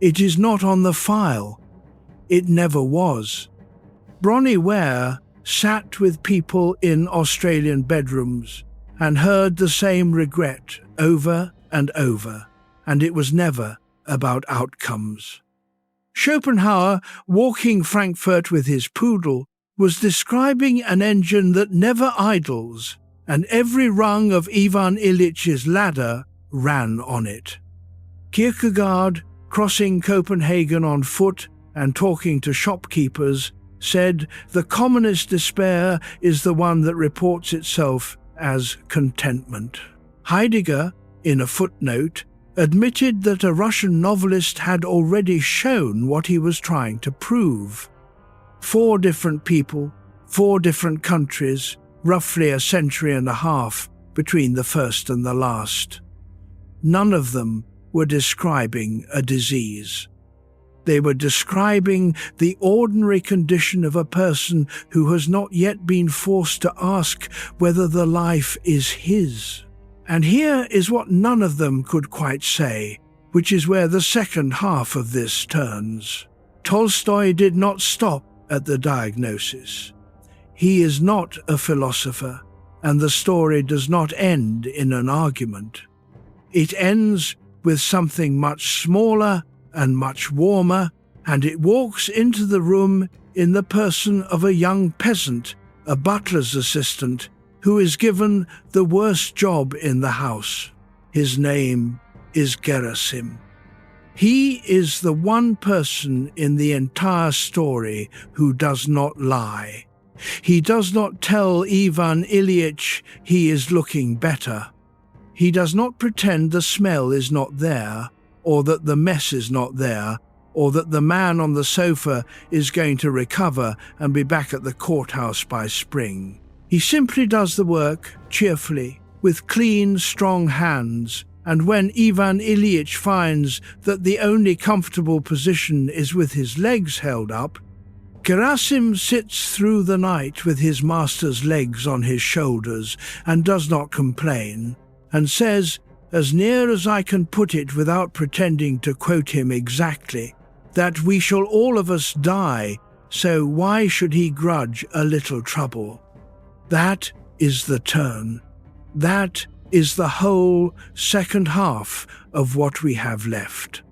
It is not on the file. It never was. Bronnie Ware sat with people in Australian bedrooms and heard the same regret over and over, and it was never about outcomes. Schopenhauer, walking Frankfurt with his Poodle, was describing an engine that never idles, and every rung of Ivan Ilyич's ladder ran on it. Kierkegaard, crossing Copenhagen on foot and talking to shopkeepers, said the commonest despair is the one that reports itself as contentment. Heidegger, in a footnote, admitted that a Russian novelist had already shown what he was trying to prove. 4 different people, 4 different countries, roughly a century and a half between the first and the last. None of them were describing a disease. They were describing the ordinary condition of a person who has not yet been forced to ask whether the life is his. And here is what none of them could quite say, which is where the second half of this turns. Tolstoy did not stop at the diagnosis. He is not a philosopher, and the story does not end in an argument. It ends with something much smaller and much warmer and it walks into the room in the person of a young peasant, a butler's assistant, who is given the worst job in the house. His name is Gerasim. He is the one person in the entire story who does not lie. He does not tell Ivan Ilyich he is looking better. He does not pretend the smell is not there, or that the mess is not there, or that the man on the sofa is going to recover and be back at the courthouse by spring. He simply does the work cheerfully, with clean, strong hands, and when Ivan Ilyich finds that the only comfortable position is with his legs held up, Gerasim sits through the night with his master's legs on his shoulders and does not complain, and says, as near as I can put it without pretending to quote him exactly, that we shall all of us die, so why should he grudge a little trouble? That is the turn. That is the whole second half of what we have left.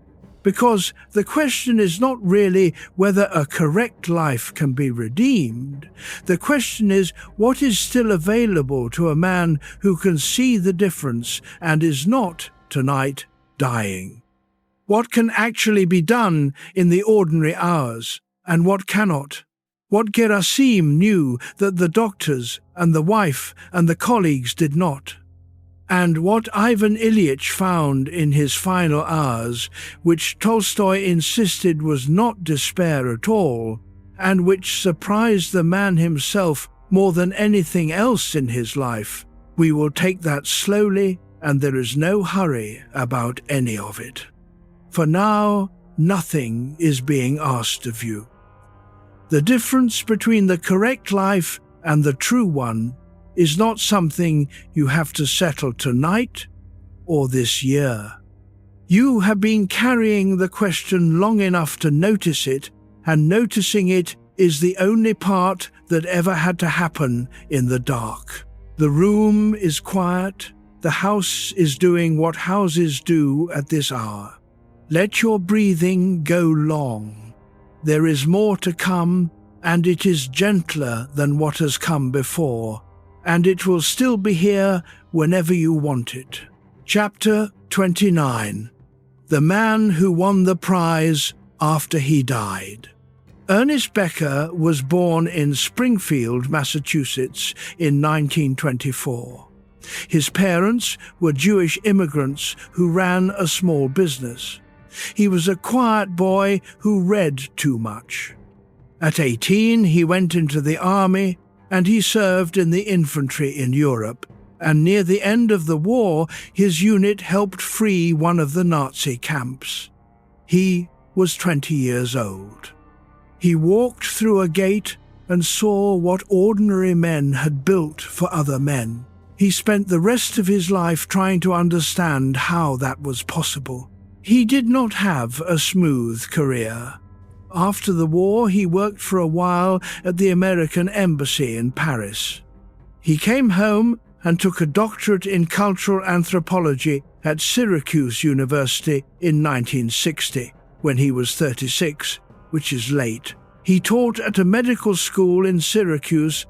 Because the question is not really whether a correct life can be redeemed. The question is what is still available to a man who can see the difference and is not, tonight, dying. What can actually be done in the ordinary hours, and what cannot? What Gerasim knew that the doctors and the wife and the colleagues did not. And what Ivan Ilyich found in his final hours, which Tolstoy insisted was not despair at all, and which surprised the man himself more than anything else in his life, we will take that slowly, and there is no hurry about any of it. For now, nothing is being asked of you. The difference between the correct life and the true one is not something you have to settle tonight or this year. You have been carrying the question long enough to notice it, and noticing it is the only part that ever had to happen in the dark. The room is quiet, the house is doing what houses do at this hour. Let your breathing go long. There is more to come, and it is gentler than what has come before, and it will still be here whenever you want it. Chapter 29. The Man Who Won the Prize After He Died. Ernest Becker was born in Springfield, Massachusetts in 1924. His parents were Jewish immigrants who ran a small business. He was a quiet boy who read too much. At 18, he went into the army, and he served in the infantry in Europe, and near the end of the war, his unit helped free one of the Nazi camps. He was 20 years old. He walked through a gate and saw what ordinary men had built for other men. He spent the rest of his life trying to understand how that was possible. He did not have a smooth career. After the war, he worked for a while at the American Embassy in Paris. He came home and took a doctorate in cultural anthropology at Syracuse University in 1960, when he was 36, which is late. He taught at a medical school in Syracuse.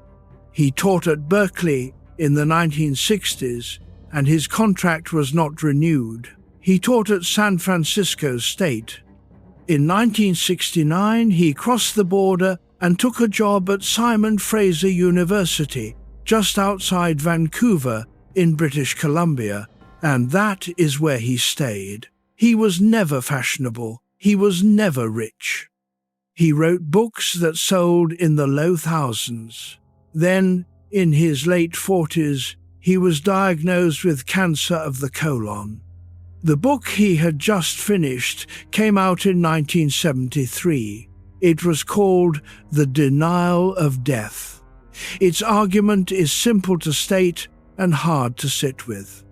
He taught at Berkeley in the 1960s, and his contract was not renewed. He taught at San Francisco State. In 1969, he crossed the border and took a job at Simon Fraser University, just outside Vancouver in British Columbia, and that is where he stayed. He was never fashionable. He was never rich. He wrote books that sold in the low thousands. Then, in his late 40s, he was diagnosed with cancer of the colon. The book he had just finished came out in 1973. It was called The Denial of Death. Its argument is simple to state and hard to sit with.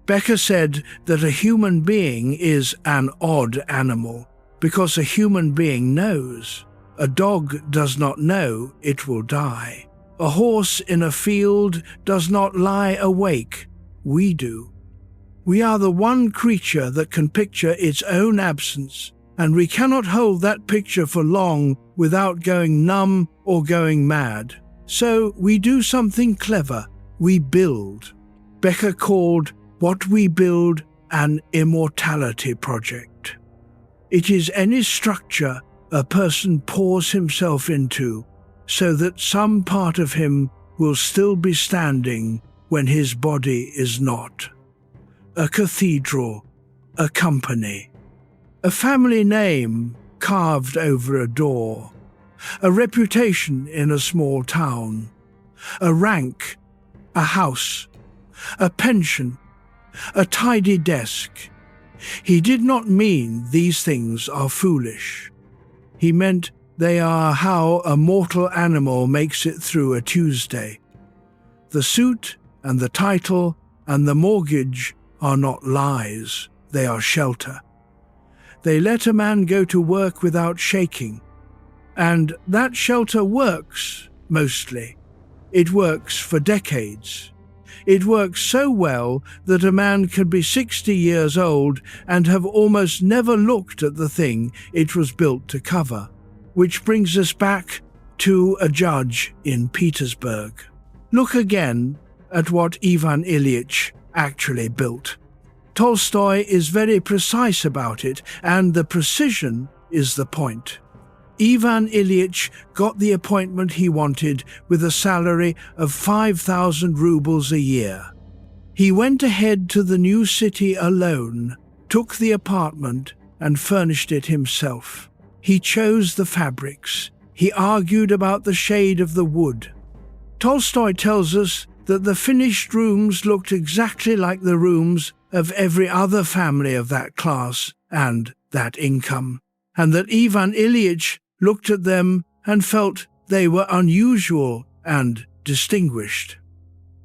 Becker said that a human being is an odd animal because a human being knows. A dog does not know it will die. A horse in a field does not lie awake. We do. We are the one creature that can picture its own absence, and we cannot hold that picture for long without going numb or going mad. So we do something clever. We build. Becker called what we build an immortality project. It is any structure a person pours himself into so that some part of him will still be standing when his body is not. A cathedral, a company, a family name carved over a door, a reputation in a small town, a rank, a house, a pension, a tidy desk. He did not mean these things are foolish. He meant they are how a mortal animal makes it through a Tuesday. The suit and the title and the mortgage are not lies, they are shelter. They let a man go to work without shaking. And that shelter works, mostly. It works for decades. It works so well that a man can be 60 years old and have almost never looked at the thing it was built to cover. Which brings us back to a judge in Petersburg. Look again at what Ivan Ilyich actually built. Tolstoy is very precise about it, and the precision is the point. Ivan Ilyich got the appointment he wanted with a salary of 5,000 rubles a year. He went ahead to the new city alone, took the apartment, and furnished it himself. He chose the fabrics. He argued about the shade of the wood. Tolstoy tells us that the finished rooms looked exactly like the rooms of every other family of that class and that income, and that Ivan Ilyich looked at them and felt they were unusual and distinguished.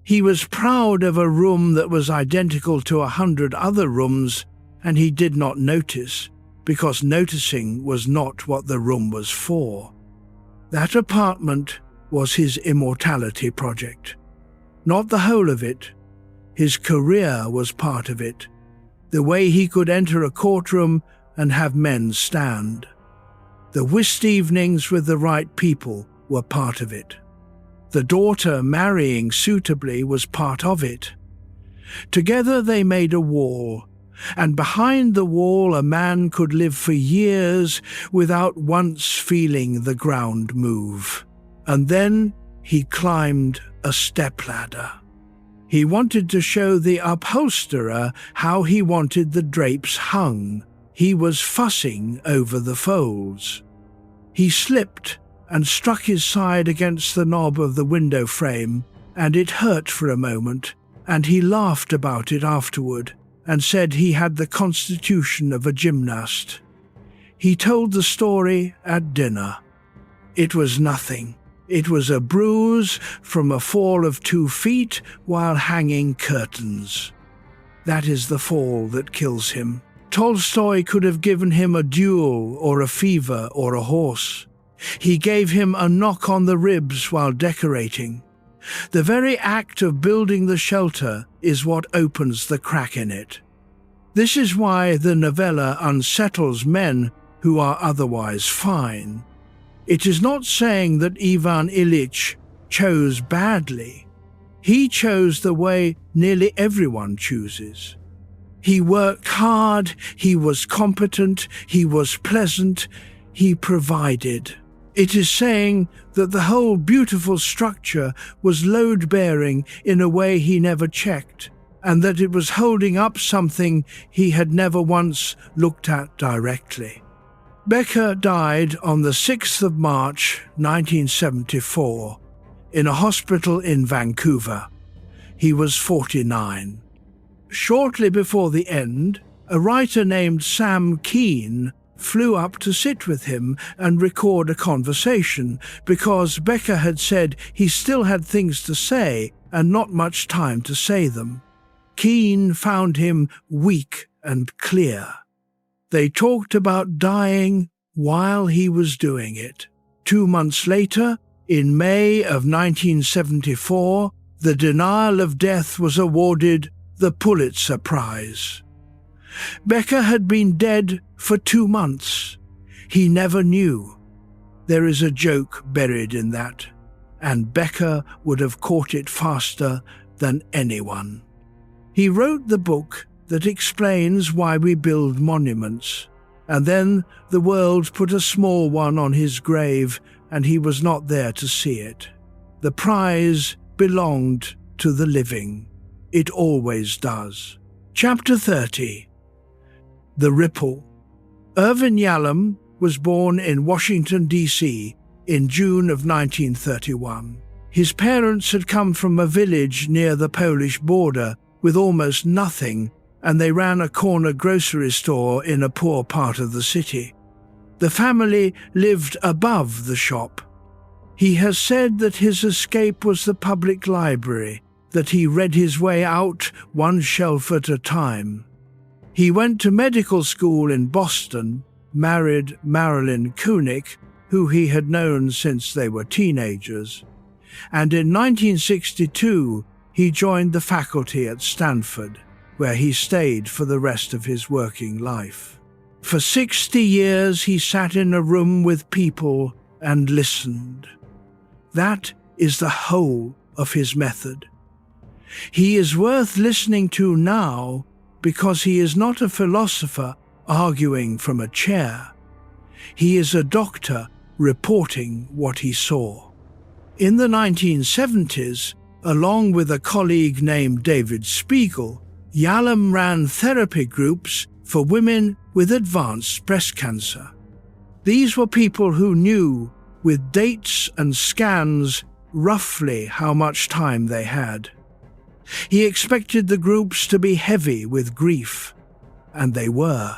He was proud of a room that was identical to 100 other rooms, and he did not notice, because noticing was not what the room was for. That apartment was his immortality project. Not the whole of it. His career was part of it. The way he could enter a courtroom and have men stand. The whist evenings with the right people were part of it. The daughter marrying suitably was part of it. Together they made a wall, and behind the wall a man could live for years without once feeling the ground move. And then he climbed a stepladder. He wanted to show the upholsterer how he wanted the drapes hung. He was fussing over the folds. He slipped and struck his side against the knob of the window frame, and it hurt for a moment, and he laughed about it afterward and said he had the constitution of a gymnast. He told the story at dinner. It was nothing. It was a bruise from a fall of 2 feet while hanging curtains. That is the fall that kills him. Tolstoy could have given him a duel or a fever or a horse. He gave him a knock on the ribs while decorating. The very act of building the shelter is what opens the crack in it. This is why the novella unsettles men who are otherwise fine. It is not saying that Ivan Ilyich chose badly. He chose the way nearly everyone chooses. He worked hard, he was competent, he was pleasant, he provided. It is saying that the whole beautiful structure was load-bearing in a way he never checked, and that it was holding up something he had never once looked at directly. Becker died on the 6th of March, 1974, in a hospital in Vancouver. He was 49. Shortly before the end, a writer named Sam Keane flew up to sit with him and record a conversation because Becker had said he still had things to say and not much time to say them. Keane found him weak and clear. They talked about dying while he was doing it. 2 months later, in May of 1974, The Denial of Death was awarded the Pulitzer Prize. Becker had been dead for 2 months. He never knew. There is a joke buried in that, and Becker would have caught it faster than anyone. He wrote the book that explains why we build monuments, and then the world put a small one on his grave, and he was not there to see it. The prize belonged to the living. It always does. Chapter 30. The Ripple. Irvin Yalom was born in Washington, D.C. in June of 1931. His parents had come from a village near the Polish border with almost nothing, and they ran a corner grocery store in a poor part of the city. The family lived above the shop. He has said that his escape was the public library, that he read his way out one shelf at a time. He went to medical school in Boston, married Marilyn Koenig, who he had known since they were teenagers, and in 1962 he joined the faculty at Stanford, where he stayed for the rest of his working life. For 60 years he sat in a room with people and listened. That is the whole of his method. He is worth listening to now because he is not a philosopher arguing from a chair. He is a doctor reporting what he saw. In the 1970s, along with a colleague named David Spiegel, Yalom ran therapy groups for women with advanced breast cancer. These were people who knew, with dates and scans, roughly how much time they had. He expected the groups to be heavy with grief, and they were.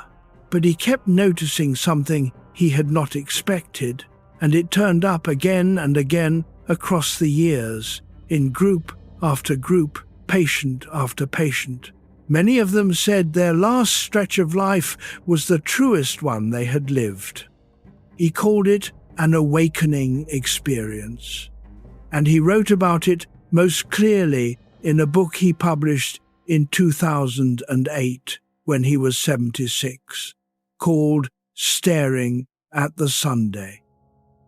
But he kept noticing something he had not expected, and it turned up again and again across the years, in group after group, patient after patient. Many of them said their last stretch of life was the truest one they had lived. He called it an awakening experience, and he wrote about it most clearly in a book he published in 2008 when he was 76, called Staring at the Sunday.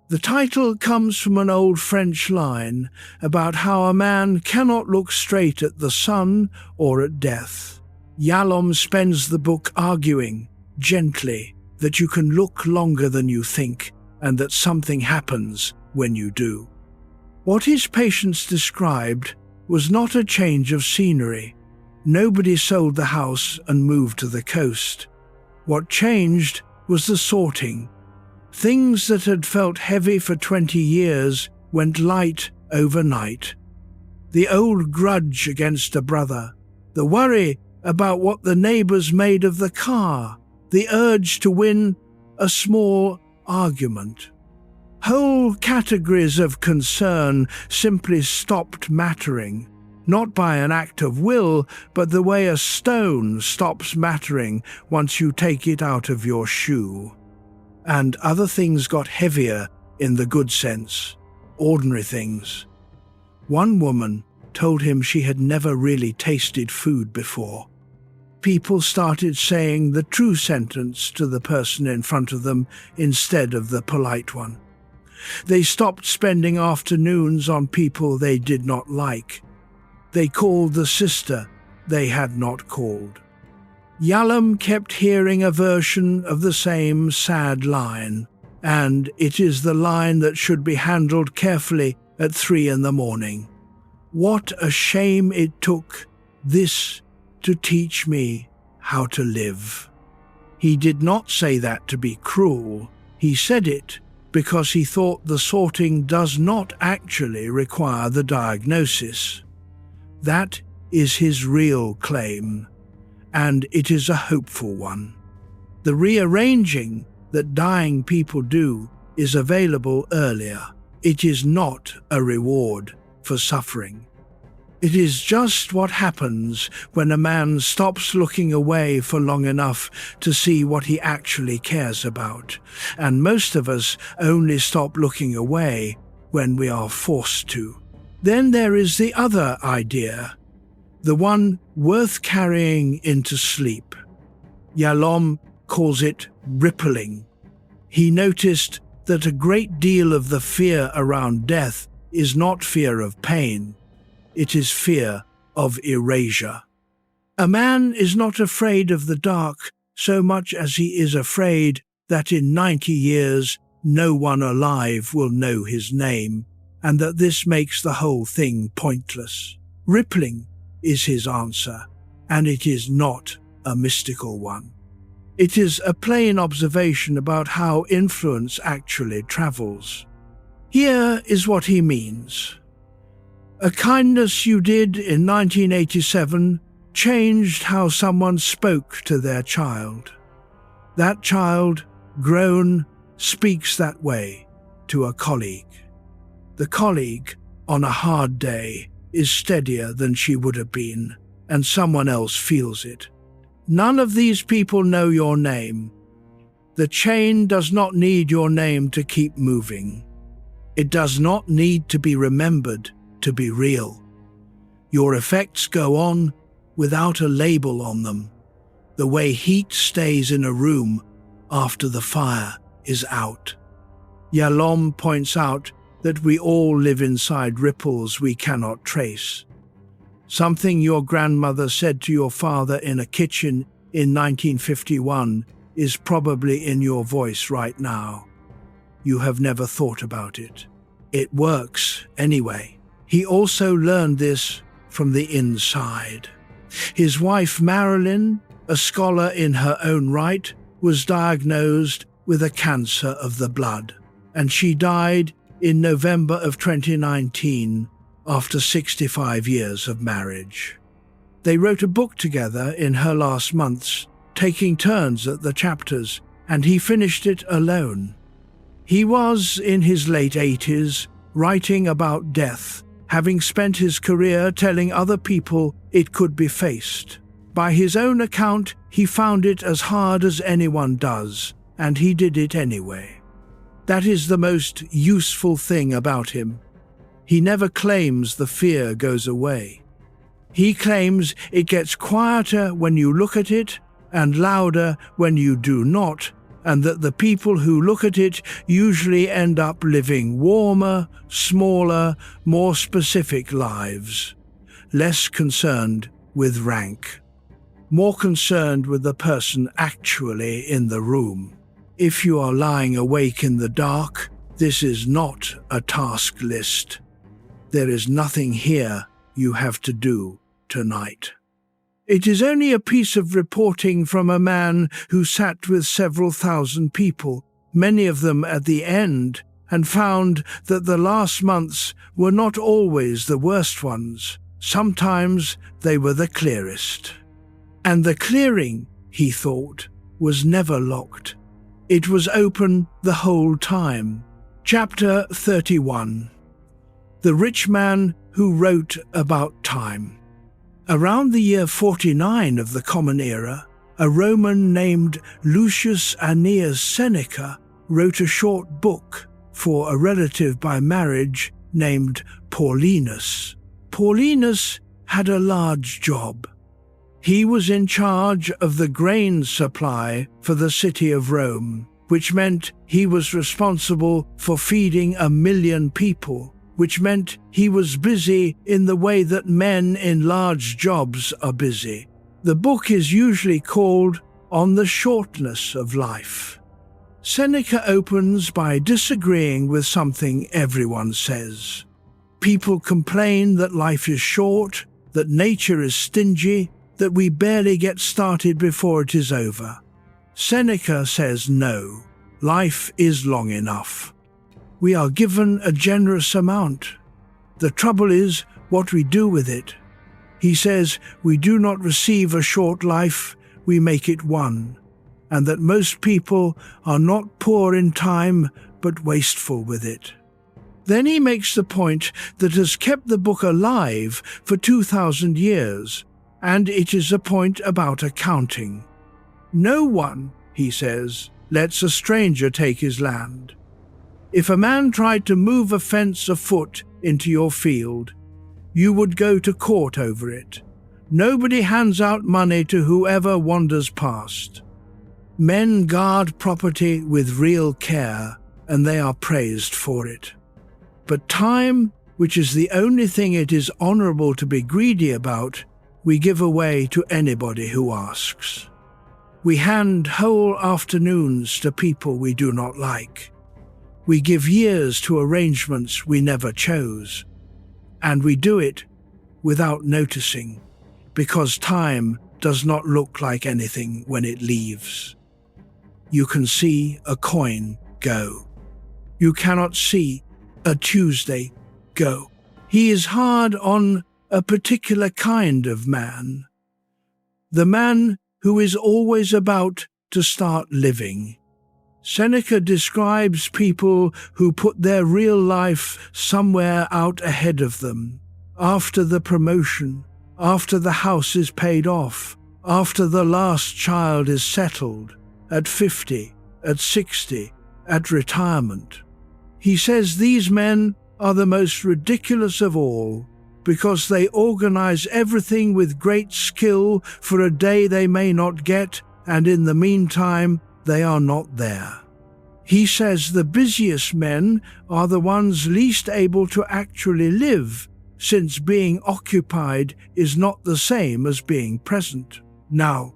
The title comes from an old French line about how a man cannot look straight at the sun or at death. Yalom spends the book arguing, gently, that you can look longer than you think and that something happens when you do. What his patients described was not a change of scenery. Nobody sold the house and moved to the coast. What changed was the sorting. Things that had felt heavy for 20 years went light overnight. The old grudge against a brother, the worry about what the neighbors made of the car, the urge to win a small argument. Whole categories of concern simply stopped mattering, not by an act of will, but the way a stone stops mattering once you take it out of your shoe. And other things got heavier in the good sense, ordinary things. One woman told him she had never really tasted food before. People started saying the true sentence to the person in front of them instead of the polite one. They stopped spending afternoons on people they did not like. They called the sister they had not called. Yalom kept hearing a version of the same sad line, and it is the line that should be handled carefully at 3 a.m. What a shame it took this to teach me how to live. He did not say that to be cruel. He said it because he thought the sorting does not actually require the diagnosis. That is his real claim, and it is a hopeful one. The rearranging that dying people do is available earlier. It is not a reward for suffering. It is just what happens when a man stops looking away for long enough to see what he actually cares about, and most of us only stop looking away when we are forced to. Then there is the other idea, the one worth carrying into sleep. Yalom calls it rippling. He noticed that a great deal of the fear around death is not fear of pain, it is fear of erasure. A man is not afraid of the dark so much as he is afraid that in 90 years no one alive will know his name, and that this makes the whole thing pointless. Rippling is his answer, and it is not a mystical one. It is a plain observation about how influence actually travels. Here is what he means. A kindness you did in 1987 changed how someone spoke to their child. That child, grown, speaks that way to a colleague. The colleague, on a hard day, is steadier than she would have been, and someone else feels it. None of these people know your name. The chain does not need your name to keep moving. It does not need to be remembered to be real. Your effects go on without a label on them, the way heat stays in a room after the fire is out. Yalom points out that we all live inside ripples we cannot trace. Something your grandmother said to your father in a kitchen in 1951 is probably in your voice right now. You have never thought about it. It works anyway. He also learned this from the inside. His wife Marilyn, a scholar in her own right, was diagnosed with a cancer of the blood, and she died in November of 2019 after 65 years of marriage. They wrote a book together in her last months, taking turns at the chapters, and he finished it alone. He was in his late 80s, writing about death, having spent his career telling other people it could be faced. By his own account, he found it as hard as anyone does, and he did it anyway. That is the most useful thing about him. He never claims the fear goes away. He claims it gets quieter when you look at it and louder when you do not, and that the people who look at it usually end up living warmer, smaller, more specific lives, less concerned with rank, more concerned with the person actually in the room. If you are lying awake in the dark, this is not a task list. There is nothing here you have to do tonight. It is only a piece of reporting from a man who sat with several thousand people, many of them at the end, and found that the last months were not always the worst ones. Sometimes they were the clearest. And the clearing, he thought, was never locked. It was open the whole time. Chapter 31. The Rich Man Who Wrote About Time. Around the year 49 of the Common Era, a Roman named Lucius Annaeus Seneca wrote a short book for a relative by marriage named Paulinus. Paulinus had a large job. He was in charge of the grain supply for the city of Rome, which meant he was responsible for feeding 1 million people, which meant he was busy in the way that men in large jobs are busy. The book is usually called On the Shortness of Life. Seneca opens by disagreeing with something everyone says. People complain that life is short, that nature is stingy, that we barely get started before it is over. Seneca says no, life is long enough. We are given a generous amount. The trouble is what we do with it. He says we do not receive a short life, we make it one, and that most people are not poor in time but wasteful with it. Then he makes the point that has kept the book alive for 2,000 years, and it is a point about accounting. No one, he says, lets a stranger take his land. If a man tried to move a fence a foot into your field, you would go to court over it. Nobody hands out money to whoever wanders past. Men guard property with real care, and they are praised for it. But time, which is the only thing it is honorable to be greedy about, we give away to anybody who asks. We hand whole afternoons to people we do not like. We give years to arrangements we never chose. And we do it without noticing, because time does not look like anything when it leaves. You can see a coin go. You cannot see a Tuesday go. He is hard on a particular kind of man. The man who is always about to start living. Seneca describes people who put their real life somewhere out ahead of them, after the promotion, after the house is paid off, after the last child is settled, at 50, at 60, at retirement. He says these men are the most ridiculous of all, because they organize everything with great skill for a day they may not get, and in the meantime they are not there. He says the busiest men are the ones least able to actually live, since being occupied is not the same as being present. Now,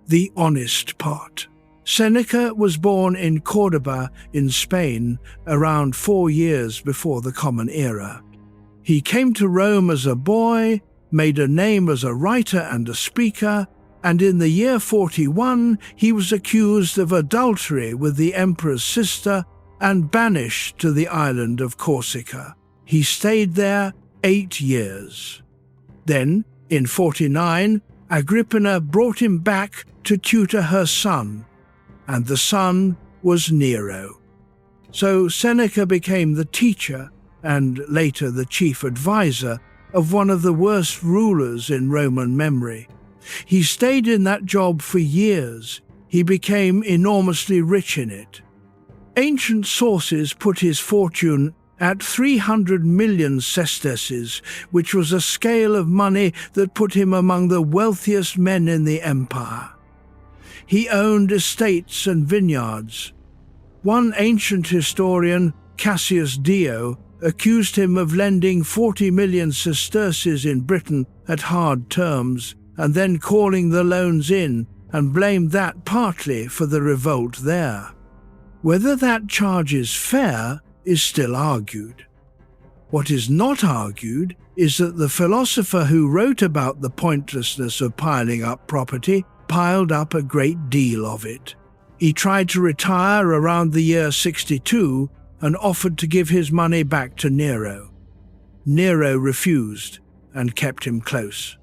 the honest part. Seneca was born in Córdoba in Spain around 4 years before the Common Era. He came to Rome as a boy, made a name as a writer and a speaker, and in the year 41 he was accused of adultery with the emperor's sister and banished to the island of Corsica. He stayed there 8 years. Then, in 49, Agrippina brought him back to tutor her son, and the son was Nero. So Seneca became the teacher and later the chief advisor of one of the worst rulers in Roman memory. He stayed in that job for years. He became enormously rich in it. Ancient sources put his fortune at 300 million sesterces, which was a scale of money that put him among the wealthiest men in the empire. He owned estates and vineyards. One ancient historian, Cassius Dio, accused him of lending 40 million sesterces in Britain at hard terms, and then calling the loans in, and blamed that partly for the revolt there. Whether that charge is fair is still argued. What is not argued is that the philosopher who wrote about the pointlessness of piling up property piled up a great deal of it. He tried to retire around the year 62 and offered to give his money back to Nero. Nero refused and kept him close.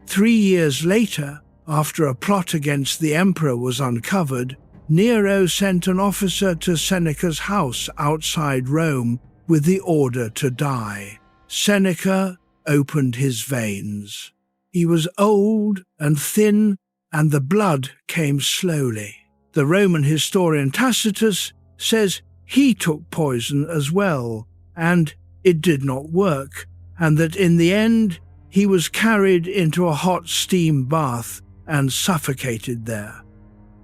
3 years later, after a plot against the emperor was uncovered, Nero sent an officer to Seneca's house outside Rome with the order to die. Seneca opened his veins. He was old and thin, and the blood came slowly. The Roman historian Tacitus says he took poison as well, and it did not work, and that in the end he was carried into a hot steam bath and suffocated there.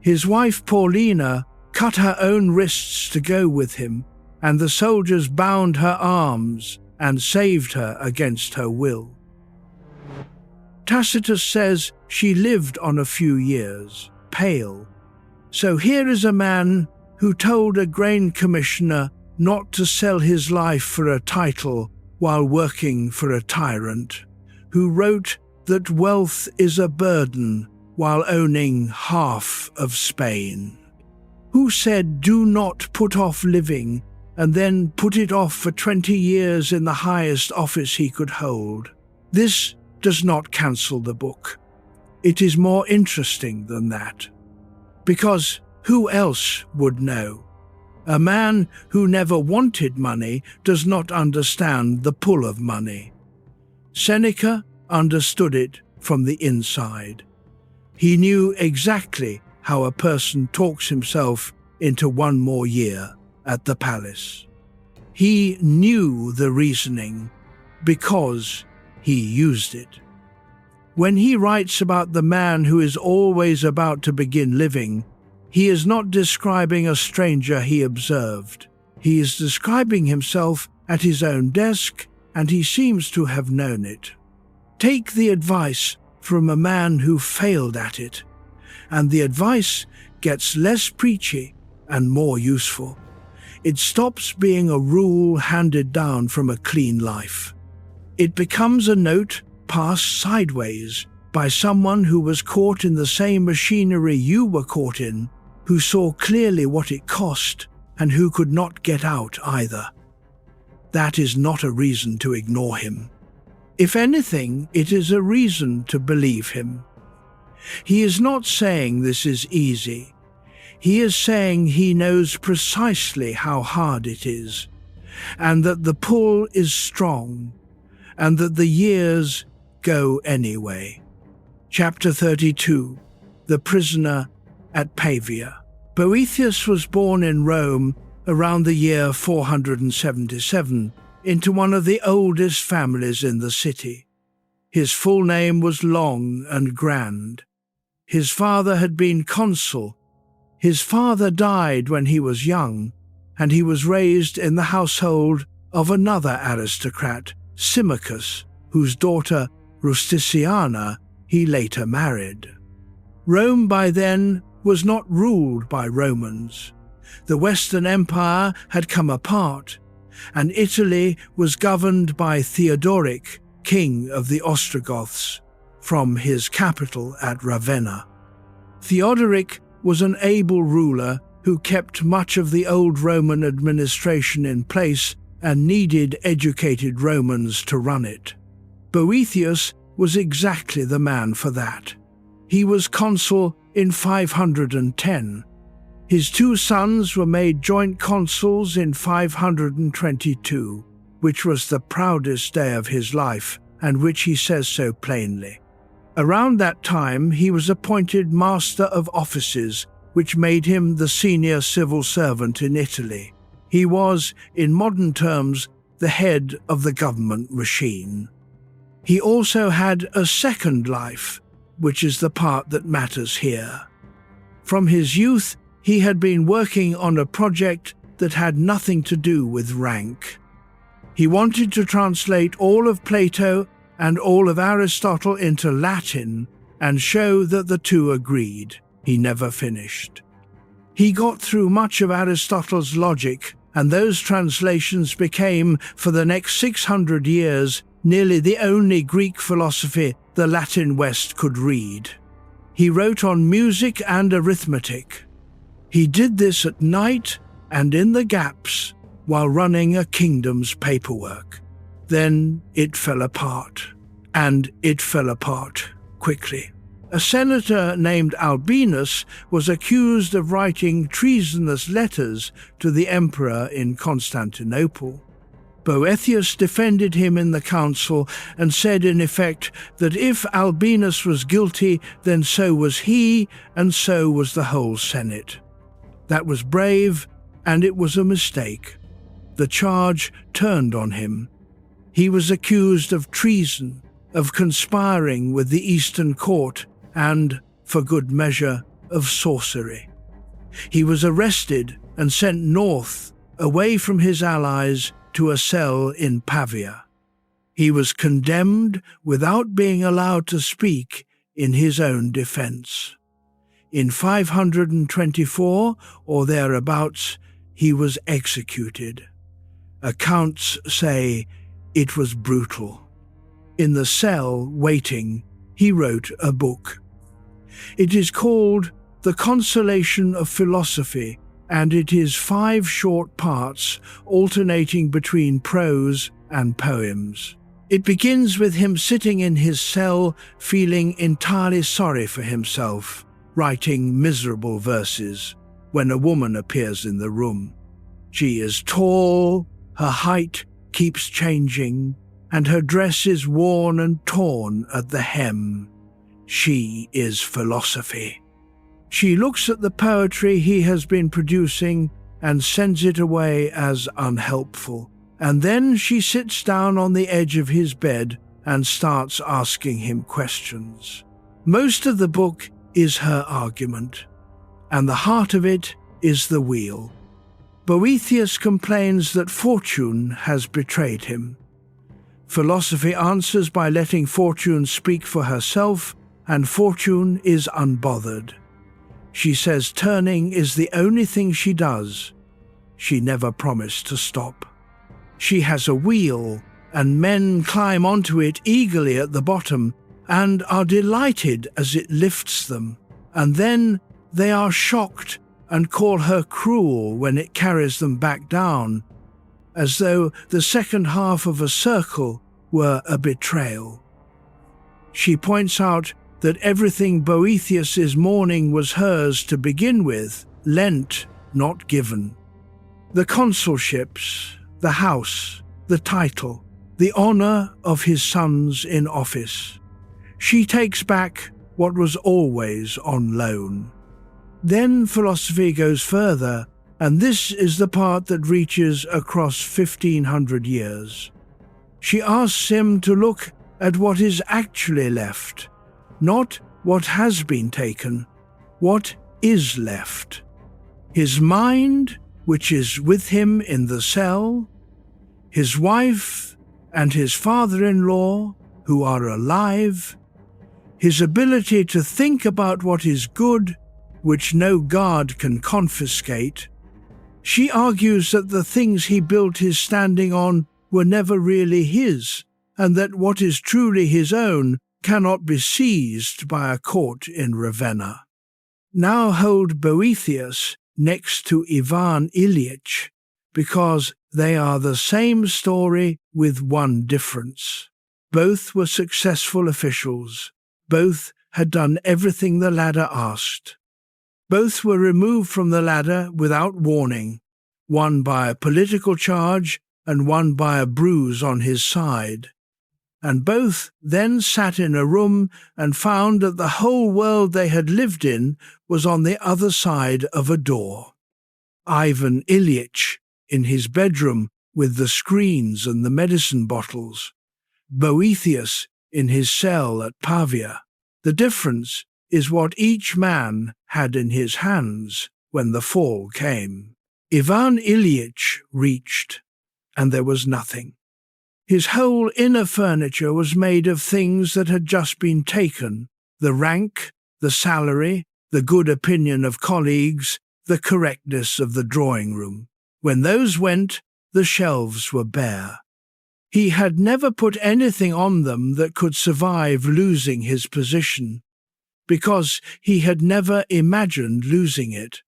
His wife Paulina cut her own wrists to go with him, and the soldiers bound her arms and saved her against her will. Tacitus says she lived on a few years, pale. So here is a man who told a grain commissioner not to sell his life for a title while working for a tyrant, who wrote that wealth is a burden while owning half of Spain, who said do not put off living and then put it off for 20 years in the highest office he could hold. This does not cancel the book. It is more interesting than that. Because who else would know? A man who never wanted money does not understand the pull of money. Seneca understood it from the inside. He knew exactly how a person talks himself into one more year at the palace. He knew the reasoning because he used it. When he writes about the man who is always about to begin living, He is not describing a stranger he observed. He is describing himself at his own desk, and he seems to have known it. Take the advice from a man who failed at it, and the advice gets less preachy and more useful. It stops being a rule handed down from a clean life. It becomes a note passed sideways by someone who was caught in the same machinery you were caught in, who saw clearly what it cost, and who could not get out either. That is not a reason to ignore him. If anything, it is a reason to believe him. He is not saying this is easy. He is saying he knows precisely how hard it is, and that the pull is strong, and that the years go anyway. Chapter 32. The Prisoner at Pavia. Boethius was born in Rome around the year 477 into one of the oldest families in the city. His full name was long and grand. His father had been consul. His father died when he was young, and he was raised in the household of another aristocrat, Symmachus, whose daughter, Rusticiana, he later married. Rome by then was not ruled by Romans. The Western Empire had come apart, and Italy was governed by Theodoric, king of the Ostrogoths, from his capital at Ravenna. Theodoric was an able ruler who kept much of the old Roman administration in place and needed educated Romans to run it. Boethius was exactly the man for that. He was consul in 510. His two sons were made joint consuls in 522, which was the proudest day of his life, and which he says so plainly. Around that time he was appointed Master of Offices, which made him the senior civil servant in Italy. He was, in modern terms, the head of the government machine. He also had a second life, which is the part that matters here. From his youth, he had been working on a project that had nothing to do with rank. He wanted to translate all of Plato and all of Aristotle into Latin and show that the two agreed. He never finished. He got through much of Aristotle's logic, and those translations became, for the next 600 years, nearly the only Greek philosophy the Latin West could read. He wrote on music and arithmetic. He did this at night and in the gaps while running a kingdom's paperwork. Then it fell apart, and it fell apart quickly. A senator named Albinus was accused of writing treasonous letters to the emperor in Constantinople. Boethius defended him in the council and said in effect that if Albinus was guilty, then so was he, and so was the whole Senate. That was brave, and it was a mistake. The charge turned on him. He was accused of treason, of conspiring with the Eastern court, and, for good measure, of sorcery. He was arrested and sent north, away from his allies, to a cell in Pavia. He was condemned without being allowed to speak in his own defense. In 524 or thereabouts, he was executed. Accounts say it was brutal. In the cell, waiting, he wrote a book. It is called The Consolation of Philosophy, and it is 5 short parts alternating between prose and poems. It begins with him sitting in his cell, feeling entirely sorry for himself, writing miserable verses, when a woman appears in the room. She is tall, her height keeps changing, and her dress is worn and torn at the hem. She is philosophy. She looks at the poetry he has been producing and sends it away as unhelpful, and then she sits down on the edge of his bed and starts asking him questions. Most of the book is her argument. and the heart of it is the wheel. Boethius complains that fortune has betrayed him. Philosophy answers by letting fortune speak for herself, and fortune is unbothered. She says turning is the only thing she does. She never promised to stop. She has a wheel, and men climb onto it eagerly at the bottom and are delighted as it lifts them, and then they are shocked and call her cruel when it carries them back down, as though the second half of a circle were a betrayal. She points out that everything Boethius is mourning was hers to begin with, lent, not given. The consulships, the house, the title, the honor of his sons in office. She takes back what was always on loan. Then philosophy goes further, and this is the part that reaches across 1500 years. She asks him to look at what is actually left, not what has been taken, what is left. His mind, which is with him in the cell, his wife and his father-in-law, who are alive, his ability to think about what is good, which no guard can confiscate. She argues that the things he built his standing on were never really his, and that what is truly his own cannot be seized by a court in Ravenna. Now hold Boethius next to Ivan Ilyich, because they are the same story with one difference. Both were successful officials. Both had done everything the ladder asked. Both were removed from the ladder without warning, one by a political charge and one by a bruise on his side. And both then sat in a room and found that the whole world they had lived in was on the other side of a door. Ivan Ilyich in his bedroom with the screens and the medicine bottles. Boethius in his cell at Pavia. The difference is what each man had in his hands when the fall came. Ivan Ilyich reached, and there was nothing. His whole inner furniture was made of things that had just been taken: the rank, the salary, the good opinion of colleagues, the correctness of the drawing room. When those went, the shelves were bare. He had never put anything on them that could survive losing his position, because he had never imagined losing it.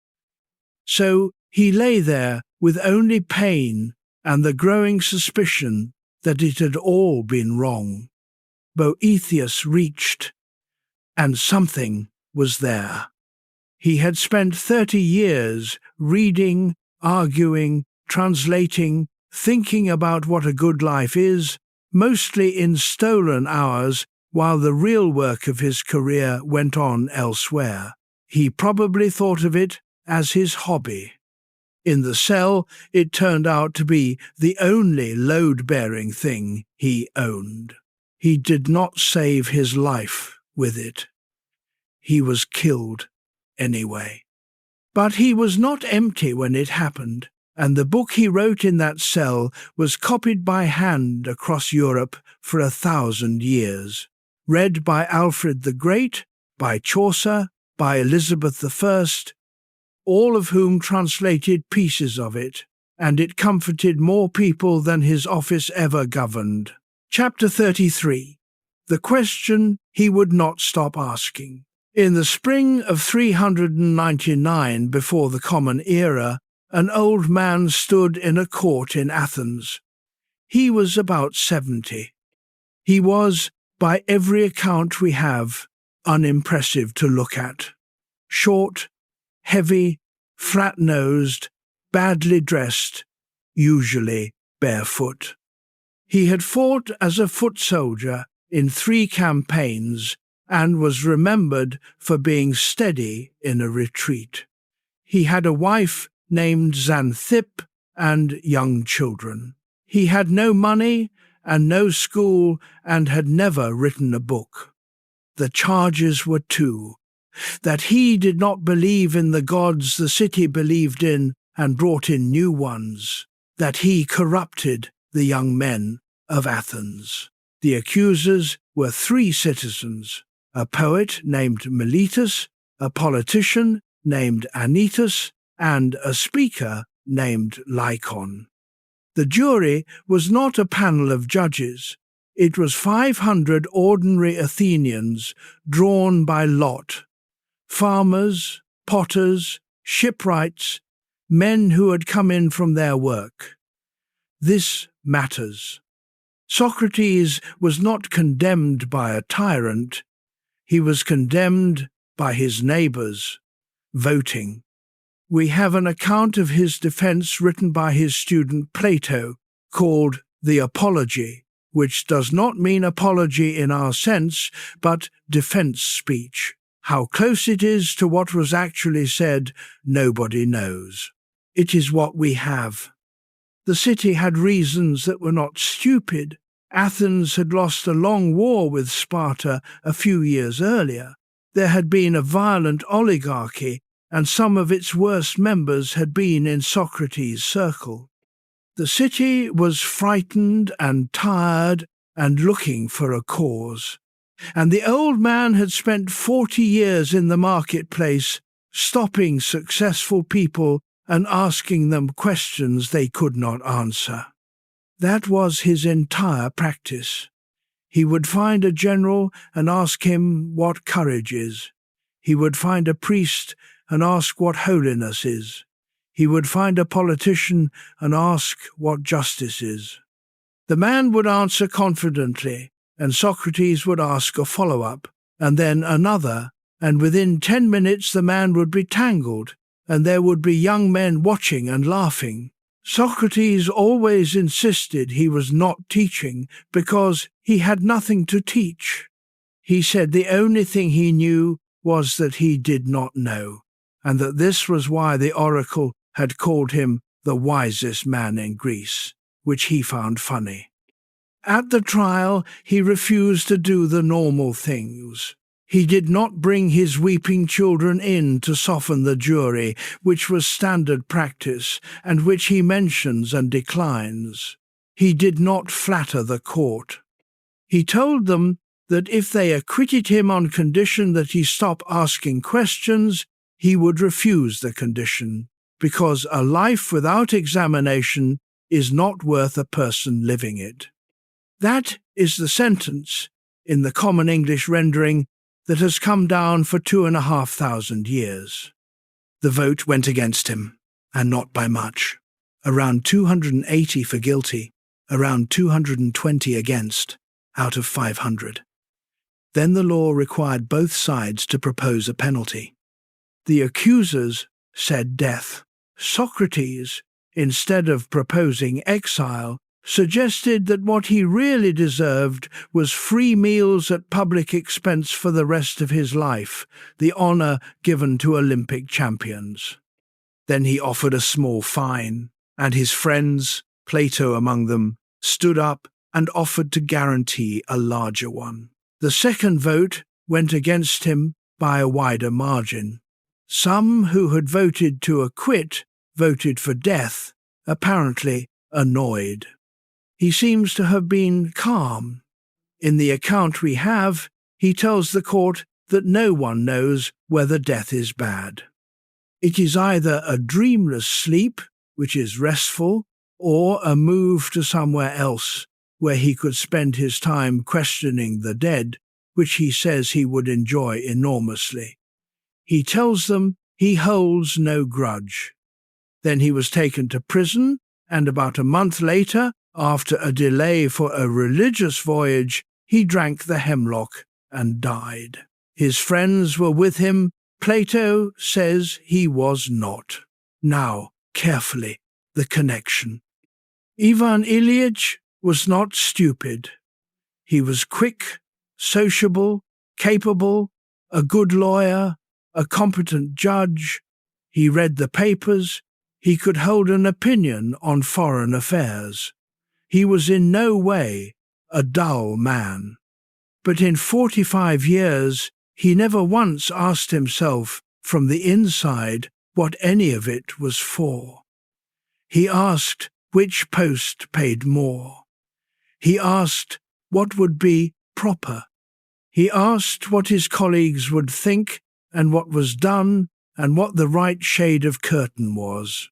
So he lay there with only pain and the growing suspicion that it had all been wrong. Boethius reached, and something was there. He had spent 30 years reading, arguing, translating, thinking about what a good life is, mostly in stolen hours, while the real work of his career went on elsewhere. He probably thought of it as his hobby. In the cell, it turned out to be the only load-bearing thing he owned. He did not save his life with it. He was killed anyway. But he was not empty when it happened, and the book he wrote in that cell was copied by hand across Europe for 1,000 years. Read by Alfred the Great, by Chaucer, by Elizabeth I, all of whom translated pieces of it, and it comforted more people than his office ever governed. Chapter 33. The question he would not stop asking. In the spring of 399 before the Common Era, an old man stood in a court in Athens. He was about 70. He was, by every account we have, unimpressive to look at. Short, heavy, flat-nosed, badly dressed, usually barefoot. He had fought as a foot soldier in 3 campaigns and was remembered for being steady in a retreat. He had a wife named Xanthip and young children. He had no money and no school and had never written a book. The charges were 2: that he did not believe in the gods the city believed in and brought in new ones, that he corrupted the young men of Athens. The accusers were 3 citizens, a poet named Miletus, a politician named Anytus, and a speaker named Lycon. The jury was not a panel of judges. It was 500 ordinary Athenians drawn by lot. Farmers, potters, shipwrights, men who had come in from their work. This matters. Socrates was not condemned by a tyrant. He was condemned by his neighbors, voting. We have an account of his defense written by his student Plato, called the Apology, which does not mean apology in our sense, but defense speech. How close it is to what was actually said, nobody knows. It is what we have. The city had reasons that were not stupid. Athens had lost a long war with Sparta a few years earlier. There had been a violent oligarchy, and some of its worst members had been in Socrates' circle. The city was frightened and tired and looking for a cause. And the old man had spent 40 years in the marketplace, stopping successful people and asking them questions they could not answer. That was his entire practice. He would find a general and ask him what courage is. He would find a priest and ask what holiness is. He would find a politician and ask what justice is. The man would answer confidently, and Socrates would ask a follow-up, and then another, and within 10 minutes the man would be tangled, and there would be young men watching and laughing. Socrates always insisted he was not teaching because he had nothing to teach. He said the only thing he knew was that he did not know, and that this was why the oracle had called him the wisest man in Greece, which he found funny. At the trial, he refused to do the normal things. He did not bring his weeping children in to soften the jury, which was standard practice, and which he mentions and declines. He did not flatter the court. He told them that if they acquitted him on condition that he stop asking questions, he would refuse the condition, because a life without examination is not worth a person living it. That is the sentence, in the common English rendering, that has come down for 2,500 years. The vote went against him, and not by much. Around 280 for guilty, around 220 against, out of 500. Then the law required both sides to propose a penalty. The accusers said death. Socrates, instead of proposing exile, suggested that what he really deserved was free meals at public expense for the rest of his life, the honor given to Olympic champions. Then he offered a small fine, and his friends, Plato among them, stood up and offered to guarantee a larger one. The second vote went against him by a wider margin. Some who had voted to acquit voted for death, apparently annoyed. He seems to have been calm. In the account we have, he tells the court that no one knows whether death is bad. It is either a dreamless sleep, which is restful, or a move to somewhere else, where he could spend his time questioning the dead, which he says he would enjoy enormously. He tells them he holds no grudge. Then he was taken to prison, and about a month later, after a delay for a religious voyage, he drank the hemlock and died. His friends were with him. Plato says he was not. Now, carefully, the connection. Ivan Ilyich was not stupid. He was quick, sociable, capable, a good lawyer, a competent judge. He read the papers. He could hold an opinion on foreign affairs. He was in no way a dull man. But in 45 years He never once asked himself from the inside what any of it was for. He asked which post paid more. He asked what would be proper. He asked what his colleagues would think and what was done and what the right shade of curtain was.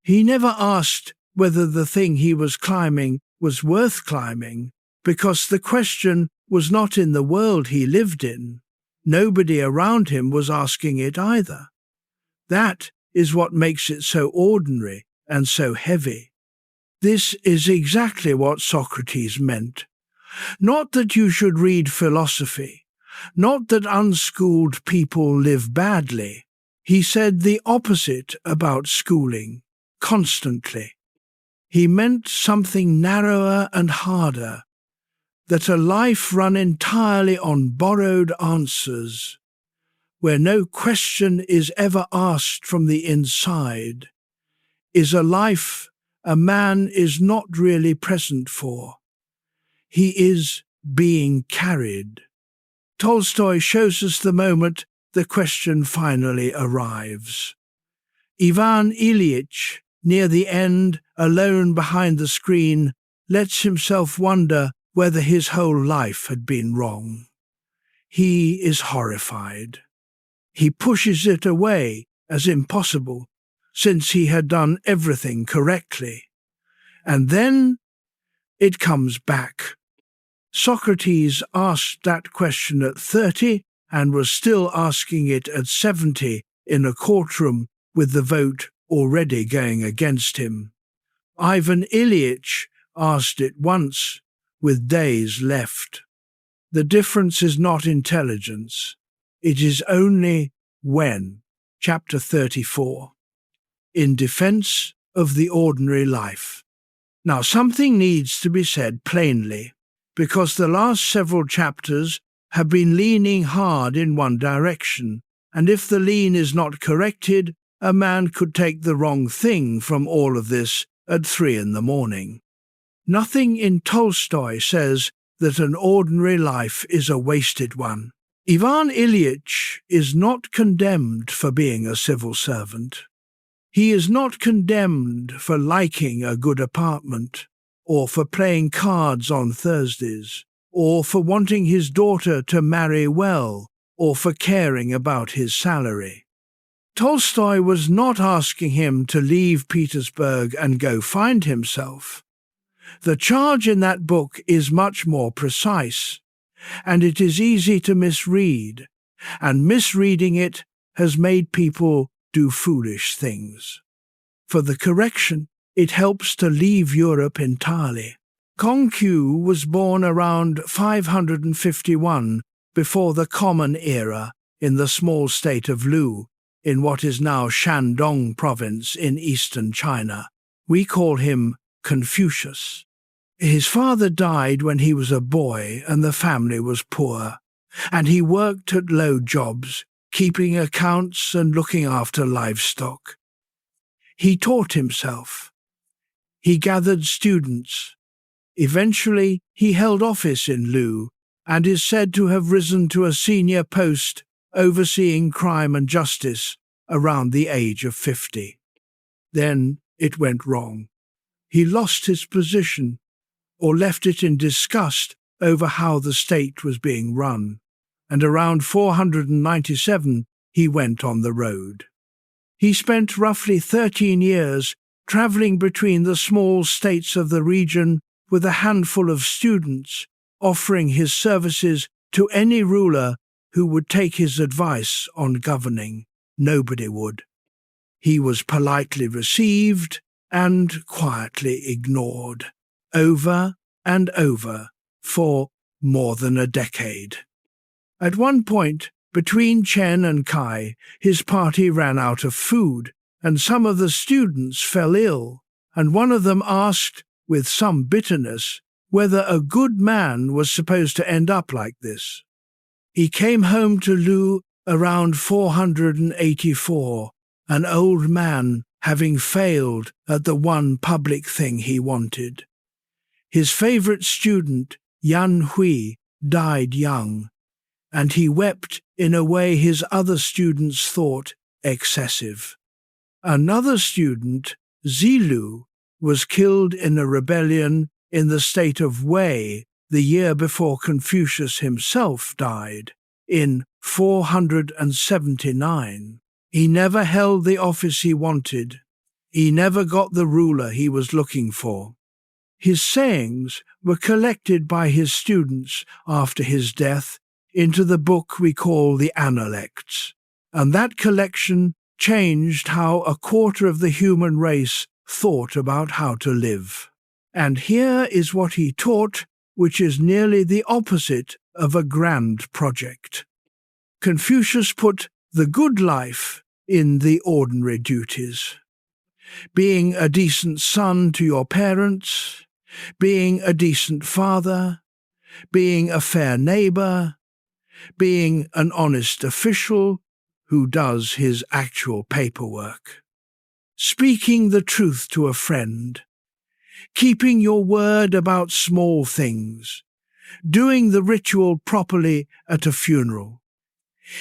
He never asked whether the thing he was climbing was worth climbing, because the question was not in the world he lived in. Nobody around him was asking it either. That is what makes it so ordinary and so heavy. This is exactly what Socrates meant. Not that you should read philosophy, not that unschooled people live badly. He said the opposite about schooling, constantly. He meant something narrower and harder, that a life run entirely on borrowed answers, where no question is ever asked from the inside, is a life a man is not really present for. He is being carried. Tolstoy shows us the moment the question finally arrives. Ivan Ilyich, near the end, alone behind the screen, lets himself wonder whether his whole life had been wrong. He is horrified. He pushes it away as impossible, since he had done everything correctly. And then it comes back. Socrates asked that question at 30 and was still asking it at 70 in a courtroom with the vote already going against him. Ivan Ilyich asked it once, with days left. The difference is not intelligence. It is only when. Chapter 34. In defense of the ordinary life. Now something needs to be said plainly, because the last several chapters have been leaning hard in one direction, and if the lean is not corrected, a man could take the wrong thing from all of this at 3 a.m. Nothing in Tolstoy says that an ordinary life is a wasted one. Ivan Ilyich is not condemned for being a civil servant. He is not condemned for liking a good apartment, or for playing cards on Thursdays, or for wanting his daughter to marry well, or for caring about his salary. Tolstoy was not asking him to leave Petersburg and go find himself. The charge in that book is much more precise, and it is easy to misread, and misreading it has made people do foolish things. For the correction, it helps to leave Europe entirely. Kongqiu was born around 551 before the Common Era in the small state of Lu, in what is now Shandong province in eastern China. We call him Confucius. His father died when he was a boy and the family was poor, and he worked at low jobs, keeping accounts and looking after livestock. He taught himself. He gathered students. Eventually, he held office in Lu and is said to have risen to a senior post overseeing crime and justice around the age of 50. Then it went wrong. He lost his position, or left it in disgust over how the state was being run, and around 497 he went on the road. He spent roughly 13 years travelling between the small states of the region with a handful of students, offering his services to any ruler who would take his advice on governing. Nobody would. He was politely received and quietly ignored, over and over, for more than a decade. At one point, between Chen and Kai, his party ran out of food, and some of the students fell ill, and one of them asked, with some bitterness, whether a good man was supposed to end up like this. He came home to Lu around 484, an old man having failed at the one public thing he wanted. His favorite student, Yan Hui, died young, and he wept in a way his other students thought excessive. Another student, Zilu, was killed in a rebellion in the state of Wei the year before Confucius himself died, in 479. He never held the office he wanted. He never got the ruler he was looking for. His sayings were collected by his students after his death into the book we call the Analects, and that collection changed how a quarter of the human race thought about how to live. And here is what he taught, which is nearly the opposite of a grand project. Confucius put the good life in the ordinary duties. Being a decent son to your parents, being a decent father, being a fair neighbor, being an honest official who does his actual paperwork, speaking the truth to a friend, keeping your word about small things, doing the ritual properly at a funeral.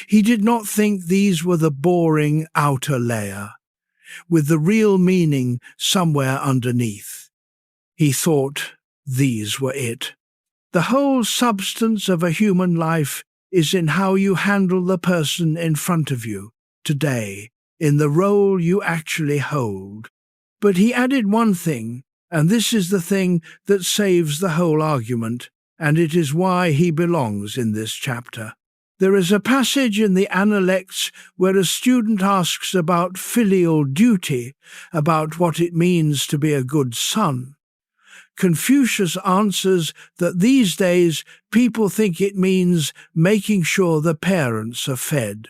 He did not think these were the boring outer layer, with the real meaning somewhere underneath. He thought these were it. The whole substance of a human life is in how you handle the person in front of you today, in the role you actually hold. But he added one thing, and this is the thing that saves the whole argument, and it is why he belongs in this chapter. There is a passage in the Analects where a student asks about filial duty, about what it means to be a good son. Confucius answers that these days people think it means making sure the parents are fed.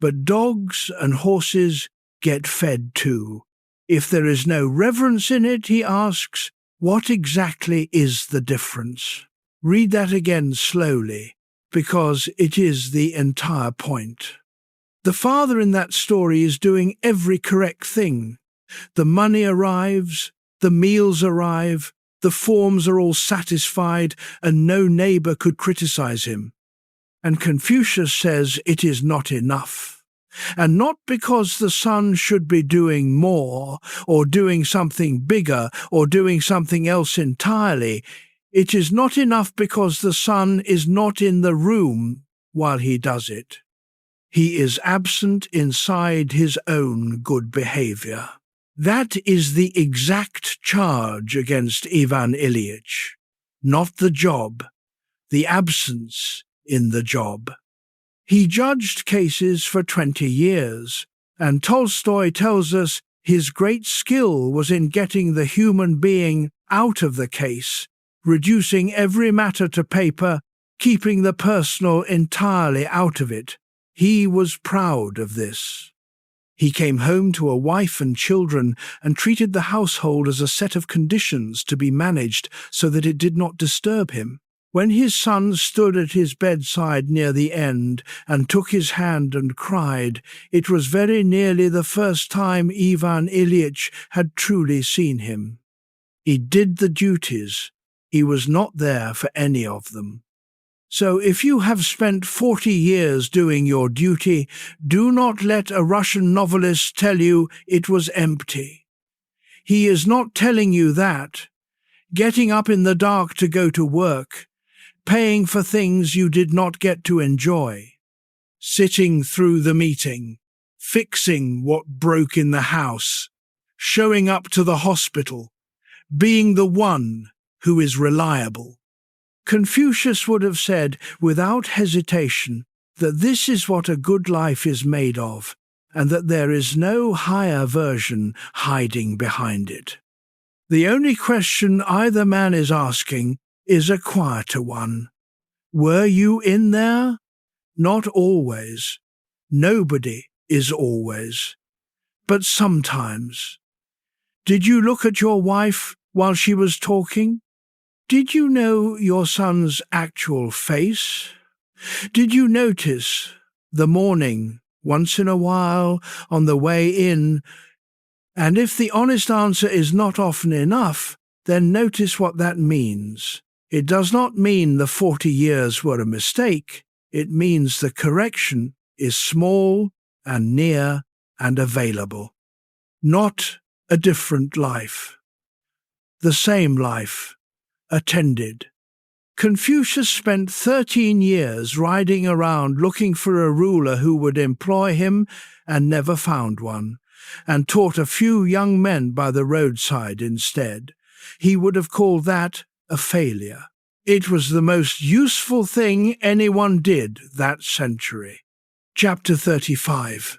But dogs and horses get fed too. If there is no reverence in it, he asks, what exactly is the difference? Read that again slowly, because it is the entire point. The father in that story is doing every correct thing. The money arrives, the meals arrive, the forms are all satisfied, and no neighbor could criticize him. And Confucius says it is not enough. And not because the son should be doing more, or doing something bigger, or doing something else entirely. It is not enough because the son is not in the room while he does it. He is absent inside his own good behavior. That is the exact charge against Ivan Ilyich. Not the job, the absence in the job. He judged cases for 20 years, and Tolstoy tells us his great skill was in getting the human being out of the case, reducing every matter to paper, keeping the personal entirely out of it. He was proud of this. He came home to a wife and children and treated the household as a set of conditions to be managed so that it did not disturb him. When his son stood at his bedside near the end and took his hand and cried, it was very nearly the first time Ivan Ilyich had truly seen him. He did the duties. He was not there for any of them. So if you have spent 40 years doing your duty, do not let a Russian novelist tell you it was empty. He is not telling you that. Getting up in the dark to go to work, paying for things you did not get to enjoy, sitting through the meeting, fixing what broke in the house, showing up to the hospital, being the one who is reliable. Confucius would have said without hesitation that this is what a good life is made of, and that there is no higher version hiding behind it. The only question either man is asking is a quieter one. Were you in there? Not always. Nobody is always. But sometimes. Did you look at your wife while she was talking? Did you know your son's actual face? Did you notice the morning once in a while on the way in? And if the honest answer is not often enough, then notice what that means. It does not mean the 40 years were a mistake. It means the correction is small and near and available. Not a different life. The same life, attended. Confucius spent 13 years riding around looking for a ruler who would employ him and never found one, and taught a few young men by the roadside instead. He would have called that a failure. It was the most useful thing anyone did that century. Chapter 35.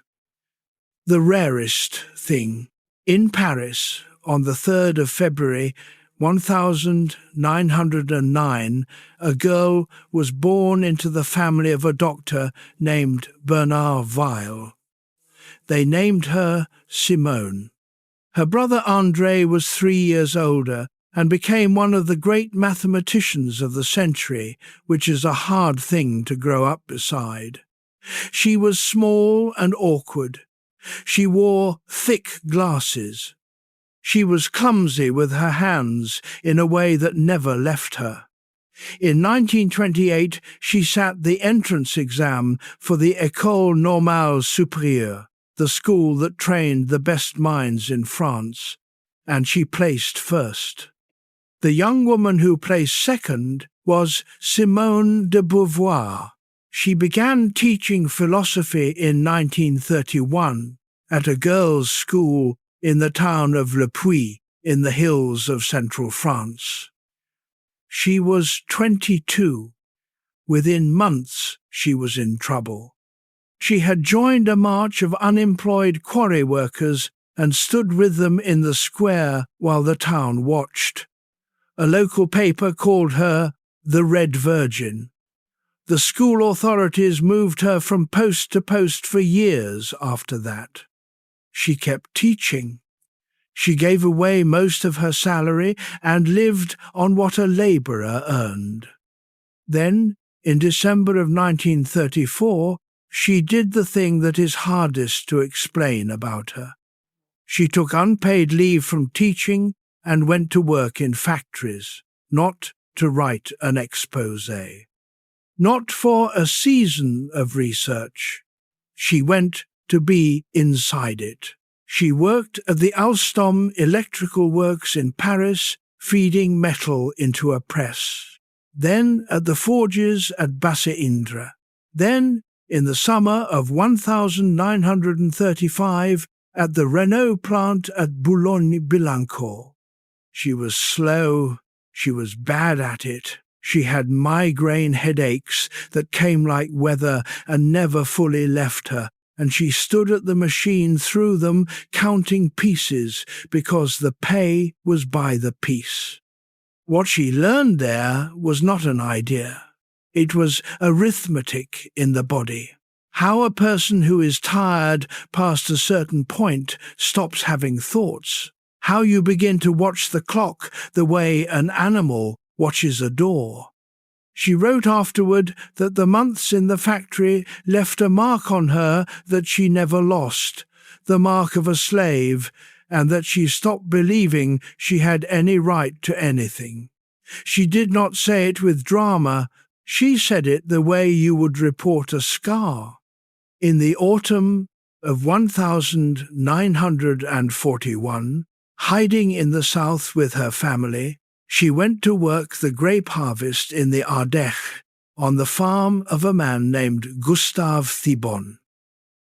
The Rarest Thing. In Paris, on the 3rd of February, 1909, a girl was born into the family of a doctor named Bernard Weil. They named her Simone. Her brother André was 3 years older and became one of the great mathematicians of the century, which is a hard thing to grow up beside. She was small and awkward. She wore thick glasses. She was clumsy with her hands in a way that never left her. In 1928, she sat the entrance exam for the École Normale Supérieure, the school that trained the best minds in France, and she placed first. The young woman who placed second was Simone de Beauvoir. She began teaching philosophy in 1931 at a girls' school in the town of Le Puy in the hills of central France. She was 22. Within months, she was in trouble. She had joined a march of unemployed quarry workers and stood with them in the square while the town watched. A local paper called her the Red Virgin. The school authorities moved her from post to post for years after that. She kept teaching. She gave away most of her salary and lived on what a labourer earned. Then, in December of 1934, she did the thing that is hardest to explain about her. She took unpaid leave from teaching and went to work in factories, not to write an exposé. Not for a season of research. She went to be inside it. She worked at the Alstom electrical works in Paris, feeding metal into a press. Then at the forges at Basse-Indre. Then, in the summer of 1935, at the Renault plant at Boulogne-Billancourt. She was slow. She was bad at it. She had migraine headaches that came like weather and never fully left her, and she stood at the machine through them, counting pieces, because the pay was by the piece. What she learned there was not an idea. It was arithmetic in the body. How a person who is tired past a certain point stops having thoughts. How you begin to watch the clock the way an animal watches a door. She wrote afterward that the months in the factory left a mark on her that she never lost, the mark of a slave, and that she stopped believing she had any right to anything. She did not say it with drama. She said it the way you would report a scar. In the autumn of 1941, hiding in the south with her family, she went to work the grape harvest in the Ardèche on the farm of a man named Gustave Thibon.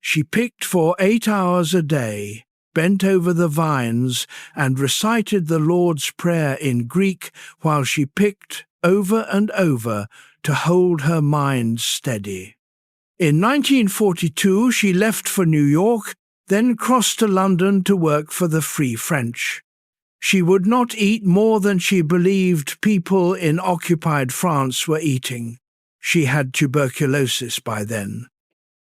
She picked for 8 hours a day, bent over the vines, and recited the Lord's Prayer in Greek while she picked over and over to hold her mind steady. In 1942 she left for New York, then crossed to London to work for the Free French. She would not eat more than she believed people in occupied France were eating. She had tuberculosis by then.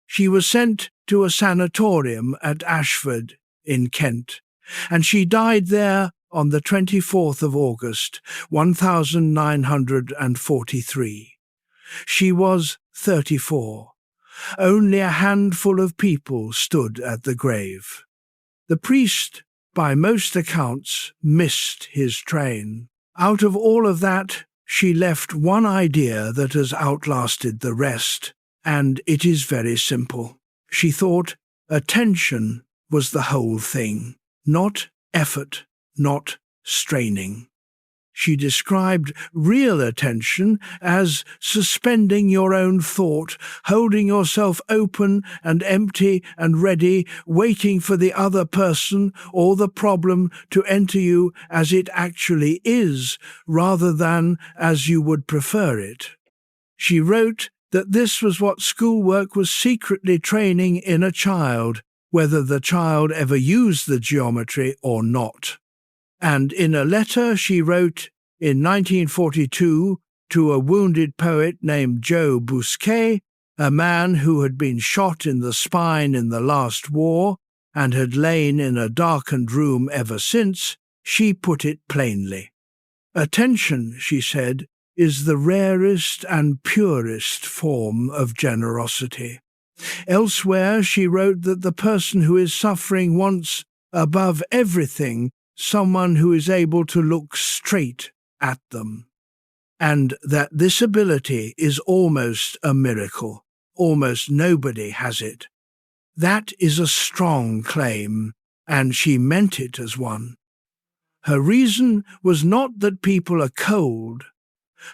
She was sent to a sanatorium at Ashford in Kent, and she died there on the 24th of August, 1943. She was 34. Only a handful of people stood at the grave. The priest, by most accounts, missed his train. Out of all of that, she left one idea that has outlasted the rest. and it is very simple. She thought attention was the whole thing, not effort, not straining. She described real attention as suspending your own thought, holding yourself open and empty and ready, waiting for the other person or the problem to enter you as it actually is, rather than as you would prefer it. She wrote that this was what schoolwork was secretly training in a child, whether the child ever used the geometry or not. And in a letter she wrote in 1942 to a wounded poet named Joe Bousquet, a man who had been shot in the spine in the last war and had lain in a darkened room ever since, she put it plainly. Attention, she said, is the rarest and purest form of generosity. Elsewhere she wrote that the person who is suffering wants, above everything, someone who is able to look straight at them, and that this ability is almost a miracle. Almost nobody has it. That is a strong claim, and she meant it as one. Her reason was not that people are cold.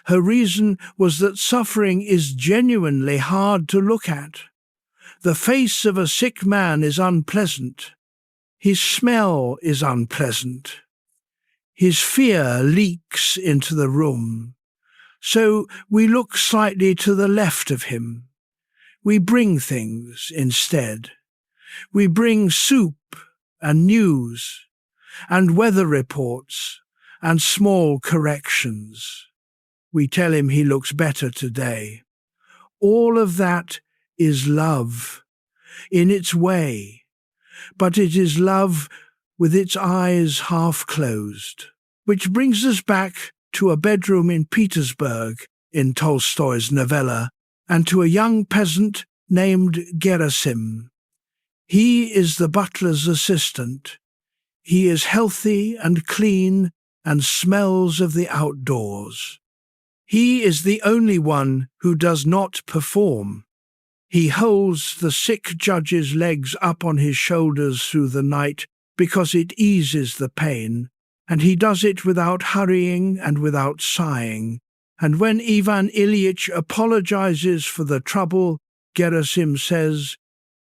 Her reason was that suffering is genuinely hard to look at. The face of a sick man is unpleasant. His smell is unpleasant. His fear leaks into the room. So we look slightly to the left of him. We bring things instead. We bring soup and news and weather reports and small corrections. We tell him he looks better today. All of that is love, in its way, but it is love with its eyes half closed. Which brings us back to a bedroom in Petersburg in Tolstoy's novella, and to a young peasant named Gerasim. He is the butler's assistant. He is healthy and clean and smells of the outdoors. He is the only one who does not perform. He holds the sick judge's legs up on his shoulders through the night because it eases the pain, and he does it without hurrying and without sighing. And when Ivan Ilyich apologizes for the trouble, Gerasim says,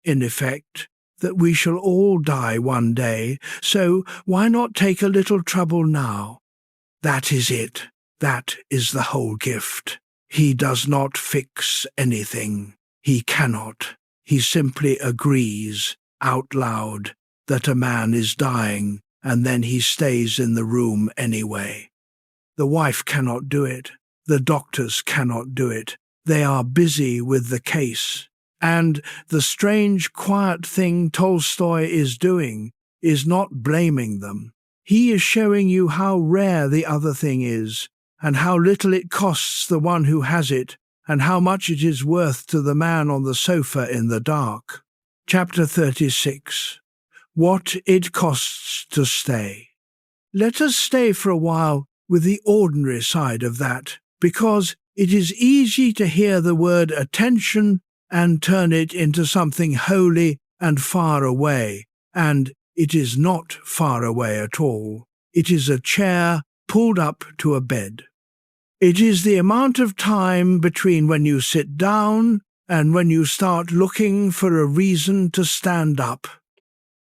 in effect, that we shall all die one day, so why not take a little trouble now? That is it. That is the whole gift. He does not fix anything. He cannot. He simply agrees, out loud, that a man is dying, and then he stays in the room anyway. The wife cannot do it. The doctors cannot do it. They are busy with the case. And the strange, quiet thing Tolstoy is doing is not blaming them. He is showing you how rare the other thing is, and how little it costs the one who has it, and how much it is worth to the man on the sofa in the dark. Chapter 36. What it costs to stay. Let us stay for a while with the ordinary side of that, because it is easy to hear the word attention and turn it into something holy and far away, and it is not far away at all. It is a chair pulled up to a bed. It is the amount of time between when you sit down and when you start looking for a reason to stand up.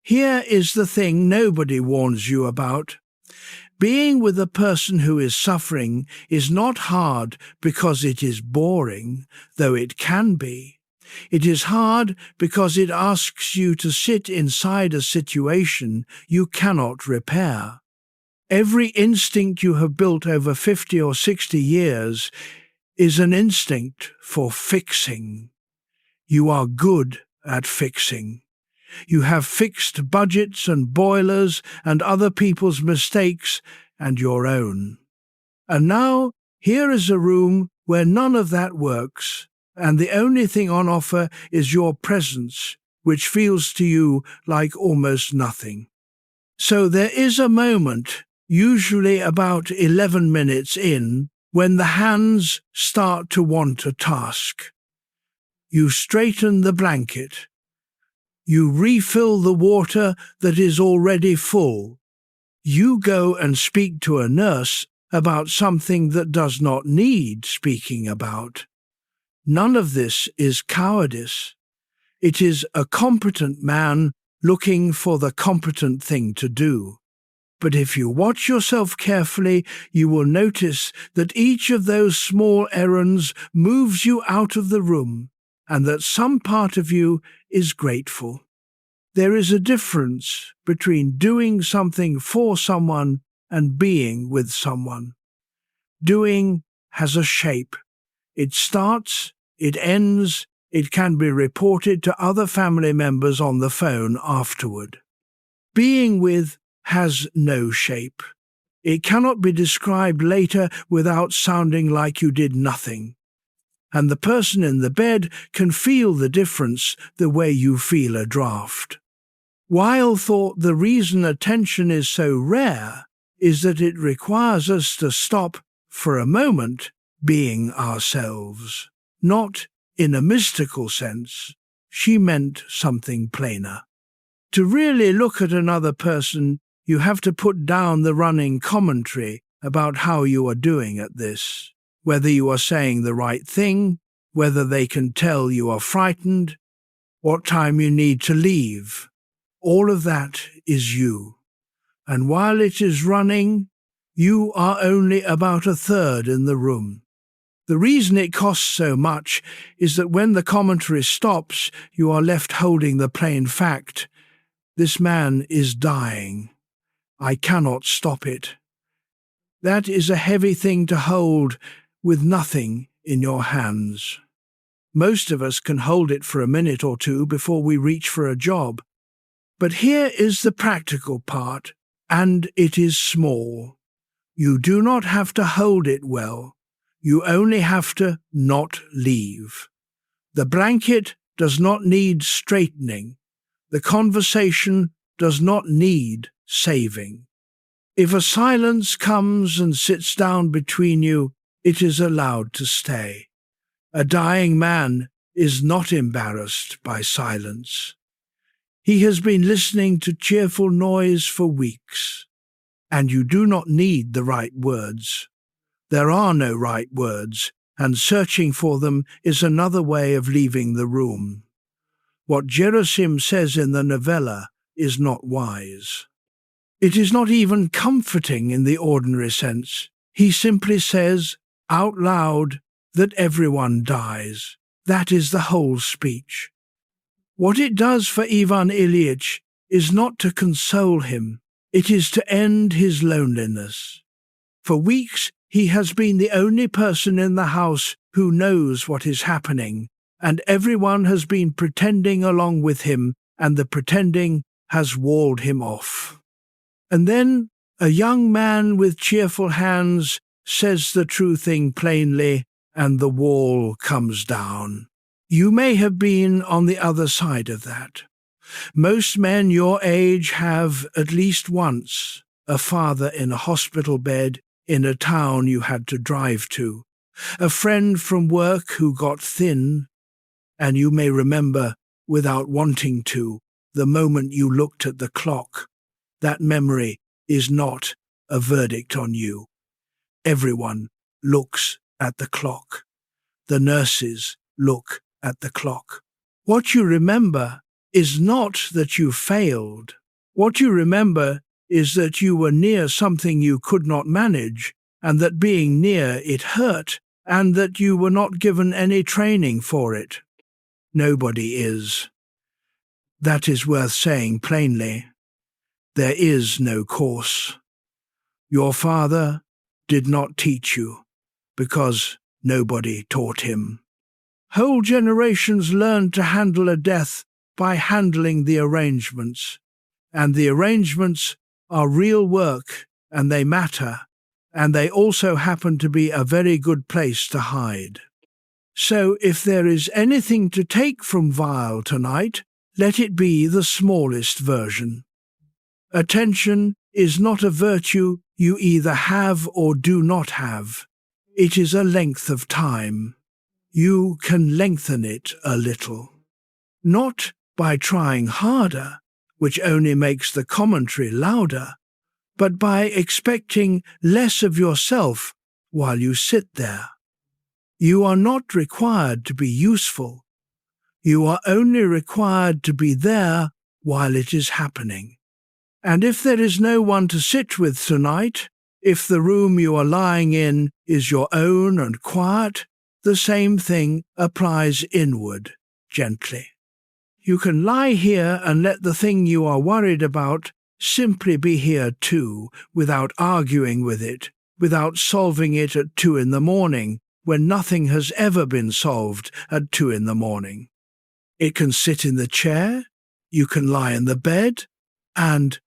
Here is the thing nobody warns you about. Being with a person who is suffering is not hard because it is boring, though it can be. It is hard because it asks you to sit inside a situation you cannot repair. Every instinct you have built over 50 or 60 years is an instinct for fixing. You are good at fixing. You have fixed budgets and boilers and other people's mistakes and your own. And now here is a room where none of that works, and the only thing on offer is your presence, which feels to you like almost nothing. So there is a moment, usually about 11 minutes in, when the hands start to want a task. You straighten the blanket. You refill the water that is already full. You go and speak to a nurse about something that does not need speaking about. None of this is cowardice. It is a competent man looking for the competent thing to do. But if you watch yourself carefully, you will notice that each of those small errands moves you out of the room, and that some part of you is grateful. There is a difference between doing something for someone and being with someone. Doing has a shape. It starts, it ends, it can be reported to other family members on the phone afterward. Being with has no shape. It cannot be described later without sounding like you did nothing. And the person in the bed can feel the difference the way you feel a draft. Weil thought the reason attention is so rare is that it requires us to stop, for a moment, being ourselves. Not in a mystical sense. She meant something plainer. To really look at another person, you have to put down the running commentary about how you are doing at this, whether you are saying the right thing, whether they can tell you are frightened, what time you need to leave. All of that is you. And while it is running, you are only about a third in the room. The reason it costs so much is that when the commentary stops, you are left holding the plain fact: this man is dying. I cannot stop it. That is a heavy thing to hold with nothing in your hands. Most of us can hold it for a minute or two before we reach for a job. But here is the practical part, and it is small. You do not have to hold it well. You only have to not leave. The blanket does not need straightening. The conversation does not need saving. If a silence comes and sits down between you, it is allowed to stay. A dying man is not embarrassed by silence. He has been listening to cheerful noise for weeks, and you do not need the right words. There are no right words, and searching for them is another way of leaving the room. What Gerasim says in the novella is not wise. It is not even comforting in the ordinary sense. He simply says, out loud, that everyone dies. That is the whole speech. What it does for Ivan Ilyich is not to console him, it is to end his loneliness. For weeks he has been the only person in the house who knows what is happening, and everyone has been pretending along with him, and the pretending has walled him off. And then a young man with cheerful hands says the true thing plainly, and the wall comes down. You may have been on the other side of that. Most men your age have, at least once, a father in a hospital bed in a town you had to drive to, a friend from work who got thin, and you may remember, without wanting to, the moment you looked at the clock. That memory is not a verdict on you. Everyone looks at the clock. The nurses look at the clock. What you remember is not that you failed. What you remember is that you were near something you could not manage, and that being near it hurt, and that you were not given any training for it. Nobody is. That is worth saying plainly. There is no course. Your father did not teach you, because nobody taught him. Whole generations learned to handle a death by handling the arrangements, and the arrangements are real work, and they matter, and they also happen to be a very good place to hide. So if there is anything to take from Weil tonight, let it be the smallest version. Attention is not a virtue you either have or do not have. It is a length of time. you can lengthen it a little. Not by trying harder, which only makes the commentary louder, but by expecting less of yourself while you sit there. You are not required to be useful. You are only required to be there while it is happening. And if there is no one to sit with tonight, if the room you are lying in is your own and quiet, the same thing applies inward, gently. You can lie here and let the thing you are worried about simply be here too, without arguing with it, without solving it at 2 a.m, when nothing has ever been solved at 2 a.m. It can sit in the chair, you can lie in the bed, and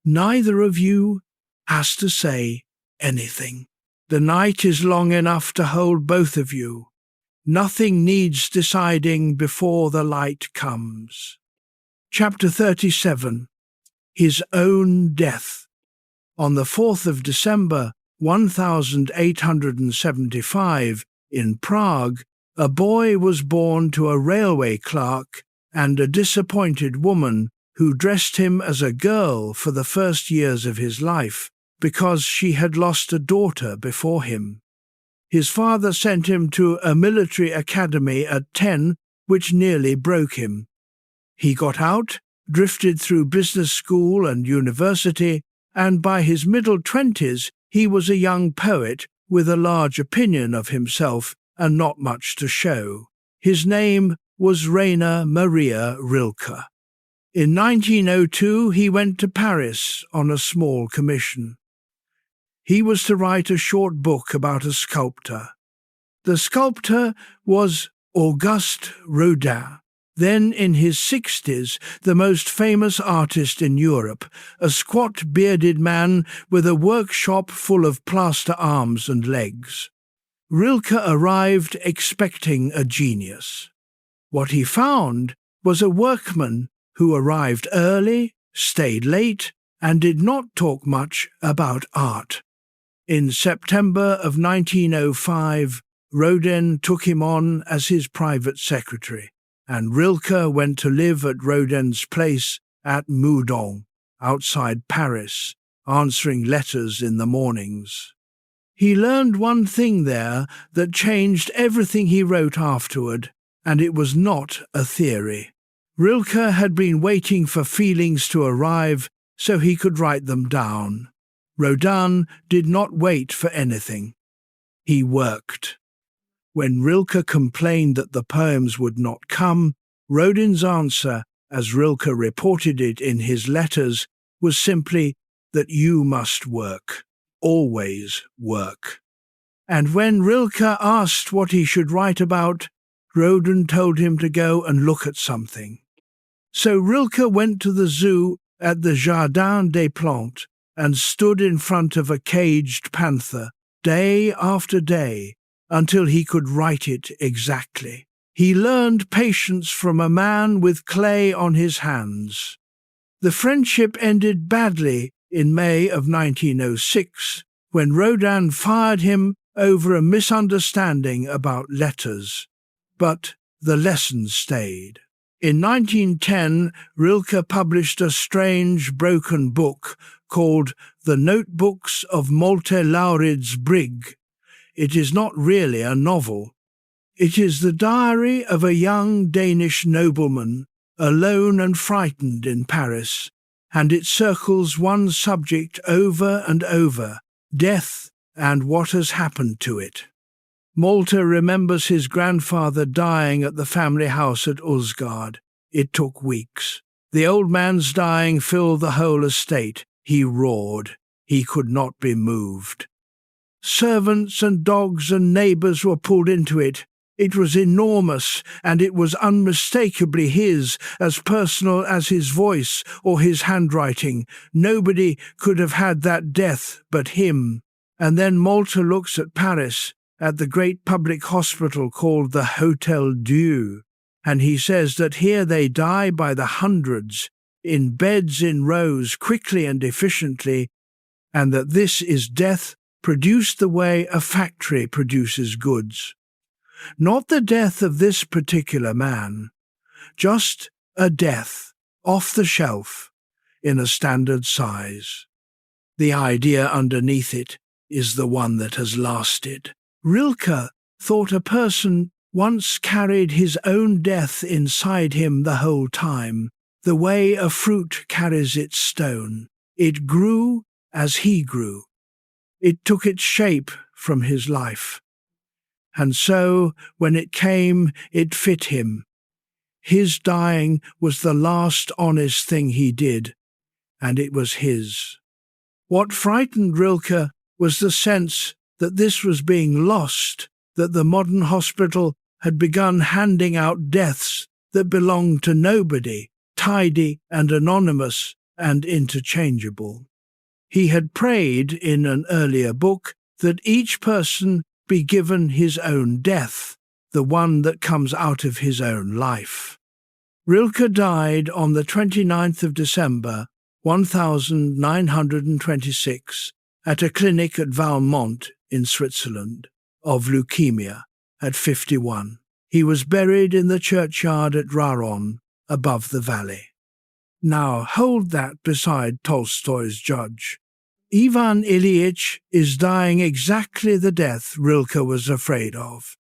neither of you has to say anything. The night is long enough to hold both of you. Nothing needs deciding before the light comes. Chapter 37. His Own Death. On the 4th of December, 1875, in Prague, a boy was born to a railway clerk and a disappointed woman who dressed him as a girl for the first years of his life because she had lost a daughter before him. His father sent him to a military academy at 10, which nearly broke him. He got out, drifted through business school and university, and by his middle 20s he was a young poet with a large opinion of himself and not much to show. His name was Rainer Maria Rilke. In 1902 he went to Paris on a small commission. He was to write a short book about a sculptor. The sculptor was Auguste Rodin, then in his 60s the most famous artist in Europe, a squat bearded man with a workshop full of plaster arms and legs. Rilke arrived expecting a genius. What he found was a workman who arrived early, stayed late, and did not talk much about art. In September of 1905, Rodin took him on as his private secretary, and Rilke went to live at Rodin's place at Meudon, outside Paris, answering letters in the mornings. He learned one thing there that changed everything he wrote afterward, and it was not a theory. Rilke had been waiting for feelings to arrive so he could write them down. Rodin did not wait for anything. He worked. When Rilke complained that the poems would not come, Rodin's answer, as Rilke reported it in his letters, was simply that you must work, always work. And when Rilke asked what he should write about, Rodin told him to go and look at something. So Rilke went to the zoo at the Jardin des Plantes and stood in front of a caged panther day after day until he could write it exactly. He learned patience from a man with clay on his hands. The friendship ended badly in May of 1906 when Rodin fired him over a misunderstanding about letters. But the lesson stayed. In 1910, Rilke published a strange, broken book called The Notebooks of Malte Laurid's Brig. It is not really a novel. It is the diary of a young Danish nobleman, alone and frightened in Paris, and it circles one subject over and over, death and what has happened to it. Malte remembers his grandfather dying at the family house at Ulsgaard. It took weeks. The old man's dying filled the whole estate. He roared. He could not be moved. Servants and dogs and neighbours were pulled into it. It was enormous, and it was unmistakably his, as personal as his voice or his handwriting. Nobody could have had that death but him. And then Malte looks at Paris, at the great public hospital called the Hôtel Dieu, and he says that here they die by the hundreds, in beds in rows, quickly and efficiently, and that this is death produced the way a factory produces goods. Not the death of this particular man, just a death, off the shelf, in a standard size. The idea underneath it is the one that has lasted. Rilke thought a person once carried his own death inside him the whole time, the way a fruit carries its stone. It grew as he grew. It took its shape from his life. And so, when it came, it fit him. His dying was the last honest thing he did, and it was his. What frightened Rilke was the sense that this was being lost, that the modern hospital had begun handing out deaths that belonged to nobody, tidy and anonymous and interchangeable. He had prayed in an earlier book that each person be given his own death, the one that comes out of his own life. Rilke died on the 29th of December, 1926, at a clinic at Valmont in Switzerland, of leukemia, at 51. He was buried in the churchyard at Raron, above the valley. Now hold that beside Tolstoy's judge. Ivan Ilyich is dying exactly the death Rilke was afraid of.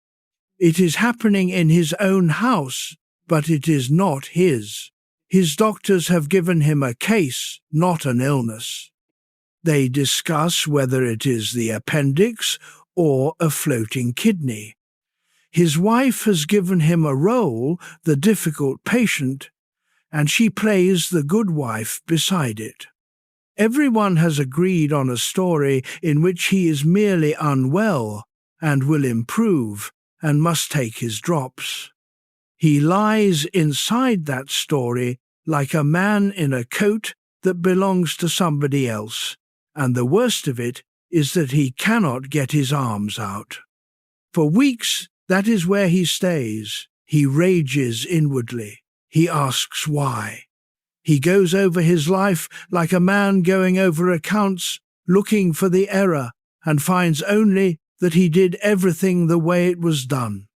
It is happening in his own house, but it is not his. His doctors have given him a case, not an illness. They discuss whether it is the appendix or a floating kidney. His wife has given him a role, the difficult patient, and she plays the good wife beside it. Everyone has agreed on a story in which he is merely unwell and will improve and must take his drops. He lies inside that story like a man in a coat that belongs to somebody else, and the worst of it is that he cannot get his arms out. For weeks, that is where he stays. He rages inwardly. He asks why. He goes over his life like a man going over accounts, looking for the error, and finds only that he did everything the way it was done.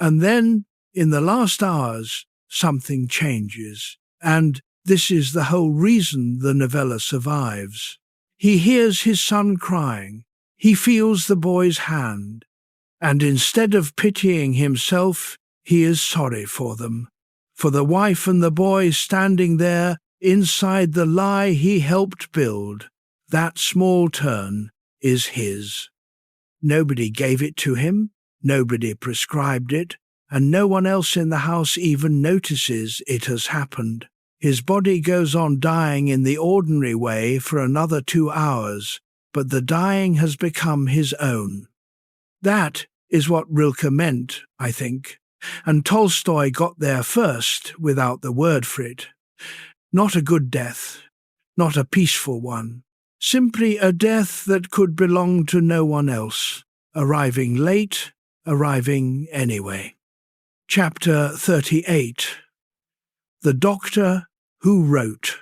And then, in the last hours, something changes, and this is the whole reason the novella survives. He hears his son crying. He feels the boy's hand, and instead of pitying himself, he is sorry for them. For the wife and the boy standing there inside the lie he helped build. That small turn is his. Nobody gave it to him, nobody prescribed it, and no one else in the house even notices it has happened. His body goes on dying in the ordinary way for another 2 hours, but the dying has become his own. That is what Rilke meant, I think. And Tolstoy got there first without the word for it. Not a good death, not a peaceful one, simply a death that could belong to no one else, arriving late, arriving anyway. Chapter 38. The Doctor Who Wrote.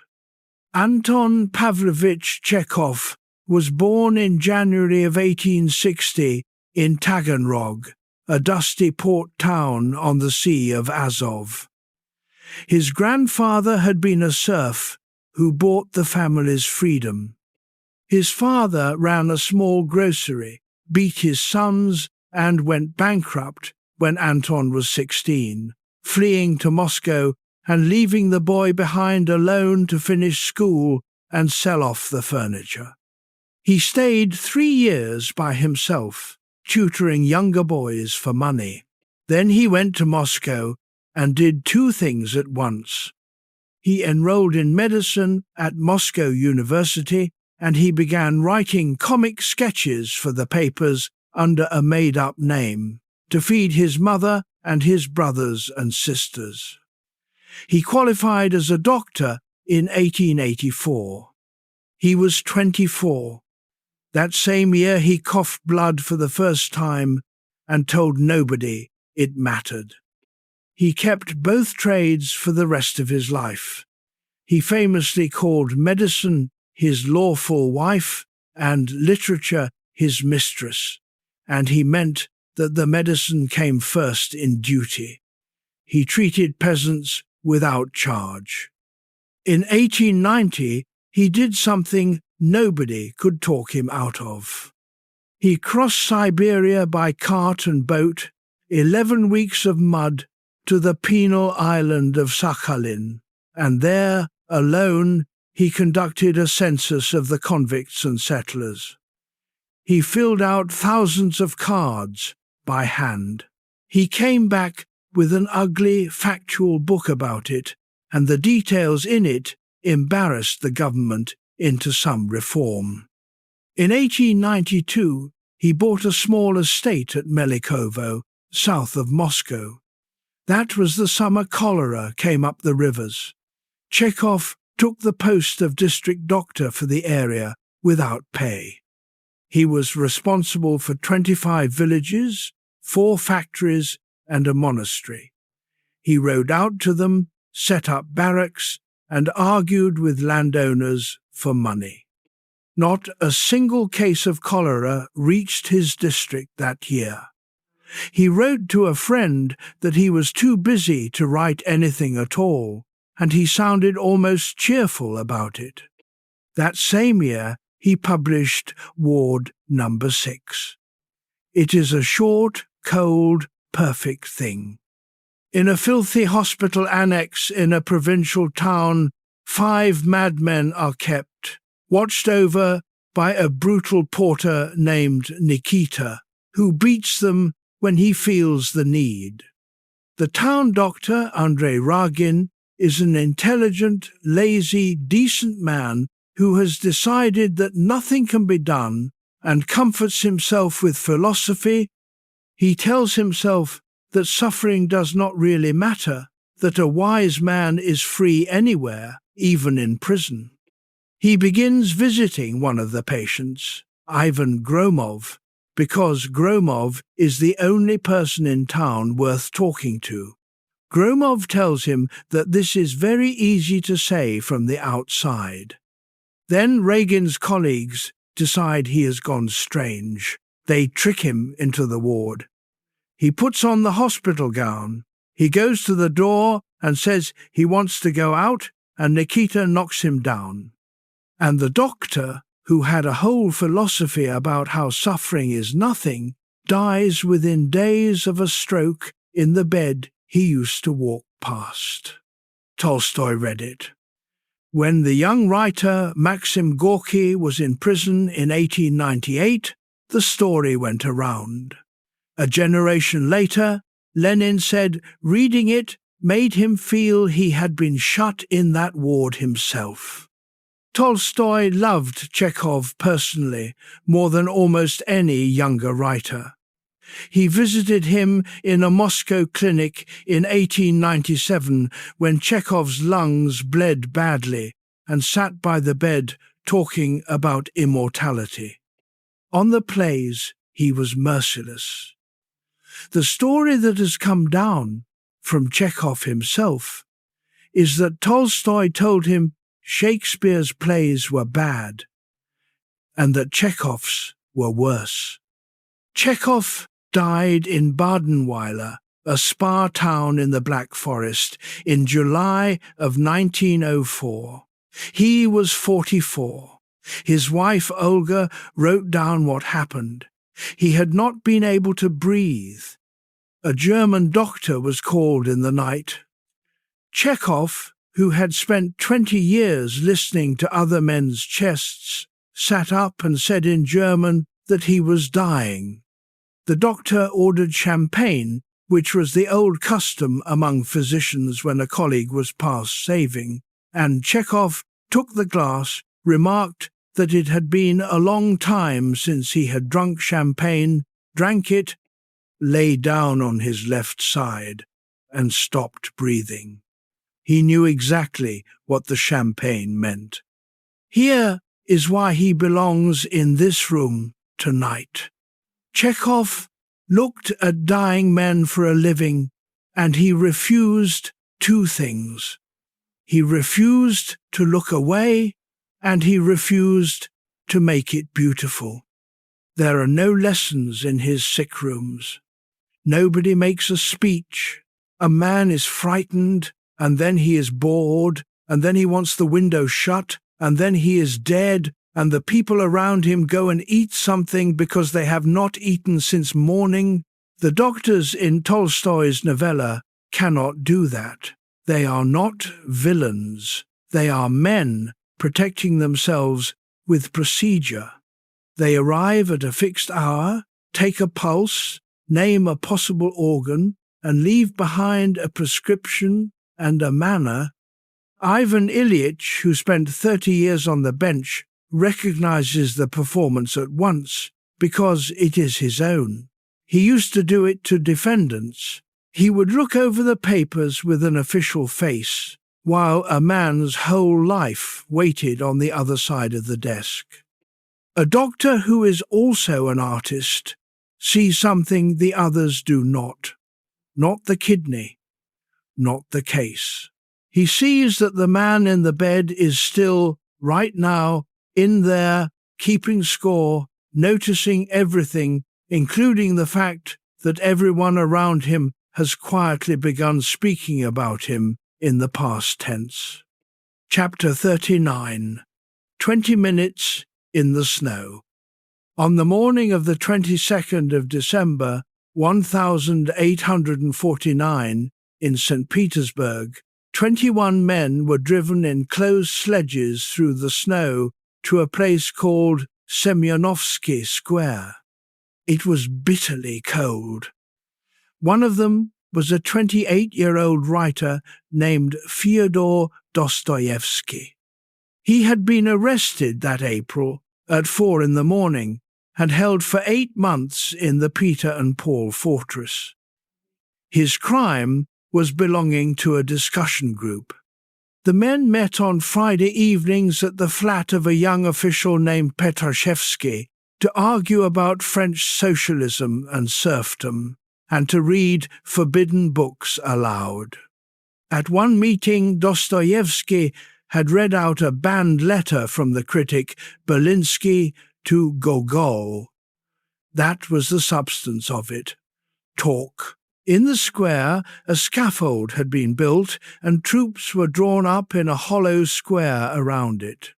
Anton Pavlovich Chekhov was born in January of 1860 in Taganrog, a dusty port town on the Sea of Azov. His grandfather had been a serf who bought the family's freedom. His father ran a small grocery, beat his sons, and went bankrupt when Anton was 16, fleeing to Moscow and leaving the boy behind alone to finish school and sell off the furniture. He stayed 3 years by himself, tutoring younger boys for money. Then he went to Moscow and did 2 things at once. He enrolled in medicine at Moscow University, and he began writing comic sketches for the papers under a made-up name to feed his mother and his brothers and sisters. He qualified as a doctor in 1884. He was 24. That same year he coughed blood for the first time and told nobody it mattered. He kept both trades for the rest of his life. He famously called medicine his lawful wife and literature his mistress, and he meant that the medicine came first in duty. He treated peasants without charge. In 1890, he did something nobody could talk him out of. He crossed Siberia by cart and boat, 11 weeks of mud, to the penal island of Sakhalin, and there, alone, he conducted a census of the convicts and settlers. He filled out thousands of cards by hand. He came back with an ugly, factual book about it, and the details in it embarrassed the government into some reform. In 1892, he bought a small estate at Melikovo, south of Moscow. That was the summer cholera came up the rivers. Chekhov took the post of district doctor for the area without pay. He was responsible for 25 villages, 4 factories, and a monastery. He rode out to them, set up barracks, and argued with landowners for money. Not a single case of cholera reached his district that year. He wrote to a friend that he was too busy to write anything at all, and he sounded almost cheerful about it. That same year, he published Ward Number 6. It is a short, cold, perfect thing. In a filthy hospital annex in a provincial town, 5 madmen are kept, watched over by a brutal porter named Nikita, who beats them when he feels the need. The town doctor, Andrei Ragin, is an intelligent, lazy, decent man who has decided that nothing can be done and comforts himself with philosophy. He tells himself that suffering does not really matter, that a wise man is free anywhere, even in prison. He begins visiting one of the patients, Ivan Gromov, because Gromov is the only person in town worth talking to. Gromov tells him that this is very easy to say from the outside. Then Reagan's colleagues decide he has gone strange. They trick him into the ward. He puts on the hospital gown. He goes to the door and says he wants to go out, and Nikita knocks him down. And the doctor, who had a whole philosophy about how suffering is nothing, dies within days of a stroke in the bed he used to walk past. Tolstoy read it. When the young writer Maxim Gorky was in prison in 1898, the story went around. A generation later, Lenin said reading it made him feel he had been shut in that ward himself. Tolstoy loved Chekhov personally more than almost any younger writer. He visited him in a Moscow clinic in 1897 when Chekhov's lungs bled badly, and sat by the bed talking about immortality. On the plays, he was merciless. The story that has come down from Chekhov himself is that Tolstoy told him Shakespeare's plays were bad, and that Chekhov's were worse. Chekhov died in Badenweiler, a spa town in the Black Forest, in July of 1904. He was 44. His wife Olga wrote down what happened. He had not been able to breathe. A German doctor was called in the night. Chekhov, who had spent 20 years listening to other men's chests, sat up and said in German that he was dying. The doctor ordered champagne, which was the old custom among physicians when a colleague was past saving, and Chekhov took the glass, remarked that it had been a long time since he had drunk champagne, drank it, lay down on his left side, and stopped breathing. He knew exactly what the champagne meant. Here is why he belongs in this room tonight. Chekhov looked at dying men for a living, and he refused 2 things. He refused to look away, and he refused to make it beautiful. There are no lessons in his sick rooms. Nobody makes a speech. A man is frightened, and then he is bored, and then he wants the window shut, and then he is dead, and the people around him go and eat something because they have not eaten since morning. The doctors in Tolstoy's novella cannot do that. They are not villains. They are men protecting themselves with procedure. They arrive at a fixed hour, take a pulse, name a possible organ, and leave behind a prescription and a manner. Ivan Ilyich, who spent 30 years on the bench, recognizes the performance at once because it is his own. He used to do it to defendants. He would look over the papers with an official face, while a man's whole life waited on the other side of the desk. A doctor who is also an artist sees something the others do not. Not the kidney, not the case. He sees that the man in the bed is still, right now, in there, keeping score, noticing everything, including the fact that everyone around him has quietly begun speaking about him in the past tense. Chapter 39. 20 minutes in the snow. On the morning of the 22nd of December, 1849, in St. Petersburg, 21 men were driven in closed sledges through the snow to a place called Semyonovsky Square. It was bitterly cold. One of them was a 28-year-old writer named Fyodor Dostoevsky. He had been arrested that April at 4 a.m. and held for 8 months in the Peter and Paul fortress. His crime was belonging to a discussion group. The men met on Friday evenings at the flat of a young official named Petrashevsky to argue about French socialism and serfdom, and to read forbidden books aloud. At one meeting, Dostoevsky had read out a banned letter from the critic Belinsky to Gogol. That was the substance of it. Talk. In the square, a scaffold had been built, and troops were drawn up in a hollow square around it.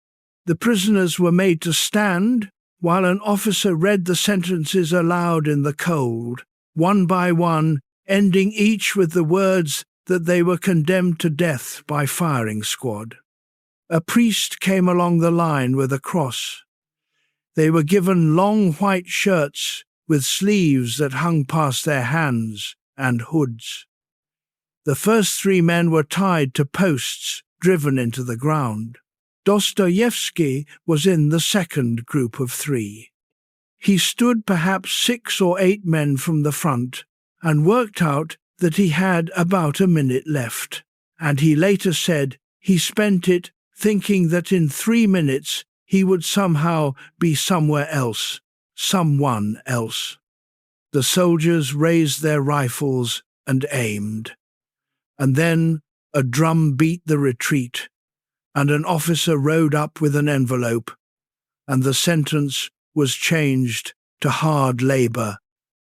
The prisoners were made to stand, while an officer read the sentences aloud in the cold, one by one, ending each with the words that they were condemned to death by firing squad. A priest came along the line with a cross. They were given long white shirts with sleeves that hung past their hands and hoods. The first 3 men were tied to posts driven into the ground. Dostoevsky was in the second group of 3. He stood perhaps 6 or 8 men from the front and worked out that he had about a minute left, and he later said he spent it thinking that in 3 minutes he would somehow be somewhere else, someone else. The soldiers raised their rifles and aimed, and then a drum beat the retreat, and an officer rode up with an envelope, and the sentence was changed to hard labor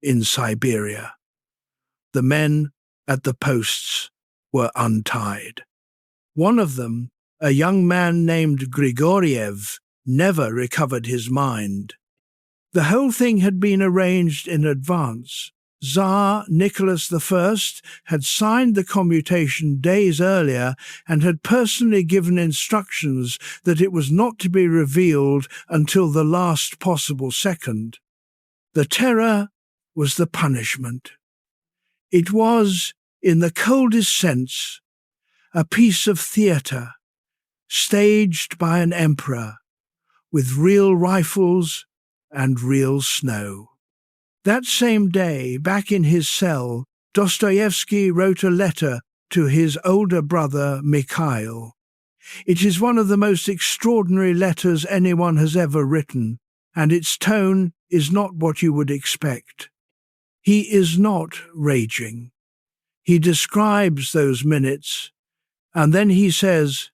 in Siberia. The men at the posts were untied. One of them, a young man named Grigoriev, never recovered his mind. The whole thing had been arranged in advance. Tsar Nicholas I had signed the commutation days earlier and had personally given instructions that it was not to be revealed until the last possible second. The terror was the punishment. It was, in the coldest sense, a piece of theatre, staged by an emperor, with real rifles and real snow. That same day, back in his cell, Dostoevsky wrote a letter to his older brother Mikhail. It is one of the most extraordinary letters anyone has ever written, and its tone is not what you would expect. He is not raging. He describes those minutes, and then he says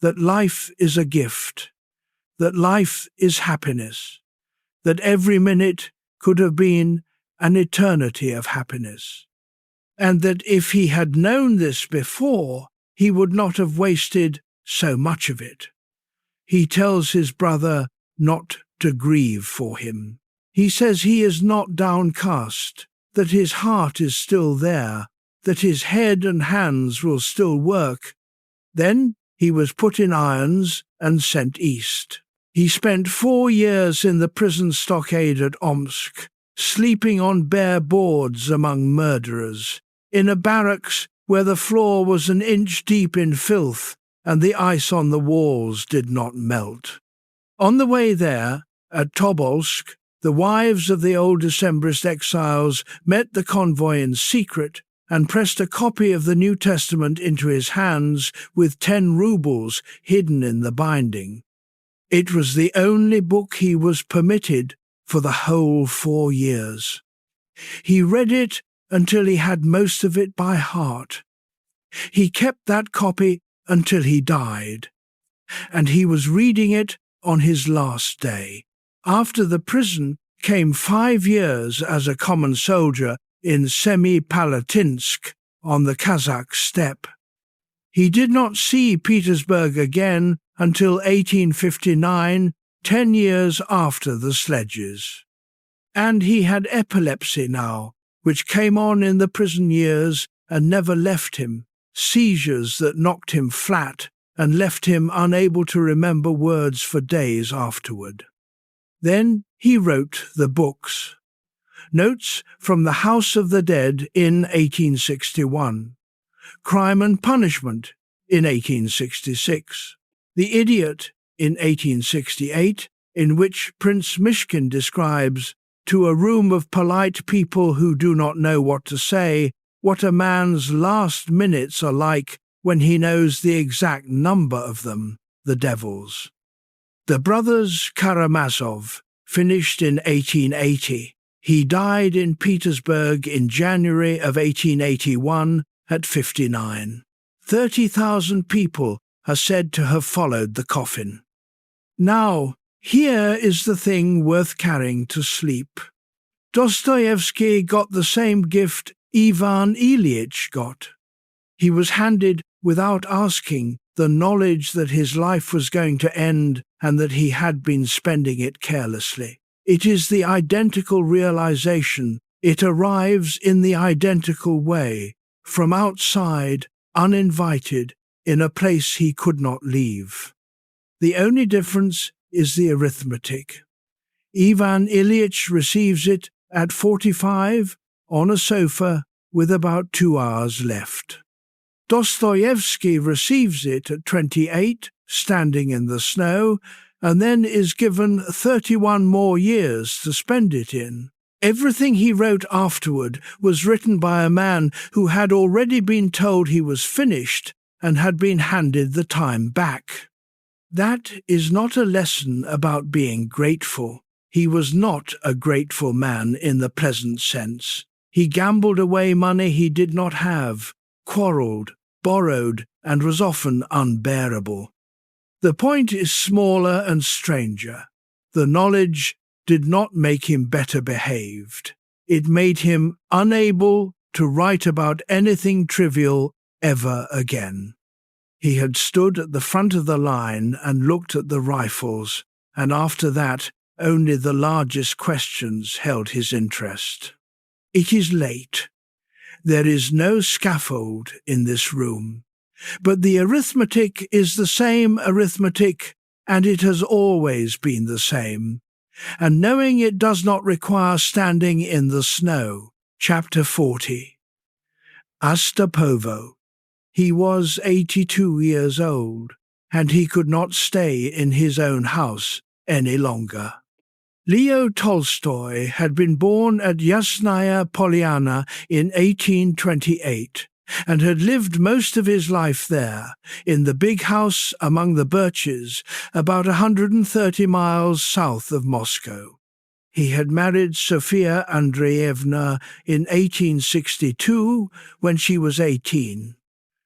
that life is a gift, that life is happiness, that every minute could have been an eternity of happiness. And that if he had known this before, he would not have wasted so much of it. He tells his brother not to grieve for him. He says he is not downcast, that his heart is still there, that his head and hands will still work. Then he was put in irons and sent east. He spent 4 years in the prison stockade at Omsk, sleeping on bare boards among murderers, in a barracks where the floor was an inch deep in filth and the ice on the walls did not melt. On the way there, at Tobolsk, the wives of the old Decembrist exiles met the convoy in secret and pressed a copy of the New Testament into his hands with 10 rubles hidden in the binding. It was the only book he was permitted for the whole 4 years. He read it until he had most of it by heart. He kept that copy until he died, and he was reading it on his last day. After the prison came 5 years as a common soldier in Semipalatinsk on the Kazakh steppe. He did not see Petersburg again until 1859, 10 years after the sledges. And he had epilepsy now, which came on in the prison years and never left him, seizures that knocked him flat and left him unable to remember words for days afterward. Then he wrote the books. Notes from the House of the Dead in 1861, Crime and Punishment in 1866, The Idiot in 1868, in which Prince Mishkin describes, to a room of polite people who do not know what to say, what a man's last minutes are like when he knows the exact number of them, the devils. The Brothers Karamazov finished in 1880. He died in Petersburg in January of 1881 at 59. 30,000 people are said to have followed the coffin. Now, here is the thing worth carrying to sleep. Dostoevsky got the same gift Ivan Ilyich got. He was handed, without asking, the knowledge that his life was going to end and that he had been spending it carelessly. It is the identical realization. It arrives in the identical way, from outside, uninvited, in a place he could not leave. The only difference is the arithmetic. Ivan Ilyich receives it at 45, on a sofa, with about 2 hours left. Dostoevsky receives it at 28, standing in the snow, and then is given 31 more years to spend it in. Everything he wrote afterward was written by a man who had already been told he was finished and had been handed the time back. That is not a lesson about being grateful. He was not a grateful man in the pleasant sense. He gambled away money he did not have, quarrelled, borrowed, and was often unbearable. The point is smaller and stranger. The knowledge did not make him better behaved. It made him unable to write about anything trivial ever again. He had stood at the front of the line and looked at the rifles, and after that only the largest questions held his interest. It is late. There is no scaffold in this room. But the arithmetic is the same arithmetic, and it has always been the same. And knowing it does not require standing in the snow. Chapter 40. Astapovo. He was 82 years old, and he could not stay in his own house any longer. Leo Tolstoy had been born at Yasnaya Polyana in 1828, and had lived most of his life there, in the big house among the birches, about 130 miles south of Moscow. He had married Sofia Andreevna in 1862, when she was 18.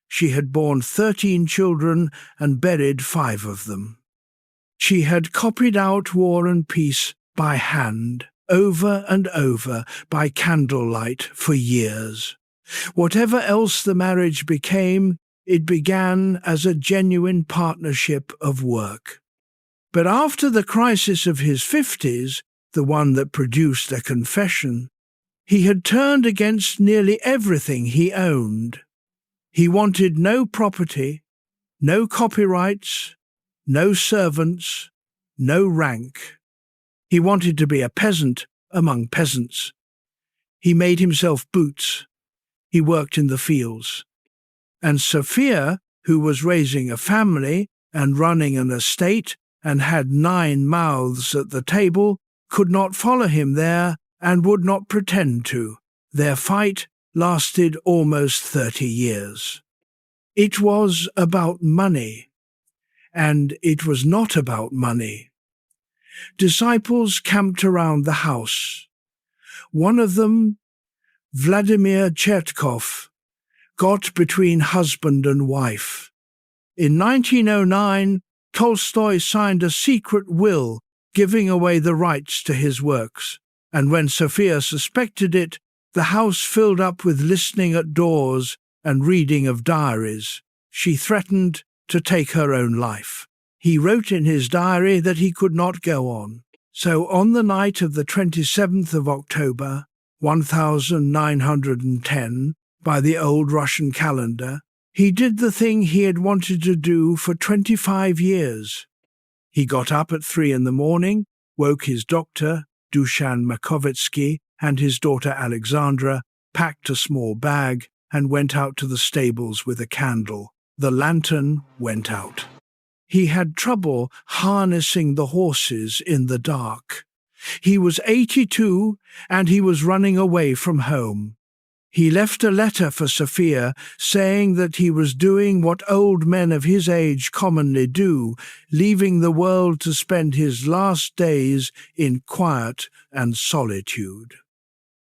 She had borne 13 children and buried 5 of them. She had copied out War and Peace by hand, over and over by candlelight for years. Whatever else the marriage became, it began as a genuine partnership of work. But after the crisis of his 50s, the one that produced a confession, he had turned against nearly everything he owned. He wanted no property, no copyrights, no servants, no rank. He wanted to be a peasant among peasants. He made himself boots. He worked in the fields. And Sophia, who was raising a family and running an estate and had 9 mouths at the table, could not follow him there and would not pretend to. Their fight lasted almost 30 years. It was about money, and it was not about money. Disciples camped around the house. One of them, Vladimir Chertkov, got between husband and wife. In 1909, Tolstoy signed a secret will giving away the rights to his works, and when Sophia suspected it, the house filled up with listening at doors and reading of diaries. She threatened to take her own life. He wrote in his diary that he could not go on. So on the night of the 27th of October, 1910, by the old Russian calendar, he did the thing he had wanted to do for 25 years. He got up at 3 a.m, woke his doctor, Dushan Makovetsky, and his daughter Alexandra, packed a small bag, and went out to the stables with a candle. The lantern went out. He had trouble harnessing the horses in the dark. He was 82, and he was running away from home. He left a letter for Sophia saying that he was doing what old men of his age commonly do, leaving the world to spend his last days in quiet and solitude.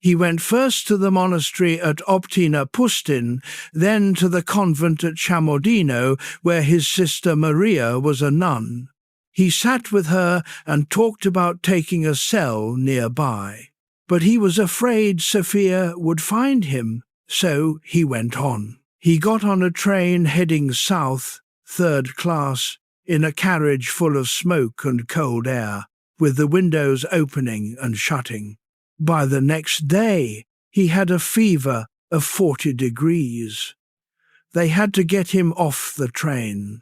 He went first to the monastery at Optina Pustin, then to the convent at Chamodino, where his sister Maria was a nun. He sat with her and talked about taking a cell nearby. But he was afraid Sophia would find him, so he went on. He got on a train heading south, 3rd class, in a carriage full of smoke and cold air, with the windows opening and shutting. By the next day, he had a fever of 40 degrees. They had to get him off the train.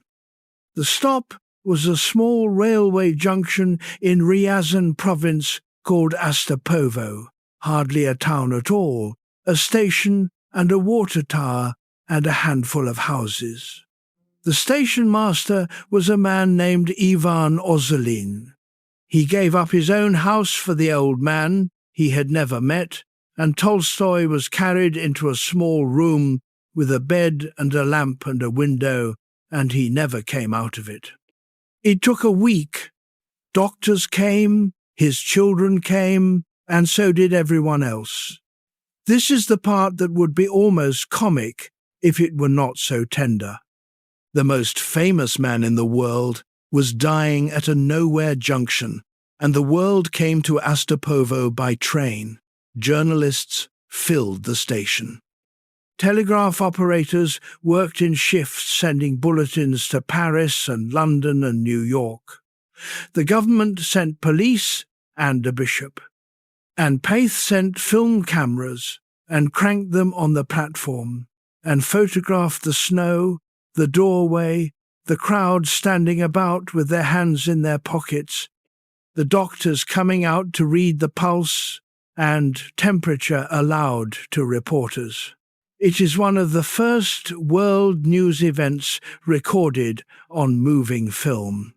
The stop was a small railway junction in Ryazan province called Astapovo, hardly a town at all, a station and a water tower and a handful of houses. The station master was a man named Ivan Ozolin. He gave up his own house for the old man he had never met, and Tolstoy was carried into a small room with a bed and a lamp and a window, and he never came out of it. It took a week. Doctors came, his children came, and so did everyone else. This is the part that would be almost comic if it were not so tender. The most famous man in the world was dying at a nowhere junction, and the world came to Astapovo by train. Journalists filled the station. Telegraph operators worked in shifts sending bulletins to Paris and London and New York. The government sent police and a bishop. And Paith sent film cameras and cranked them on the platform and photographed the snow, the doorway, the crowd standing about with their hands in their pockets, the doctors coming out to read the pulse and temperature aloud to reporters. It is one of the first world news events recorded on moving film.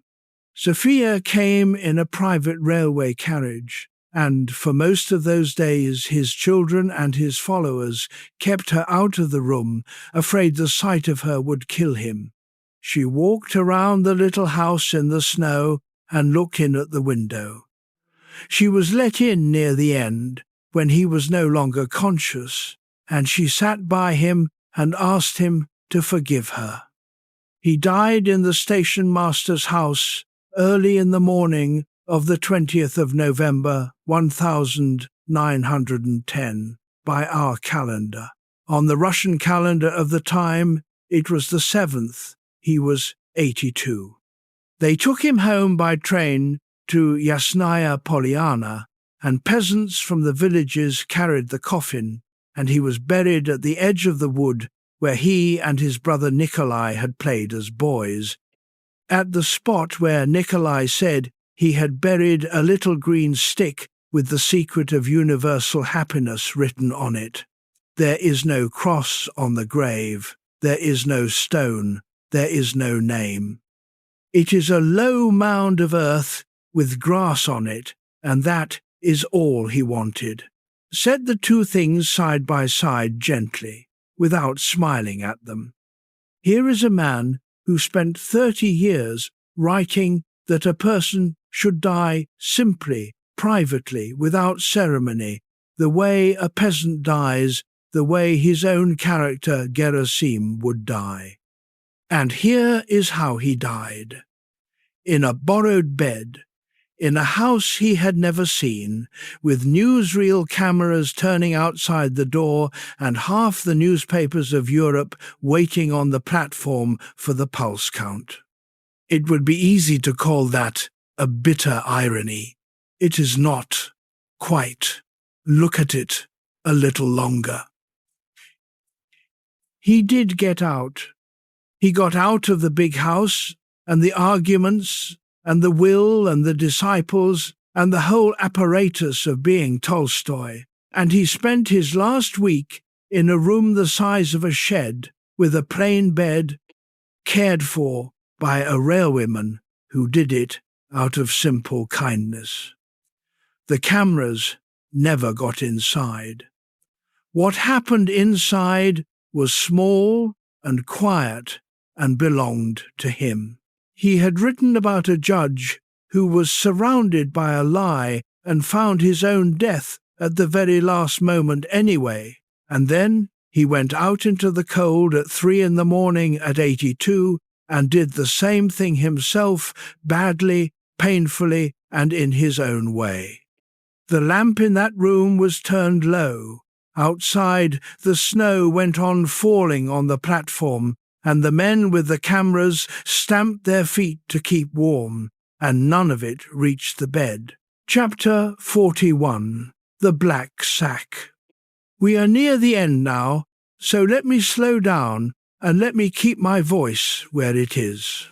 Sophia came in a private railway carriage, and for most of those days his children and his followers kept her out of the room, afraid the sight of her would kill him. She walked around the little house in the snow and looked in at the window. She was let in near the end, when he was no longer conscious, and she sat by him and asked him to forgive her. He died in the station master's house early in the morning of the 20th of November 1910 by our calendar. On the Russian calendar of the time, it was the 7th. He was 82. They took him home by train to Yasnaya Polyana, and peasants from the villages carried the coffin, and he was buried at the edge of the wood where he and his brother Nikolai had played as boys. At the spot where Nikolai said he had buried a little green stick with the secret of universal happiness written on it. There is no cross on the grave, there is no stone, there is no name. It is a low mound of earth with grass on it, and that is all he wanted. Set the two things side by side gently, without smiling at them. Here is a man who spent 30 years writing that a person should die simply, privately, without ceremony, the way a peasant dies, the way his own character Gerasim would die. And here is how he died. In a borrowed bed, in a house he had never seen, with newsreel cameras turning outside the door and half the newspapers of Europe waiting on the platform for the pulse count. It would be easy to call that a bitter irony. It is not, quite. Look at it a little longer. He did get out. He got out of the big house and the arguments and the will and the disciples and the whole apparatus of being Tolstoy, and he spent his last week in a room the size of a shed with a plain bed, cared for by a railwayman who did it out of simple kindness. The cameras never got inside. What happened inside was small and quiet and belonged to him. He had written about a judge who was surrounded by a lie and found his own death at the very last moment anyway, and then he went out into the cold at 3 a.m. at 82 and did the same thing himself, badly, painfully, and in his own way. The lamp in that room was turned low. Outside, the snow went on falling on the platform, and the men with the cameras stamped their feet to keep warm, and none of it reached the bed. Chapter 41. The Black Sack. We are near the end now, so let me slow down and let me keep my voice where it is.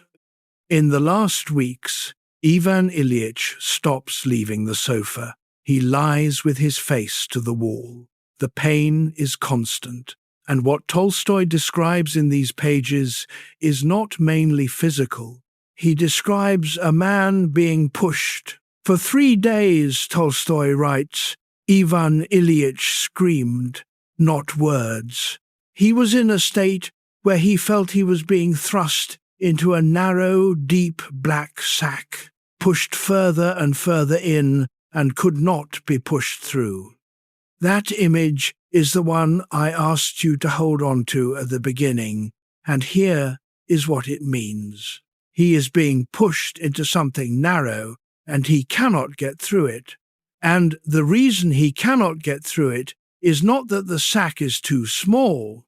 In the last weeks, Ivan Ilyich stops leaving the sofa. He lies with his face to the wall. The pain is constant, and what Tolstoy describes in these pages is not mainly physical. He describes a man being pushed. For 3 days, Tolstoy writes, Ivan Ilyich screamed, not words. He was in a state where he felt he was being thrust into a narrow, deep black sack, pushed further and further in, and could not be pushed through. That image is the one I asked you to hold on to at the beginning, and here is what it means. He is being pushed into something narrow, and he cannot get through it. And the reason he cannot get through it is not that the sack is too small.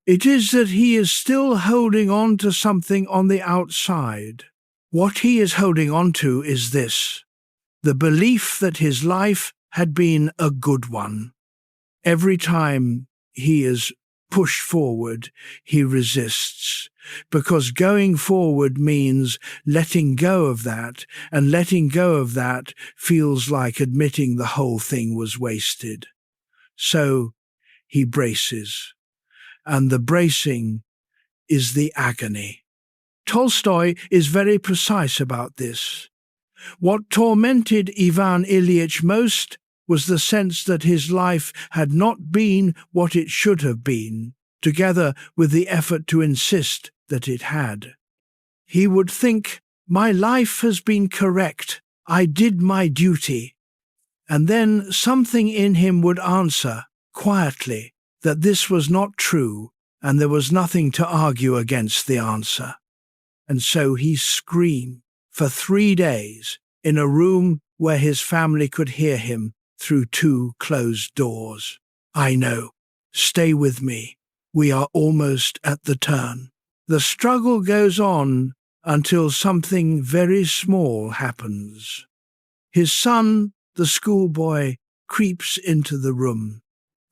It is that he is still holding on to something on the outside. What he is holding on to is this: the belief that his life had been a good one. Every time he is pushed forward, he resists, because going forward means letting go of that, and letting go of that feels like admitting the whole thing was wasted. So he braces, and the bracing is the agony. Tolstoy is very precise about this. What tormented Ivan Ilyich most was the sense that his life had not been what it should have been, together with the effort to insist that it had. He would think, my life has been correct, I did my duty. And then something in him would answer, quietly, that this was not true, and there was nothing to argue against the answer. And so he screamed for 3 days, in a room where his family could hear him through 2 closed doors. I know. Stay with me. We are almost at the turn. The struggle goes on until something very small happens. His son, the schoolboy, creeps into the room.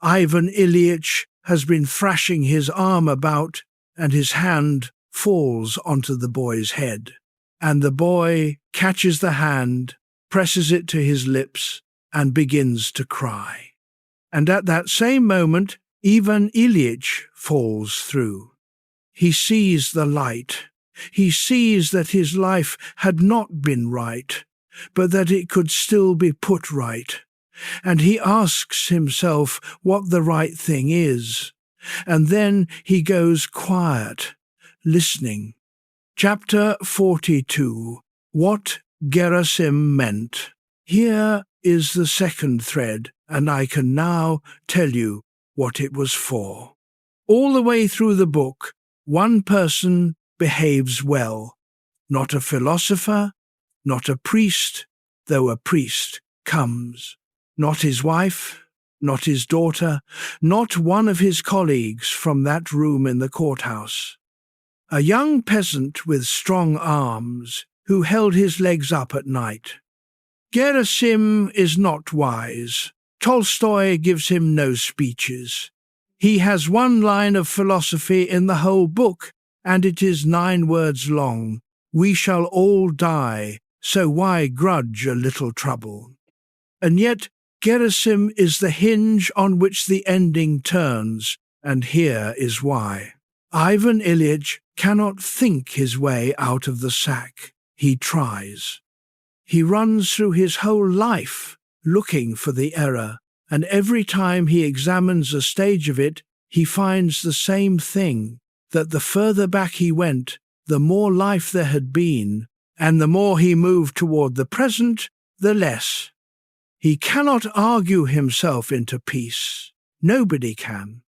Ivan Ilyich has been thrashing his arm about, and his hand falls onto the boy's head. And the boy catches the hand, presses it to his lips, and begins to cry. And at that same moment, Ivan Ilyich falls through. He sees the light. He sees that his life had not been right, but that it could still be put right. And he asks himself what the right thing is. And then he goes quiet, listening. Chapter 42. What Gerasim meant. Here is the second thread, and I can now tell you what it was for. All the way through the book, one person behaves well. Not a philosopher, not a priest, though a priest comes. Not his wife, not his daughter, not one of his colleagues from that room in the courthouse. A young peasant with strong arms who held his legs up at night. Gerasim is not wise. Tolstoy gives him no speeches. He has one line of philosophy in the whole book, and it is 9 words long. We shall all die, so why grudge a little trouble? And yet Gerasim is the hinge on which the ending turns, and here is why. Ivan Ilyich cannot think his way out of the sack. He tries. He runs through his whole life looking for the error, and every time he examines a stage of it, he finds the same thing, that the further back he went, the more life there had been, and the more he moved toward the present, the less. He cannot argue himself into peace. Nobody can.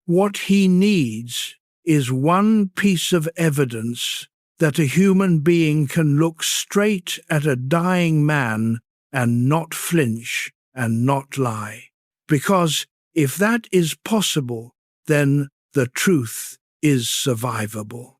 What he needs is one piece of evidence that a human being can look straight at a dying man and not flinch and not lie. Because if that is possible, then the truth is survivable.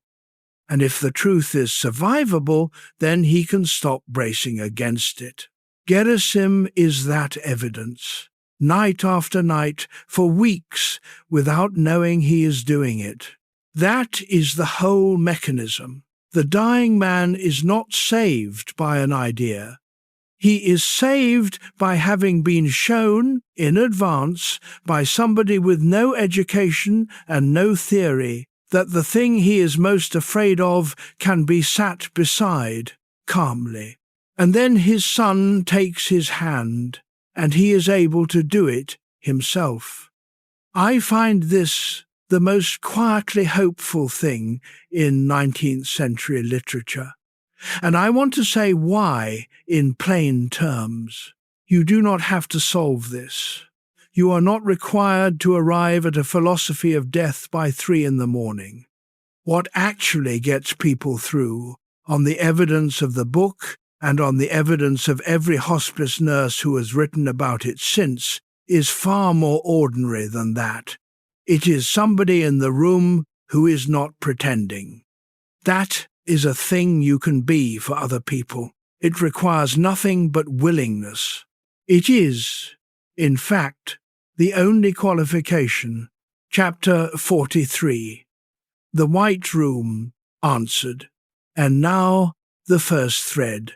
And if the truth is survivable, then he can stop bracing against it. Gerasim is that evidence, night after night, for weeks, without knowing he is doing it. That is the whole mechanism. The dying man is not saved by an idea. He is saved by having been shown, in advance, by somebody with no education and no theory, that the thing he is most afraid of can be sat beside, calmly. And then his son takes his hand, and he is able to do it himself. I find this the most quietly hopeful thing in 19th century literature. And I want to say why in plain terms. You do not have to solve this. You are not required to arrive at a philosophy of death by 3 a.m. What actually gets people through, on the evidence of the book and on the evidence of every hospice nurse who has written about it since, is far more ordinary than that. It is somebody in the room who is not pretending. That is a thing you can be for other people. It requires nothing but willingness. It is, in fact, the only qualification. Chapter 43. The White Room answered. And now the first thread.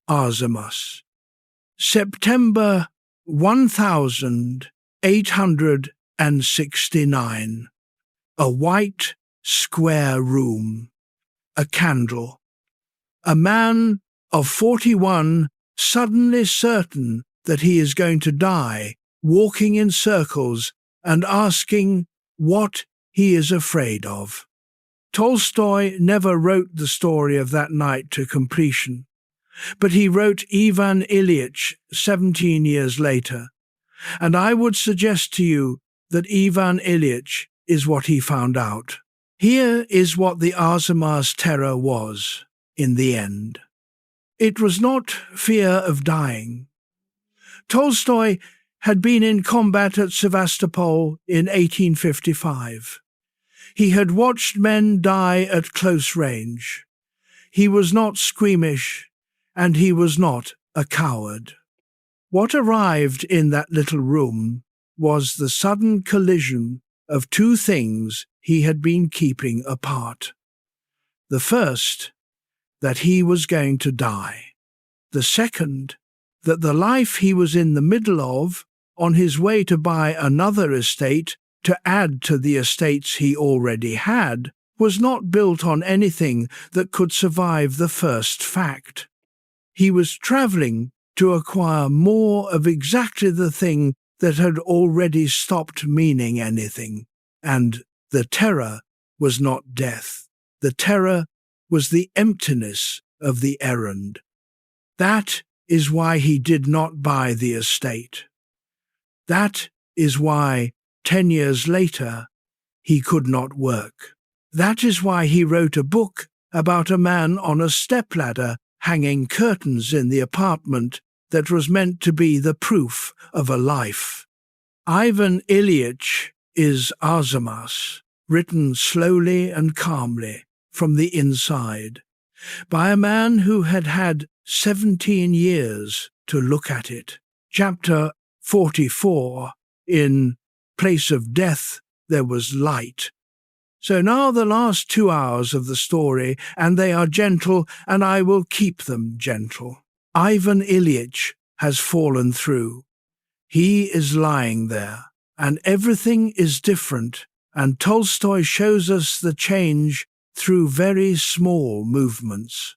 Arzamas. September 1869. A white, square room. A candle. A man of 41, suddenly certain that he is going to die, walking in circles and asking what he is afraid of. Tolstoy never wrote the story of that night to completion, but he wrote Ivan Ilyich 17 years later, and I would suggest to you that Ivan Ilyich is what he found out. Here is what the Arzamas terror was, in the end. It was not fear of dying. Tolstoy had been in combat at Sevastopol in 1855. He had watched men die at close range. He was not squeamish, and he was not a coward. What arrived in that little room was the sudden collision of two things he had been keeping apart. The first, that he was going to die. The second, that the life he was in the middle of, on his way to buy another estate to add to the estates he already had, was not built on anything that could survive the first fact. He was travelling to acquire more of exactly the thing that had already stopped meaning anything, and the terror was not death. The terror was the emptiness of the errand. That is why he did not buy the estate. That is why, 10 years later, he could not work. That is why he wrote a book about a man on a stepladder hanging curtains in the apartment that was meant to be the proof of a life. Ivan Ilyich is Arzamas, written slowly and calmly from the inside, by a man who had had 17 years to look at it. Chapter 44, in place of death there was light. So now the last 2 hours of the story, and they are gentle, and I will keep them gentle. Ivan Ilyich has fallen through. He is lying there, and everything is different, and Tolstoy shows us the change through very small movements.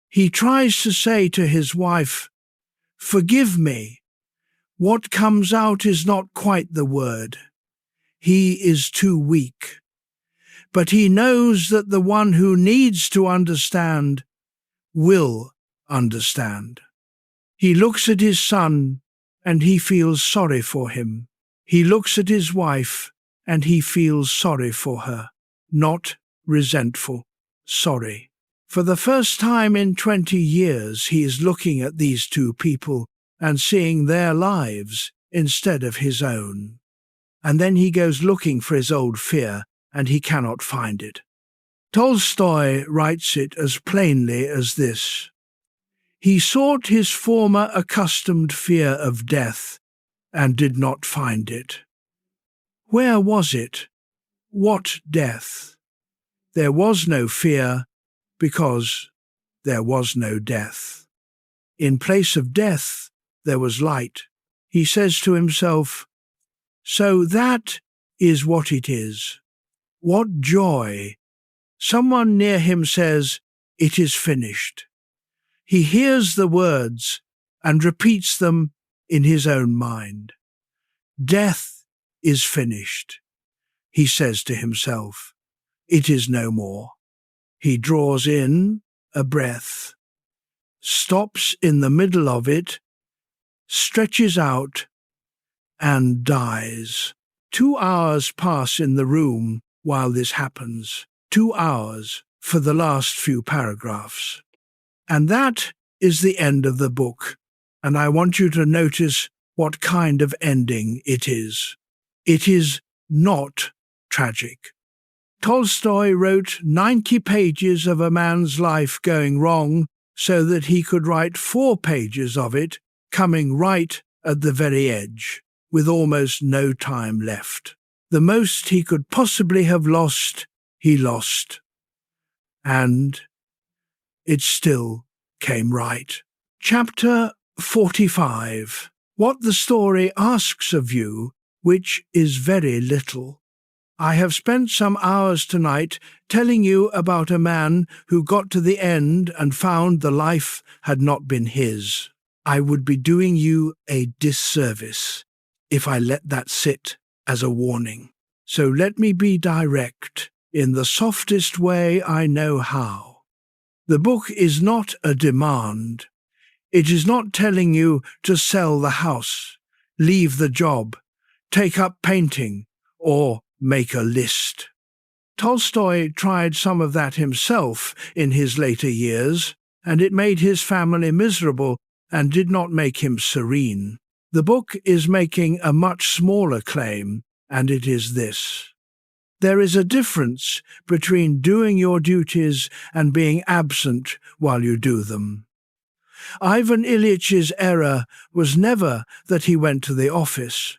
He tries to say to his wife, "Forgive me." What comes out is not quite the word. He is too weak. But he knows that the one who needs to understand will understand. He looks at his son, and he feels sorry for him. He looks at his wife, and he feels sorry for her. Not resentful, sorry. For the first time in 20 years, he is looking at these two people and seeing their lives instead of his own. And then he goes looking for his old fear, and he cannot find it. Tolstoy writes it as plainly as this: "He sought his former accustomed fear of death, and did not find it. Where was it? What death? There was no fear, because there was no death. In place of death, there was light." He says to himself, "So that is what it is. What joy!" Someone near him says, "It is finished." He hears the words and repeats them in his own mind. "Death is finished," he says to himself. "It is no more." He draws in a breath, stops in the middle of it, stretches out, and dies. 2 hours pass in the room while this happens. 2 hours for the last few paragraphs. And that is the end of the book, and I want you to notice what kind of ending it is. It is not tragic. Tolstoy wrote 90 pages of a man's life going wrong so that he could write 4 pages of it coming right at the very edge, with almost no time left. The most he could possibly have lost, he lost. And it still came right. Chapter 45. What the story asks of you, which is very little. I have spent some hours tonight telling you about a man who got to the end and found the life had not been his. I would be doing you a disservice if I let that sit as a warning. So let me be direct in the softest way I know how. The book is not a demand. It is not telling you to sell the house, leave the job, take up painting, or make a list. Tolstoy tried some of that himself in his later years, and it made his family miserable and did not make him serene. The book is making a much smaller claim, and it is this: there is a difference between doing your duties and being absent while you do them. Ivan Ilyич's error was never that he went to the office.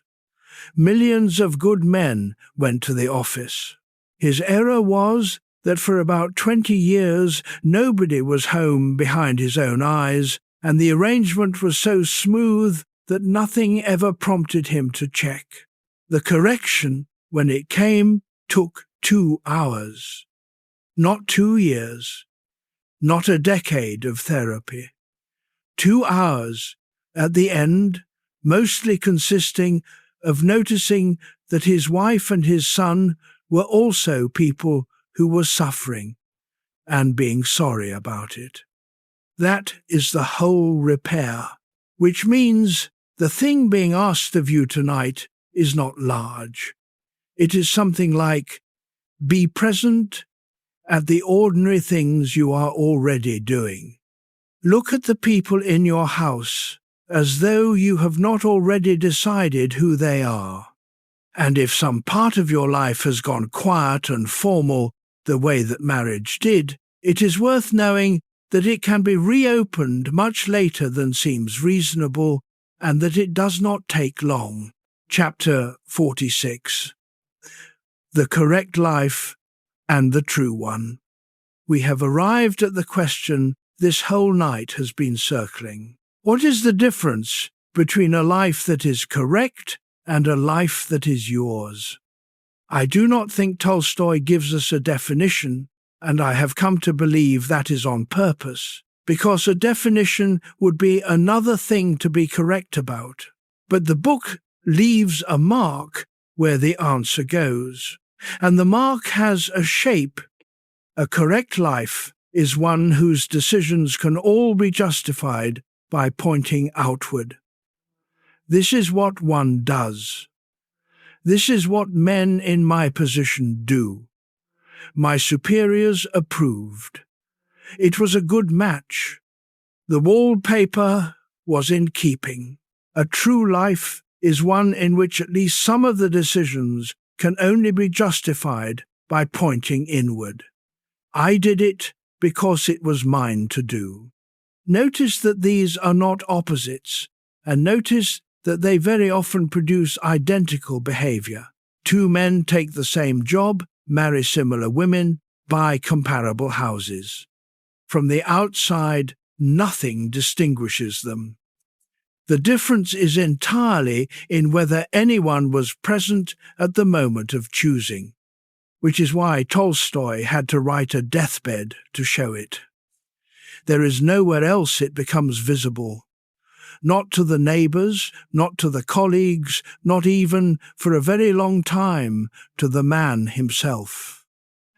Millions of good men went to the office. His error was that for about 20 years nobody was home behind his own eyes, and the arrangement was so smooth that nothing ever prompted him to check. The correction, when it came, took 2 hours. Not 2 years, not a decade of therapy. 2 hours at the end, mostly consisting of noticing that his wife and his son were also people who were suffering and being sorry about it. That is the whole repair, which means the thing being asked of you tonight is not large. It is something like, be present at the ordinary things you are already doing. Look at the people in your house as though you have not already decided who they are. And if some part of your life has gone quiet and formal the way that marriage did, it is worth knowing that it can be reopened much later than seems reasonable, and that it does not take long. Chapter 46. The correct life and the true one. We have arrived at the question this whole night has been circling. What is the difference between a life that is correct and a life that is yours? I do not think Tolstoy gives us a definition, and I have come to believe that is on purpose, because a definition would be another thing to be correct about. But the book leaves a mark where the answer goes, and the mark has a shape. A correct life is one whose decisions can all be justified by pointing outward. This is what one does. This is what men in my position do. My superiors approved. It was a good match. The wallpaper was in keeping. A true life is one in which at least some of the decisions can only be justified by pointing inward. I did it because it was mine to do. Notice that these are not opposites, and notice that they very often produce identical behavior. 2 men take the same job, marry similar women, buy comparable houses. From the outside, nothing distinguishes them. The difference is entirely in whether anyone was present at the moment of choosing, which is why Tolstoy had to write a deathbed to show it. There is nowhere else it becomes visible. Not to the neighbours, not to the colleagues, not even, for a very long time, to the man himself.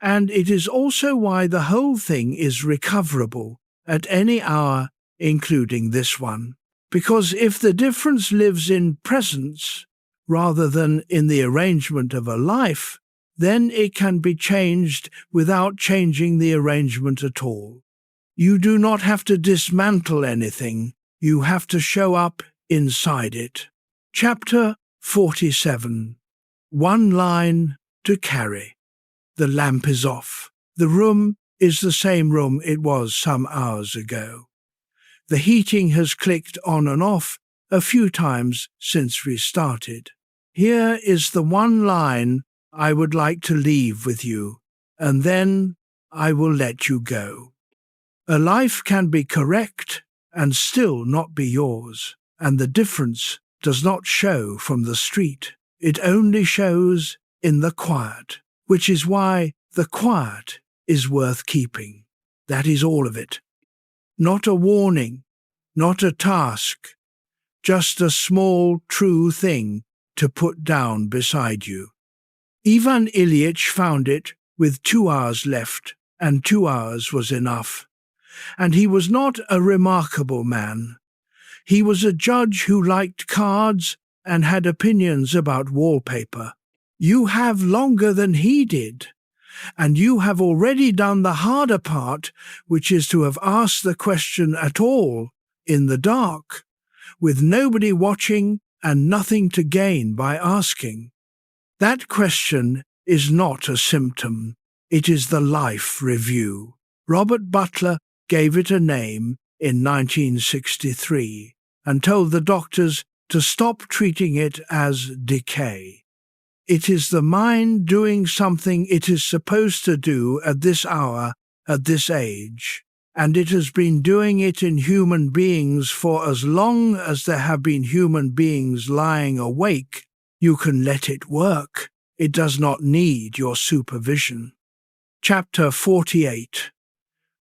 And it is also why the whole thing is recoverable at any hour, including this one. Because if the difference lives in presence rather than in the arrangement of a life, then it can be changed without changing the arrangement at all. You do not have to dismantle anything. You have to show up inside it. Chapter 47. One line to carry. The lamp is off. The room is the same room it was some hours ago. The heating has clicked on and off a few times since we started. Here is the one line I would like to leave with you, and then I will let you go. A life can be correct and still not be yours, and the difference does not show from the street. It only shows in the quiet, which is why the quiet is worth keeping. That is all of it. Not a warning, not a task, just a small, true thing to put down beside you. Ivan Ilyich found it with 2 hours left, and 2 hours was enough. And he was not a remarkable man. He was a judge who liked cards and had opinions about wallpaper. You have longer than he did. and you have already done the harder part, which is to have asked the question at all, in the dark, with nobody watching and nothing to gain by asking. That question is not a symptom, it is the life review. Robert Butler gave it a name in 1963 and told the doctors to stop treating it as decay. It is the mind doing something it is supposed to do at this hour, at this age, and it has been doing it in human beings for as long as there have been human beings lying awake. You can let it work. It does not need your supervision. Chapter 48.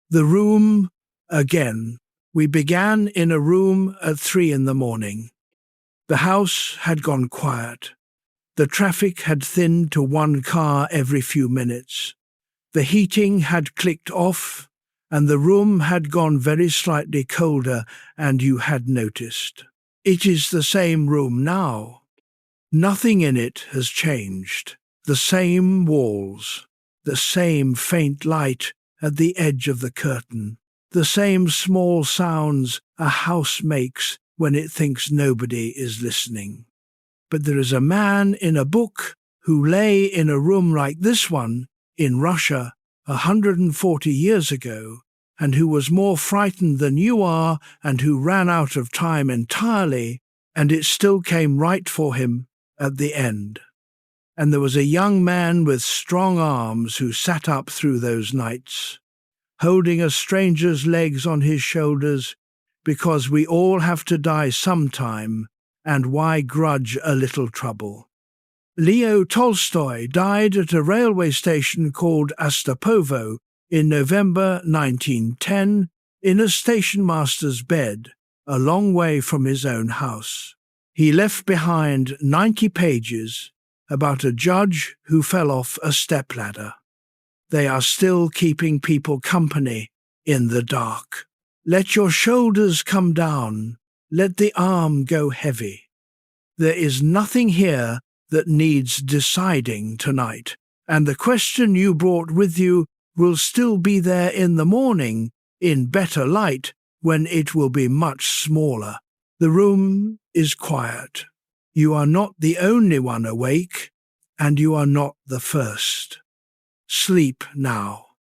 The room again. We began in a room at 3 a.m. The house had gone quiet. The traffic had thinned to one car every few minutes. The heating had clicked off, and the room had gone very slightly colder, and you had noticed. It is the same room now. Nothing in it has changed. The same walls, the same faint light at the edge of the curtain, the same small sounds a house makes when it thinks nobody is listening. But there is a man in a book who lay in a room like this one in Russia 140 years ago, and who was more frightened than you are, and who ran out of time entirely, and it still came right for him at the end. And there was a young man with strong arms who sat up through those nights, holding a stranger's legs on his shoulders, because we all have to die sometime, and why grudge a little trouble? Leo Tolstoy died at a railway station called Astapovo in November 1910 in a stationmaster's bed, a long way from his own house. He left behind 90 pages about a judge who fell off a stepladder. They are still keeping people company in the dark. Let your shoulders come down. Let the arm go heavy. There is nothing here that needs deciding tonight, and the question you brought with you will still be there in the morning, in better light, when it will be much smaller. The room is quiet. You are not the only one awake, and you are not the first. Sleep now.